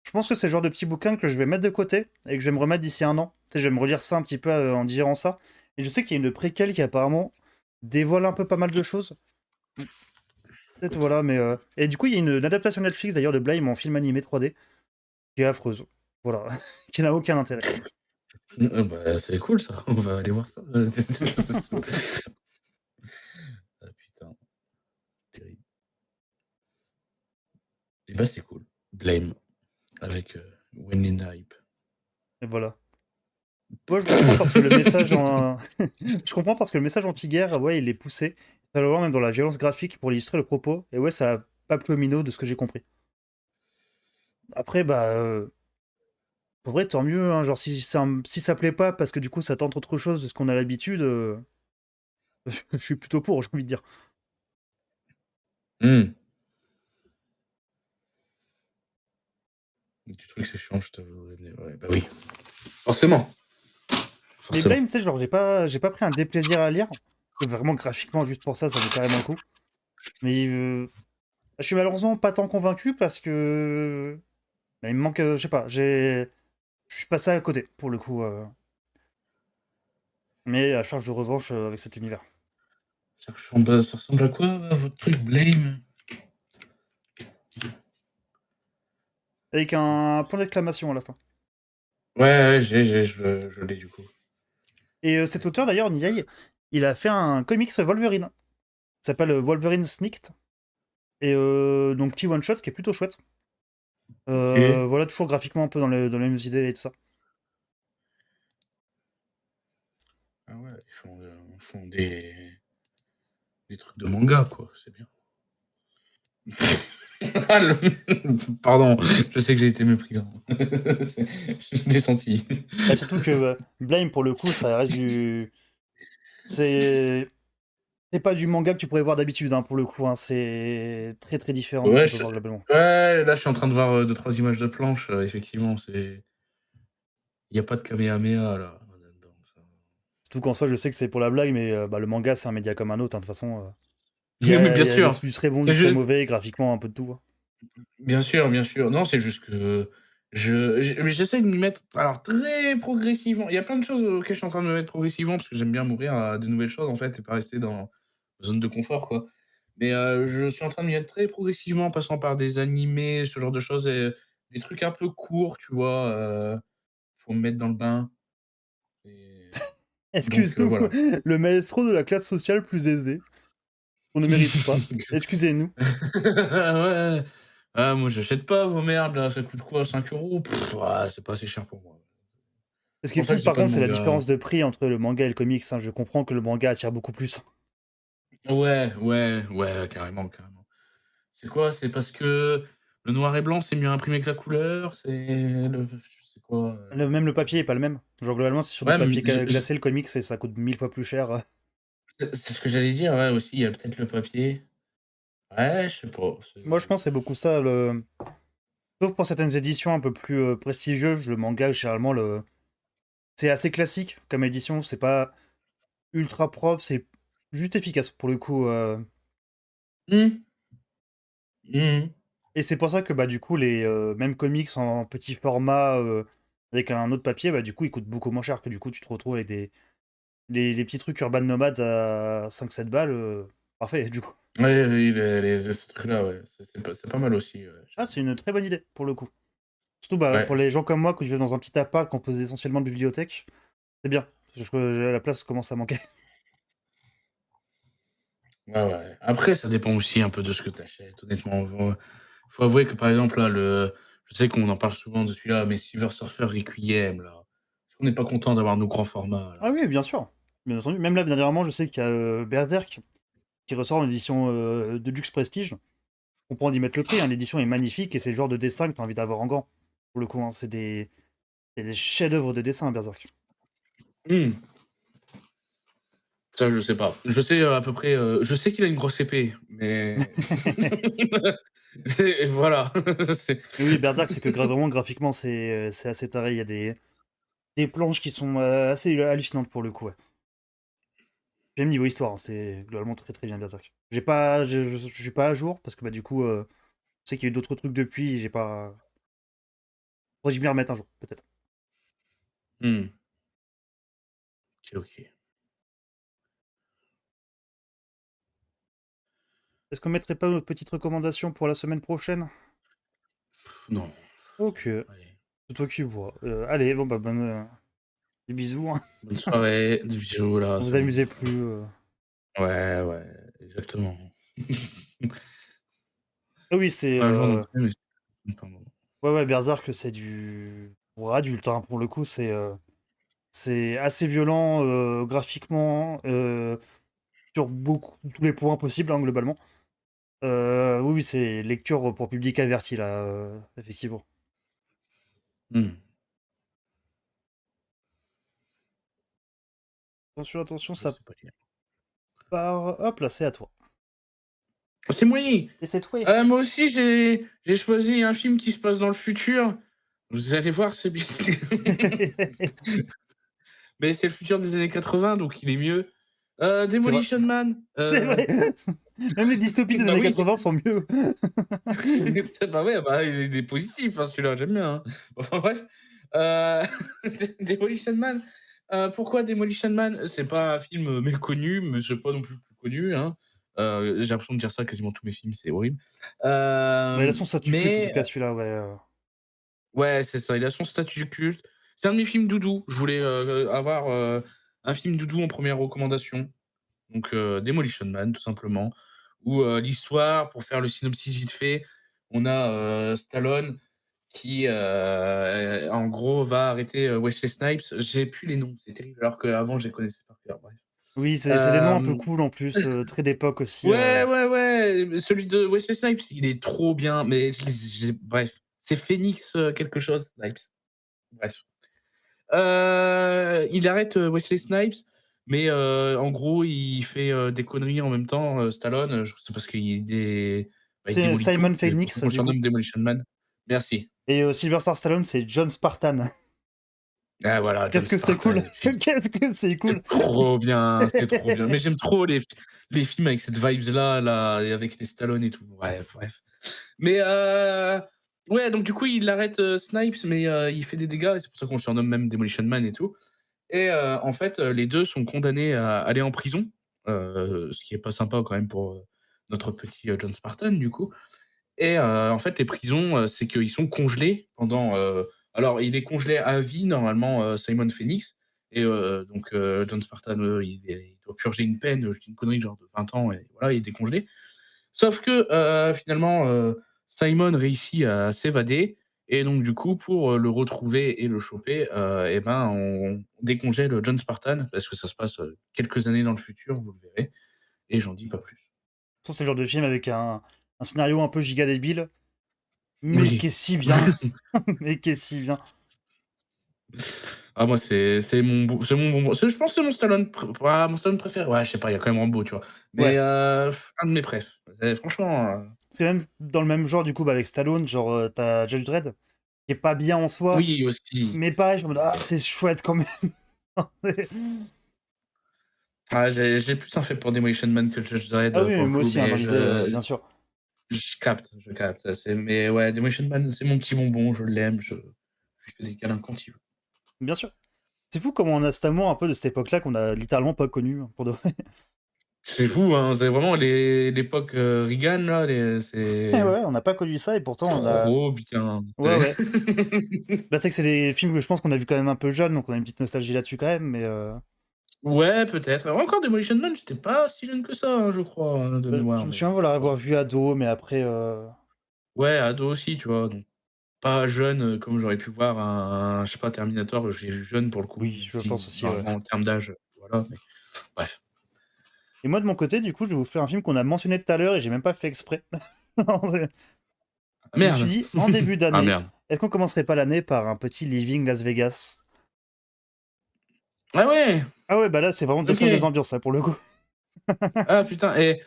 Je pense que c'est le genre de petit bouquin que je vais mettre de côté et que je vais me remettre d'ici un an. Tu sais, je vais me relire ça un petit peu en digérant ça. Et je sais qu'il y a une préquelle qui apparemment dévoile un peu pas mal de choses. Peut-être voilà, mais. Et du coup, il y a une adaptation Netflix d'ailleurs de Blame en film animé 3D qui est affreuse. Voilà, qui n'a aucun intérêt. Bah, c'est cool ça, on va aller voir ça. Ah putain, terrible. Et bah, c'est cool. Blame avec, Wesley Snipes. Et voilà. Ouais, je comprends parce que le message en. Je comprends parce que le message anti-guerre, ouais, il est poussé. Ça le voit même dans la violence graphique pour illustrer le propos. Et ouais, ça a pas plu au minot de ce que j'ai compris. Après, bah. Pour vrai, tant mieux, hein. Genre, si ça plaît pas parce que du coup ça tente autre chose de ce qu'on a l'habitude, je suis plutôt pour, j'ai envie de dire. Mmh. Tu trouves que c'est chiant, je te ouais, bah oui. Forcément, Mais forcément. Blame, tu sais, genre, j'ai pas pris un déplaisir à lire. Vraiment, graphiquement, juste pour ça, ça vaut carrément le coup. Mais je suis malheureusement pas tant convaincu parce que. Bah, il me manque, je sais pas, je suis passé à côté, pour le coup. Mais à charge de revanche avec cet univers. Ça ressemble à quoi, votre truc Blame? Avec un point d'exclamation à la fin. Ouais, ouais, je l'ai du coup. Et cet auteur, d'ailleurs, Niai, il a fait un comics Wolverine. Ça s'appelle Wolverine Sneaked. Et donc, petit one-shot qui est plutôt chouette. OK. Voilà, toujours graphiquement un peu dans les mêmes idées et tout ça. Ah ouais, ils font des trucs de manga, quoi, c'est bien. Ah le pardon, je sais que j'ai été méprisant. C'est je l'ai senti. Bah, surtout que Blame, pour le coup, ça reste du. C'est. C'est pas du manga que tu pourrais voir d'habitude, hein, pour le coup. Hein. C'est très très différent de ce Ouais, qu'on peut voir globalement. ouais, là, je suis en train de voir, 2-3 images de planches, effectivement, il y a pas de Kamehameha, là, là-dedans, ça Surtout qu'en soi, je sais que c'est pour la blague, mais bah, le manga, c'est un média comme un autre. Hein, de toute façon, mais il bien y a sûr, du très bon, du c'est très ju mauvais, graphiquement, un peu de tout. Hein. bien sûr, bien sûr. Non, c'est juste que j'essaie de m'y mettre, alors très progressivement. Il y a plein de choses auxquelles je suis en train de me mettre progressivement, parce que j'aime bien m'ouvrir à de nouvelles choses, en fait, et pas rester dans ma zone de confort, quoi. Mais, je suis en train de m'y mettre très progressivement, en passant par des animés, ce genre de choses et des trucs un peu courts, tu vois? Faut me mettre dans le bain et Donc Excuse-nous, voilà. le maestro de la classe sociale plus aisée, qu'on ne mérite pas. Excusez-nous. Ouais. Ah moi j'achète pas vos merdes là, ça coûte quoi 5 €? Ouais, c'est pas assez cher pour moi. Ce C'est qui est pour ça fou, que je lis par pas de contre, c'est la manga. différence de prix entre le manga et le comics, hein. Je comprends que le manga attire beaucoup plus. Ouais, ouais, ouais, carrément, carrément. C'est quoi? C'est parce que le noir et blanc, c'est mieux imprimé que la couleur? C'est quoi, Même le papier est pas le même. Genre, globalement, c'est sur du Ouais, papier je glacé, le comics, et ça coûte 1000 fois plus cher. c'est ce que j'allais dire, ouais, aussi, il y a peut-être le papier. Ouais, je sais pas, Moi, je pense que c'est beaucoup ça, sauf pour certaines éditions un peu plus, prestigieuses, le manga, généralement, c'est assez classique comme édition, c'est pas ultra propre, c'est juste efficace pour le coup. Mmh. Mmh. Et c'est pour ça que, bah, du coup, les, mêmes comics en petit format, avec un autre papier, bah, du coup, ils coûtent beaucoup moins cher, que du coup, tu te retrouves avec les petits trucs Urban Nomads à 5-7 balles, parfait, du coup. Ouais, oui, ce truc-là, ouais, c'est pas mal aussi, Ah, j'avoue. c'est une très bonne idée, pour le coup. Surtout, bah, Ouais, pour les gens comme moi qui vivent dans un petit appart composé essentiellement de bibliothèques, c'est bien, parce que la place commence à manquer. ouais, ouais. Après, ça dépend aussi un peu de ce que tu achètes, honnêtement. Faut avouer que, par exemple, là, je sais qu'on en parle souvent de celui-là, mais Silver Surfer Requiem, là, est-ce qu'on n'est pas content d'avoir nos grands formats, Ah là? oui, bien sûr, bien entendu. Même là, dernièrement, je sais qu'il y a, Berserk qui ressort en édition, de luxe prestige. On pourra d'y mettre le prix, hein, l'édition est magnifique et c'est le genre de dessin que tu as envie d'avoir en grand. Pour le coup, hein, c'est des chefs-d'œuvre de dessin, Berserk. Mmh. Ça, je sais pas. Je sais, à peu près, je sais qu'il a une grosse épée, mais et voilà, c'est Mais oui, Berserk, c'est que vraiment graphiquement, c'est assez taré. Il y a des planches qui sont assez hallucinantes pour le coup. Ouais. Même niveau histoire, hein, c'est globalement très très bien Berserk. Je suis pas à jour parce que bah, du coup, je sais qu'il y a eu d'autres trucs depuis. J'ai pas. Faudrait que je m'y remette un jour, peut-être. mmh. OK, OK. Est-ce qu'on mettrait pas notre petite recommandation pour la semaine prochaine? Non, Ok, allez, c'est toi qui vois. Allez, bon bah des bisous, hein. bonne soirée, des bisous là, Vous sur amusez plus. ouais, ouais, exactement. Ah oui, c'est. Un jour non plus, mais pardon. Ouais, ouais, Berserk, c'est du. Pour adulte, hein, pour le coup, c'est assez violent graphiquement, sur beaucoup tous les points possibles, hein, globalement. Oui, oui, c'est lecture pour public averti, là, effectivement. Mmh. Attention, attention, Je ça sais pas dire. part. Hop là, c'est à toi. C'est moyen! Et c'est toi. Moi aussi, j'ai choisi un film qui se passe dans le futur. Vous allez voir, c'est bien. Mais c'est le futur des années 80, donc il est mieux. C'est vrai, Demolition Man, c'est vrai. Même les dystopies des bah années oui. 80 sont mieux. Bah ouais, bah, il est positif, hein, celui-là, j'aime bien, hein. Enfin bref, Demolition Man, pourquoi Demolition Man? C'est pas un film, méconnu, mais c'est pas non plus le plus connu, hein. J'ai l'impression de dire ça, quasiment tous mes films, c'est horrible. Bah, il a son statut culte, en tout Mais cas, celui-là, ouais. ouais, c'est ça, il a son statut culte. C'est un de mes films doudou. Je voulais, avoir, un film doudou en première recommandation. Donc, Demolition Man, tout simplement. Où, l'histoire, pour faire le synopsis vite fait, on a, Stallone qui, en gros, va arrêter, Wesley Snipes. J'ai plus les noms, c'est terrible, alors qu'avant, je les connaissais par cœur, bref. Oui, c'est des noms un peu Hem, cool en plus, très d'époque aussi. ouais, ouais, ouais, celui de Wesley Snipes, il est trop bien, mais bref, c'est Phoenix, quelque chose, Snipes. Bref. Il arrête, Wesley Snipes, mais en gros, il fait, des conneries en même temps, Stallone, c'est parce il C'est démolit tout. Simon C'est pour ça Phoenix, qu'on le du coup. surnomme Demolition Man. Merci. Et Sylvester Stallone, c'est John Spartan. Ah voilà, John Qu'est-ce que c'est cool! Spartan, j'ai Qu'est-ce que c'est cool! c'est trop bien, c'est trop bien. Mais j'aime trop les films avec cette vibes là et avec les Stallone et tout. Ouais, bref. Mais ouais, donc du coup, il arrête, Snipes, mais il fait des dégâts et c'est pour ça qu'on le surnomme même Demolition Man et tout. Et en fait, les 2 sont condamnés à aller en prison, ce qui est pas sympa quand même pour, notre petit, John Spartan du coup. Et en fait, les prisons, c'est qu'ils sont congelés pendant, alors il est congelé à vie normalement, Simon Phoenix, et donc John Spartan, il doit purger une peine, je dis une connerie, genre de 20 ans et voilà, il est décongelé. Sauf que, finalement, Simon réussit à s'évader et donc du coup, pour, le retrouver et le choper, et ben, on décongèle John Spartan parce que ça se passe, quelques années dans le futur, vous le verrez et j'en dis pas plus. C'est le genre de film avec un scénario un peu giga débile, mais qui Oui. est si bien, mais qui est si bien. Ah moi c'est mon bonbon. Je pense que c'est mon Stallone mon Stallone préféré. Ouais, je sais pas, il y a quand même Rambo, tu vois? Mais Ouais. un de mes préf. Franchement, C'est même dans le même genre du coup bah, avec Stallone, genre tu Judge Dredd, qui est pas bien en soi, oui aussi. mais pareil, je me dis «Ah, c'est chouette quand même». Ah j'ai plus un fait pour Demolition Man que Judge Dredd, Ah oui, pour mais le moi coup, aussi, hein, mais dans l'idée, bien sûr. je capte, je capte. Mais ouais, Demolition Man, c'est mon petit bonbon, je l'aime, je lui fais des câlins quand il veut. Bien sûr. C'est fou comment on a cet amour un peu de cette époque-là qu'on a littéralement pas connu, hein, pour de vrai. C'est fou, hein, c'est vraiment l'époque, Reagan là, Ouais, c'est ouais, on n'a pas connu ça et pourtant on a trop bien. ouais, ouais. Bah, c'est que c'est des films que je pense qu'on a vu quand même un peu jeune, donc on a une petite nostalgie là-dessus quand même, mais Ouais, peut-être. Encore Demolition Man, j'étais pas si jeune que ça, hein, je crois, de je mémoire, me mais souviens, voilà, ouais. avoir vu ado, mais après, Ouais, ado aussi, tu vois? Donc pas jeune, comme j'aurais pu voir un je sais pas, Terminator, je l'ai vu jeune pour le coup, oui, même je pense si aussi, ouais. normalement en termes d'âge, voilà, mais bref. Et moi, de mon côté, du coup, je vais vous faire un film qu'on a mentionné tout à l'heure et j'ai même pas fait exprès. Ah Je me suis merde! dit, en début Ah d'année, merde. est-ce qu'on commencerait pas l'année par un petit Living Las Vegas? Ah ouais! Ah ouais, bah là, c'est vraiment 2 salles, 2 OK. ambiances, là, pour le coup. Ah putain et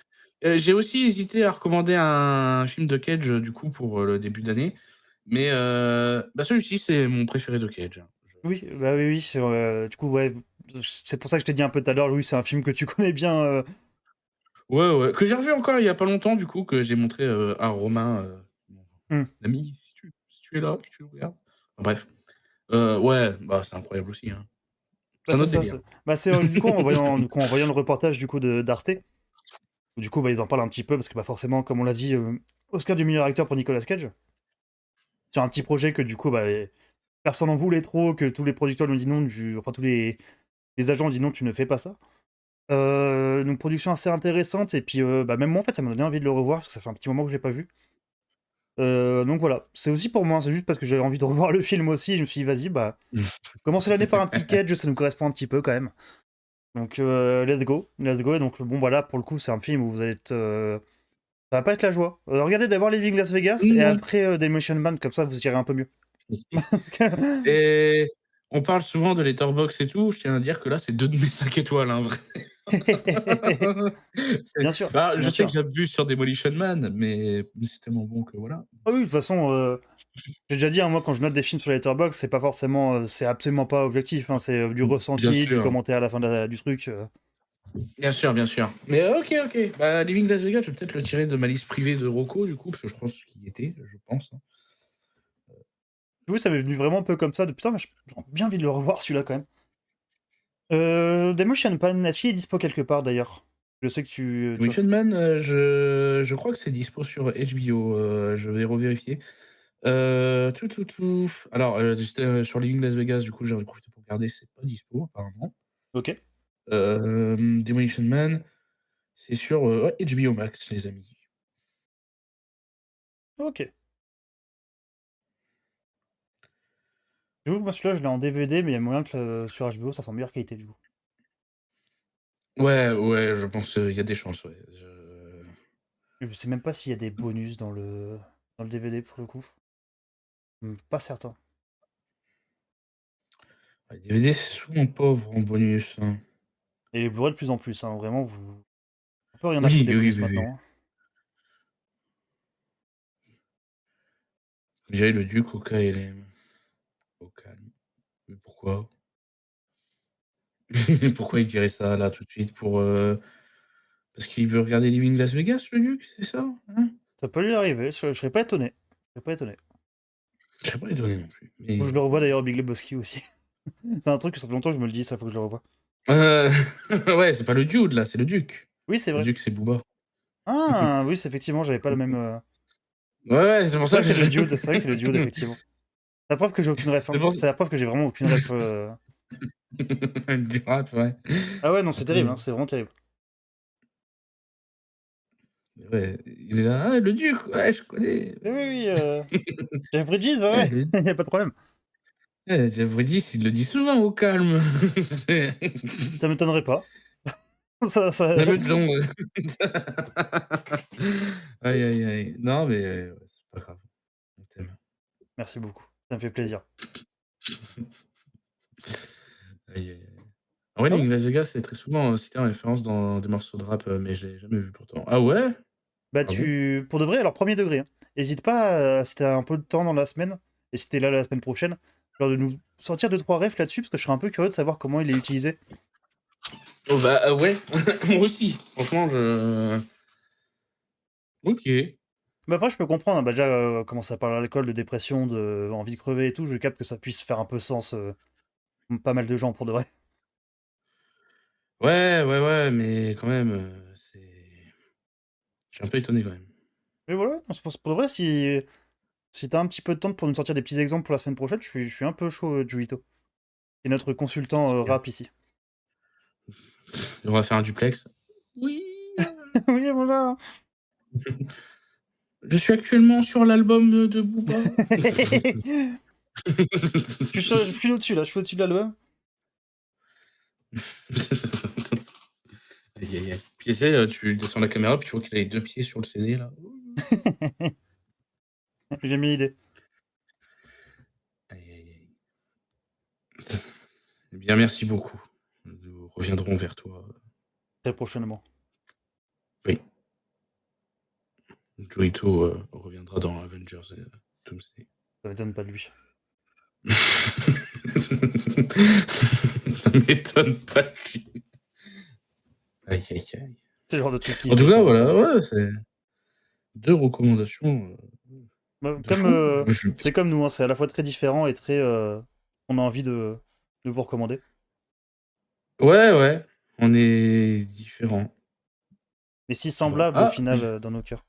j'ai aussi hésité à recommander un film de Cage, du coup, pour, le début d'année, mais bah, celui-ci, c'est mon préféré de Cage, hein. Oui, bah oui, oui, du coup, ouais, c'est pour ça que je t'ai dit un peu tout à l'heure, oui, c'est un film que tu connais bien, Ouais, ouais, que j'ai revu encore il y a pas longtemps, du coup, que j'ai montré, à Romain, mon mmh. ami, si tu es là, que tu le regardes. Enfin bref, ouais, bah, c'est incroyable aussi, hein. Bah, C'est un c'est autre ça, délire. bah, c'est, en voyant le reportage, du coup, d'Arte, où du coup, bah, ils en parlent un petit peu parce que, bah, forcément, comme on l'a dit, Oscar du meilleur acteur pour Nicolas Cage. C'est un petit projet que, du coup, bah, personne en voulait trop, que tous les producteurs lui ont dit non, enfin, tous les agents ont dit non, tu ne fais pas ça. Donc production assez intéressante et puis, bah, même moi, en fait, ça m'a donné envie de le revoir parce que ça fait un petit moment que je l'ai pas vu. Donc voilà, c'est aussi pour moi, c'est juste parce que j'avais envie de revoir le film aussi, je me suis dit: «Vas-y, bah, commencer l'année par un petit Cage, ça nous correspond un petit peu quand même». Donc let's go et donc bon, bah, là, pour le coup, c'est un film où vous allez être, ça va pas être la joie. Regardez d'abord Living Las Vegas et Non. après, Demolition Man, comme ça vous irez un peu mieux. Parce que Et on parle souvent de Letterboxd et tout, je tiens à dire que là, c'est 2 de mes 5 étoiles, hein, vrai. bien sûr, Bah, je bien sais que sûr. j'abuse sur Demolition Man, mais c'est tellement bon que voilà. Ah oui, de toute façon, j'ai déjà dit, hein, moi, quand je note des films sur Letterboxd, c'est pas forcément, c'est absolument pas objectif, hein, c'est du Bien ressenti, du sûr. commentaire à la fin du truc. Bien sûr, bien sûr. Mais OK, OK. Bah, Living Las Vegas, je vais peut-être le tirer de ma liste privée de Rocco, du coup, parce que je pense qu'il y était, je pense, hein. Oui, ça m'est venu vraiment un peu comme ça, de putain, mais j'ai bien envie de le revoir celui-là quand même. Demolition Man, est-ce qu'il est dispo quelque part d'ailleurs? Je sais que tu vois? Demolition Man, je crois que c'est dispo sur HBO, je vais revérifier. Tout. Alors, j'étais, sur Living Las Vegas, du coup, j'en ai profité pour regarder, c'est pas dispo apparemment. OK. Demolition Man, c'est sur, ouais, HBO Max, les amis. OK. J'avoue que moi celui-là, je l'ai en DVD, mais il y a moyen que, sur HBO, ça soit en meilleure qualité du coup. Ouais, ouais, je pense, il y a des chances, ouais. Je sais même pas s'il y a des bonus dans le DVD pour le coup. Pas certain. Les DVD, c'est souvent pauvre en bonus, hein. Et les Blu-ray de plus en plus, hein, vraiment vous un peu rien à foutre Oui, des oui, bonus oui, oui. maintenant, hein. Comme dirait le duc au KLM. Au calme. Mais pourquoi? Pourquoi il dirait ça là tout de suite pour, parce qu'il veut regarder Living Las Vegas le duc, c'est ça? Hein? Ça peut lui arriver, je serais pas étonné. Je serais pas étonné. Je serais pas étonné non plus, Faut que je mais le revoie d'ailleurs Big Lebowski aussi. C'est un truc que ça fait longtemps que je me le dis, ça faut que je le revoie. heu, ouais, c'est pas le dude là, c'est le duc. Oui, c'est Le vrai. duc, c'est Booba. Ah! Oui, c'est effectivement, j'avais pas le même, Ouais, ouais, c'est pour c'est vrai ça que que c'est le je dude, c'est vrai que c'est le dude, effectivement. La preuve que j'ai aucune ref, c'est hein. pour ç C'est la preuve que j'ai vraiment aucune ref, Du rap, ouais. Ah ouais, non, c'est Un terrible, hein, peu. c'est vraiment terrible. Ouais, il est là: «Ah, le duc, ouais, je connais, Oui, oui, oui, ouais». Jeff Bridges, ouais, Ouais, ouais, il y a pas de problème. Jeff Bridges, il le dit souvent au calme. C'est Ça m'étonnerait pas. Ça la meute Jean, Aïe, aïe, aïe. Non, mais ouais, c'est pas grave, on t'aime. merci beaucoup, ça me fait plaisir. Aïe, aïe, aïe. En vrai, Ah ouais? Living Las Vegas, c'est très souvent, cité en référence dans des morceaux de rap, mais je l'ai jamais vu pourtant. Ah ouais? Bah, Ah bon? tu pour de vrai, alors premier degré, hein, hésite pas, si tu as un peu de temps dans la semaine et si tu es là la semaine prochaine, genre de nous sortir 2-3 refs là-dessus parce que je serais un peu curieux de savoir comment il est utilisé. Oh bah, ouais, moi aussi. Franchement, je OK. Bah, après je peux comprendre, hein, bah, déjà, comment ça parle à l'alcool, de dépression, de envie de crever et tout, je capte que ça puisse faire un peu sens, pas mal de gens pour de vrai. Ouais, ouais, ouais, mais quand même, c'est je suis un peu étonné quand même. Mais voilà, non, c'est pour de vrai si tu as un petit peu de temps pour nous sortir des petits exemples pour la semaine prochaine, je suis un peu chaud, Juito. C'est notre consultant, OK. rap ici. On va faire un duplex. Oui, Oui, voilà. je suis actuellement sur l'album, de Booba. Je suis au-dessus là, je suis au-dessus de l'album. Aïe, aïe, aïe. Puis tu sais, tu descends la caméra, puis tu vois qu'il a les 2 pieds sur le CD là. J'aime bien l'idée. Aïe, aïe, aïe. Eh bien, merci beaucoup. Nous reviendrons vers toi. Très prochainement. Oui, Joito, reviendra dans Avengers, Doomsday. Ça m'étonne pas de lui. Ça m'étonne pas de lui. Aïe, aïe, aïe. C'est le genre de truc qu'il En fait tout de cas, temps en temps. voilà, ouais, c'est 2 recommandations, Bah, de comme, fou. Je c'est comme nous, hein, c'est à la fois très différent et très, on a envie de vous recommander. Ouais, ouais, on est différents. Mais si Voilà. semblables au Ah! final, dans nos cœurs.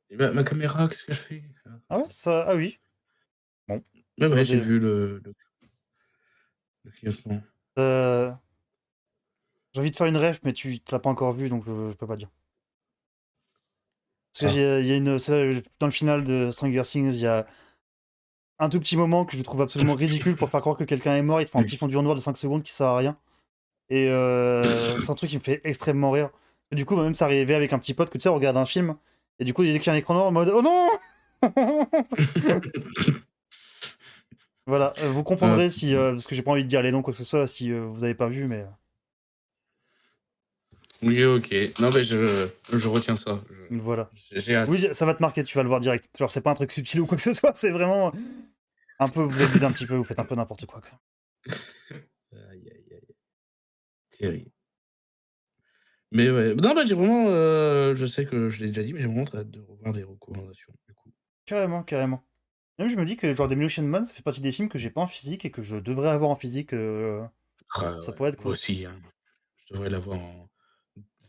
Et bah, ma caméra, qu'est-ce qu'elle fait? Ah, Ah ouais, ça ah oui, bon, ouais, ça ouais, va j'ai dé vu le clignotement. heu, j'ai envie de faire une ref, mais tu l'as pas encore vue, donc je peux pas dire. Parce qu'il Ah. y a une c'est dans le final de Stranger Things, il y a un tout petit moment que je trouve absolument ridicule pour faire croire que quelqu'un est mort, il te fait un petit fondu en noir de 5 secondes qui sert à rien et c'est un truc qui me fait extrêmement rire et du coup, bah, même ça arrivait avec un petit pote que, tu sais, on regarde un film et du coup, dès qu'il y a un écran noir en mode: «Oh non!» Voilà, vous Ah comprendrez si, putain. parce que j'ai pas envie de dire les noms quoi que ce soit si, vous avez pas vu mais Oui, OK. Non, mais je retiens ça. voilà. J'ai hâte. Oui, ça va te marquer, tu vas le voir direct. Genre, c'est pas un truc subtil ou quoi que ce soit, c'est vraiment un peu vous abusez un petit peu, vous faites un peu n'importe quoi, quand même. Aïe, aïe, aïe. Terrible. Mais ouais, non, bah, j'ai vraiment, je sais que je l'ai déjà dit, mais j'ai vraiment très hâte de revoir les recommandations, du coup. Carrément, carrément. Même je me dis que genre Demolition Man, ça fait partie des films que j'ai pas en physique et que je devrais avoir en physique, Ah ça ouais, pourrait être moi cool. aussi, hein. Je devrais l'avoir en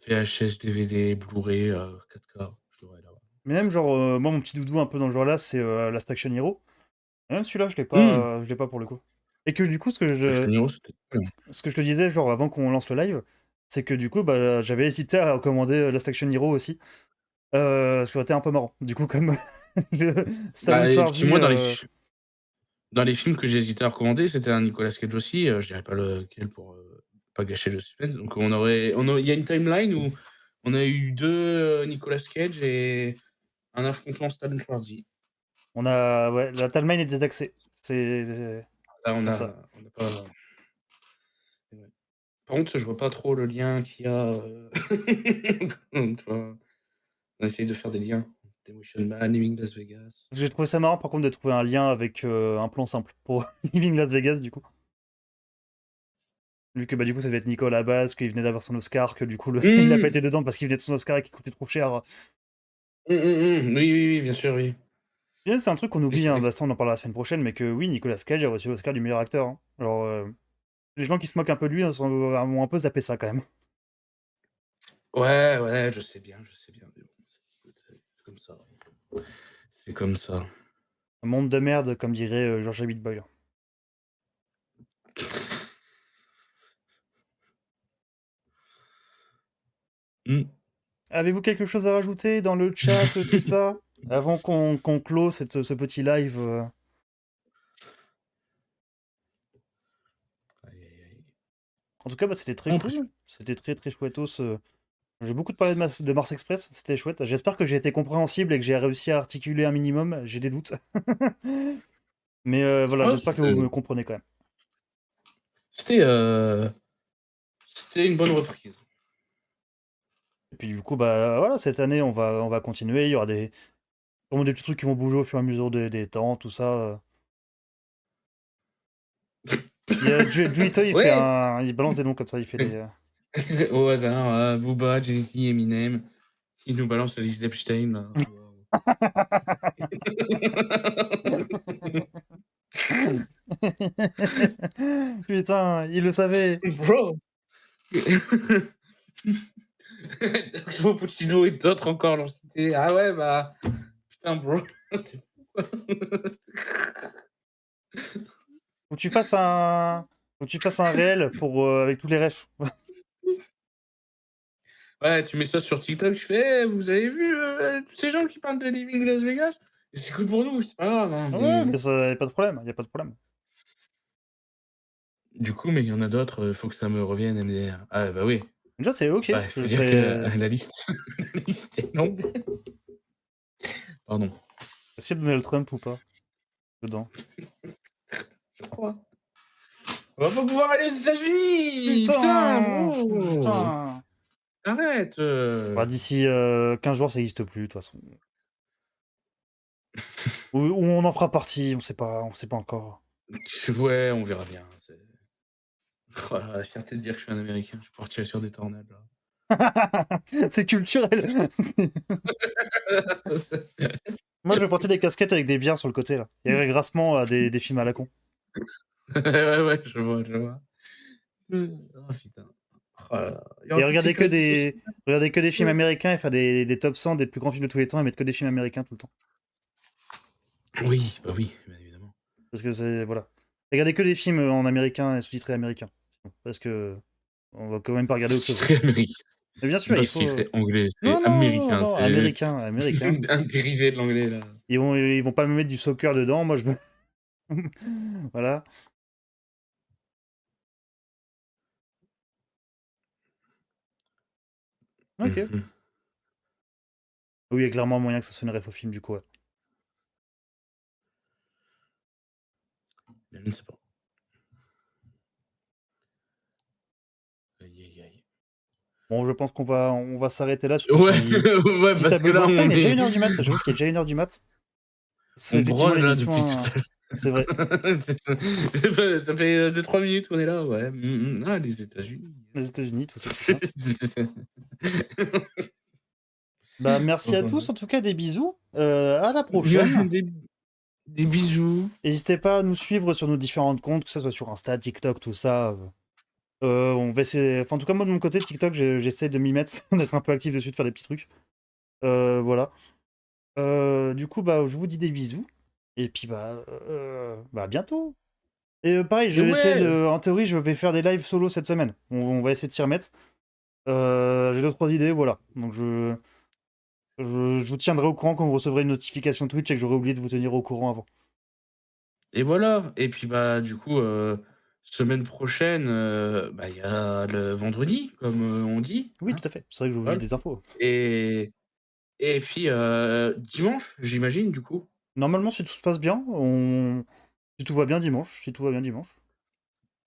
VHS, DVD, Blu-ray, 4K, je devrais l'avoir. Mais même genre, moi mon petit doudou un peu dans le genre là, c'est, Last Action Hero. Et même celui-là, Mmh! je l'ai pas pour le coup. Et que du coup, Action Hero, c'était cool, hein. ce que je te disais, genre avant qu'on lance le live, c'est que du coup, bah, j'avais hésité à recommander, Last Action Hero aussi, ce qui aurait été un peu marrant. Du coup, comme le Stallone Bah et puis Schwarzy, moi, dans les films que j'ai hésité à recommander, c'était un Nicolas Cage aussi, je dirais pas lequel pour, pas gâcher le suspense. Donc il y a une timeline où on a eu 2 Nicolas Cage et un affrontement Stallone Schwarzy. on a ouais, la timeline est désaxée. C'est Là, comme ça. on n'a pas ouais. Par contre, je vois pas trop le lien qu'il y a, tu vois? On essaye de faire des liens. Demolition Man, Living Las Vegas. J'ai trouvé ça marrant par contre de trouver un lien avec, un plan simple pour Living Las Vegas du coup. Vu que, bah, du coup, ça devait être Nico à la base, qu'il venait d'avoir son Oscar, que du coup, le il a pas Mmh! été dedans parce qu'il venait de son Oscar et qu'il coûtait trop cher. Mmh, mmh mh. Oui, oui, oui, bien sûr, oui. Et c'est un truc qu'on Oui, oublie, c'est hein, vrai que bah, ça on en parlera la semaine prochaine, mais que oui, Nicolas Cage a reçu l'Oscar du meilleur acteur, hein. Alors, les gens qui se moquent un peu de lui, ont un peu zappé ça quand même. ouais, ouais, je sais bien, mais bon, écoute, c'est comme ça. C'est comme ça. Un monde de merde, comme dirait, George Boyle. Mmh. Avez-vous quelque chose à rajouter dans le chat, tout ça? Avant qu'on close ce petit live, Aïe, aïe, aïe. En tout cas, bah, c'était très Vraiment cool. C'était très, très chouettos, j'ai beaucoup parlé de Mars Express, c'était chouette. J'espère que j'ai été compréhensible et que j'ai réussi à articuler un minimum, j'ai des doutes. Mais voilà, Ouais, j'espère que vous me comprenez quand même. c'était, c'était une bonne reprise. Et puis du coup, bah, voilà, cette année, on va continuer, il y aura sûrement des petits trucs qui vont bouger au fur et à mesure des temps, tout ça, Il y a Juito, Ouais! il balance des noms comme ça, il fait des, Au hasard, Booba, Jay-Z, Eminem, qui nous balance la liste d'Epstein, là. Waouh. Putain, il le savait! Bro! Joe Puccino et d'autres encore l'ont cité. Ah ouais, bah, putain, bro, c'est fou, quoi. Faut que tu fasses un réel pour, avec tous les refs. Ouais, tu mets ça sur TikTok, tu fais: «Eh, vous avez vu, tous ces gens qui parlent de Living Las Vegas? Et c'est cool pour nous, c'est pas grave, hein, Ouais, mais» mais ça y a pas de problème, y a pas de problème. du coup, mais il y en a d'autres, faut que ça me revienne MDR. Ah bah oui, Déjà, c'est OK, bah, il faut je dire que, serais la liste la liste est longue. Pardon, est-ce qu'il y a Donald Trump ou pas, dedans? je crois. On va pas pouvoir aller aux États-Unis! Putain, Putain! bro! Putain! Arrête, Bah, d'ici, 15 jours, ça existe plus, de toute façon. Ou on en fera partie, on sait pas encore. Ouais, on verra bien, c'est oh la fierté de dire que je suis un Américain, je peux partir sur des tornades, là. C'est culturel! Moi, je vais porter des casquettes avec des bières sur le côté, là. Il y a grassement à des films à la con. Ouais, ouais, je vois, je vois. Oh putain. Oh là là. Il y aura Et plus de sécurité sociale. regarder que des films américains et faire des top 100 des plus grands films de tous les temps et mettre que des films américains tout le temps. Oui, bah oui, bien évidemment. Parce que c'est voilà. Regardez que des films en américain et sous-titrés américains. Parce que on va quand même pas regarder autre chose. Sous-titré américain. Mais bien C'est sûr, pas il faut, sous-titré anglais, c'est non, non, non, américain, non, c'est américain, américain. un dérivé de l'anglais, là. Ils vont pas me mettre du soccer dedans, moi je veux voilà. OK. Mmh. Oui, il y a clairement moyen que ça soit une ref au film du coup, ouais. Je ne sais pas. Aïe, aïe, aïe. Bon, je pense on va s'arrêter là, surtout Ouais, si ouais, tu as parce que là, besoin. Putain, on il est déjà est 1h du mat, j'avoue qu'il est déjà 1h du mat. C'est on effectivement brode là l'émission, depuis tout à c'est vrai. l'heure. Ça fait 2-3 minutes qu'on est là, ouais. Ah, les États-Unis. Les États-Unis, tout ça, tout ça. Bah, merci à Enfin tous, bon. en tout cas, des bisous. À la prochaine. Des des bisous. N'hésitez pas à nous suivre sur nos différents comptes, que ça soit sur Insta, TikTok, tout ça. On va essayer. Enfin, en tout cas, moi de mon côté, TikTok, j'essaie de m'y mettre, d'être un peu actif dessus, de faire des petits trucs. Voilà. Du coup, bah, je vous dis des bisous. Et puis, bah, à bientôt. Et pareil, Et je vais essayer ouais! de. En théorie, je vais faire des lives solo cette semaine. On va essayer de s'y remettre. J'ai deux, trois idées, voilà. Donc, je vous tiendrai au courant quand vous recevrez une notification Twitch et que j'aurai oublié de vous tenir au courant avant. Et voilà, et puis, bah, du coup, semaine prochaine, bah, il y a le vendredi, comme, on dit, Oui, hein, tout à fait. C'est vrai que j'ai oublié voilà. des infos. Et et puis, dimanche, j'imagine, du coup? Normalement, si tout se passe bien, si tout va bien dimanche. Si tout va bien dimanche.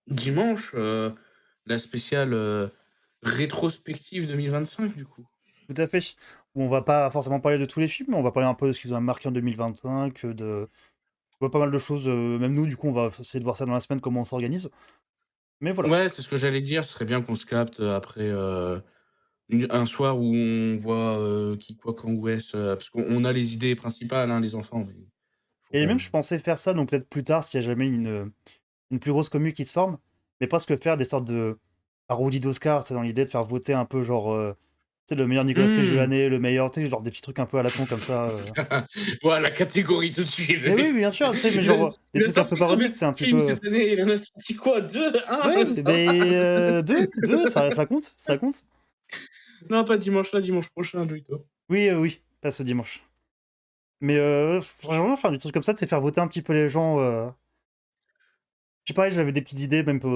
Dimanche, la spéciale, rétrospective 2025, du coup. Tout à fait. Où on va pas forcément parler de tous les films, mais on va parler un peu de ce qu'ils ont marqué en 2025, on voit pas mal de choses. Même nous, du coup, on va essayer de voir ça dans la semaine, comment on s'organise. Mais voilà. Ouais, c'est ce que j'allais dire, ce serait bien qu'on se capte, après, un soir où on voit, qui, quoi, quand, où est-ce, parce qu'on a les idées principales, hein, les enfants, mais faut Et même, qu'on je pensais faire ça, donc peut-être plus tard, s'il y a jamais une plus grosse commu qui se forme, mais presque faire des sortes de parodies d'Oscar, c'est dans l'idée de faire voter un peu genre, tu sais, le meilleur Nicolas Cage de mmh! l'année, le meilleur, tu sais, genre des petits trucs un peu à la con comme ça. Voilà, la catégorie tout de suite. Mais oui, bien sûr, tu sais, mais genre, des Il a trucs un peu sorti combien parodiques, de c'est un petit films peu, cette année? Il en a sorti quoi? 2, 1? ouais, Ça va? mais 2, ça compte, ça compte. Non, pas dimanche là, dimanche prochain, Joito. Oui, oui, pas ce dimanche. Mais j'aimerais bien faire des trucs comme ça, c'est faire voter un petit peu les gens. Je sais pas, j'avais des petites idées, même pour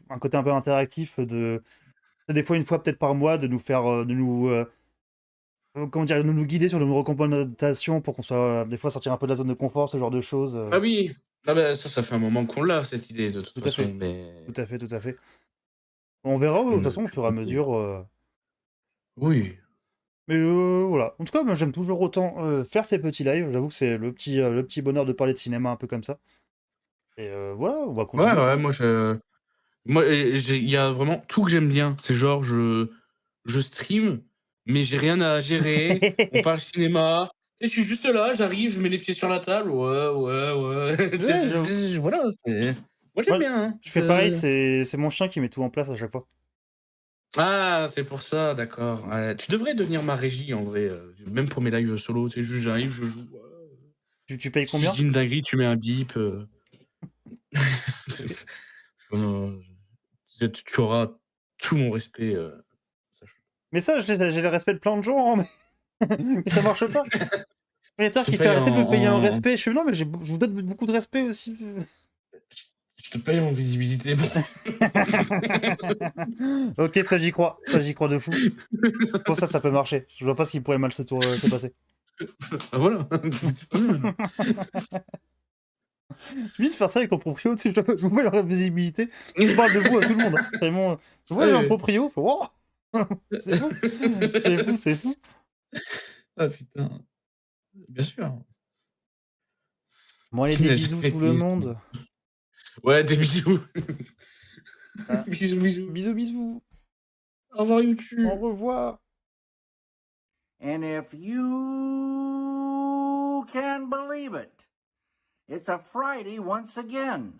un côté un peu interactif, des fois, une fois peut-être par mois, de nous faire, comment dire, de nous guider sur nos recommandations pour qu'on soit, des fois, sortir un peu de la zone de confort, ce genre de choses. Ah oui! Ah bah, ça fait un moment qu'on l'a cette idée de toute Tout à façon, fait, mais tout à fait, tout à fait. On verra, de on toute ne façon, au plus fur et à beaucoup. mesure. Oui. Mais voilà. En tout cas, moi, j'aime toujours autant faire ces petits lives. J'avoue que c'est le petit bonheur de parler de cinéma un peu comme ça. Et voilà, on va Ouais, continuer ça. ouais, moi, il y a vraiment tout que j'aime bien. C'est genre je stream, mais j'ai rien à gérer, on parle cinéma. Tu sais, je suis juste là, j'arrive, je mets les pieds sur la table, ouais, ouais, ouais. Ouais, j'avoue. Voilà, c'est moi j'aime Moi, bien, hein. je fais pareil, c'est mon chien qui met tout en place à chaque fois. Ah, c'est pour ça, d'accord. Ouais, tu devrais devenir ma régie en vrai, même pour mes lives solo, tu sais, juste j'arrive, je joue, Tu payes si je combien? dis une dinguerie, tu mets un bip, Parce que... Heu, tu auras tout mon respect, sache-le. Mais ça, j'ai le respect de plein de gens, hein, mais ça marche pas. Il y a Je Tar te qui fait paye arrêter de me payer un en respect. Je fais non, mais je vous donne beaucoup de respect aussi. je te paye en visibilité, bon. Ok, ça j'y crois de fou. Pour ça peut marcher. Je vois pas ce qui pourrait mal se passer. Ah voilà, c'est pas mal. Tu dis de faire ça avec ton proprio, tu sais, je vous mets la visibilité. Je parle de vous à tout le monde. Hein. Vraiment, moi j'ai un Ouais. proprio. Wow, c'est fou. C'est fou, c'est fou. Ah putain, bien sûr. Bon, allez, Qui des n'a bisous jamais tout le payé son monde. ouais, des bisous. Ah, Bisous, bisous. bisous, bisous. Au revoir Au YouTube. revoir. And if you can believe it, it's a Friday once again.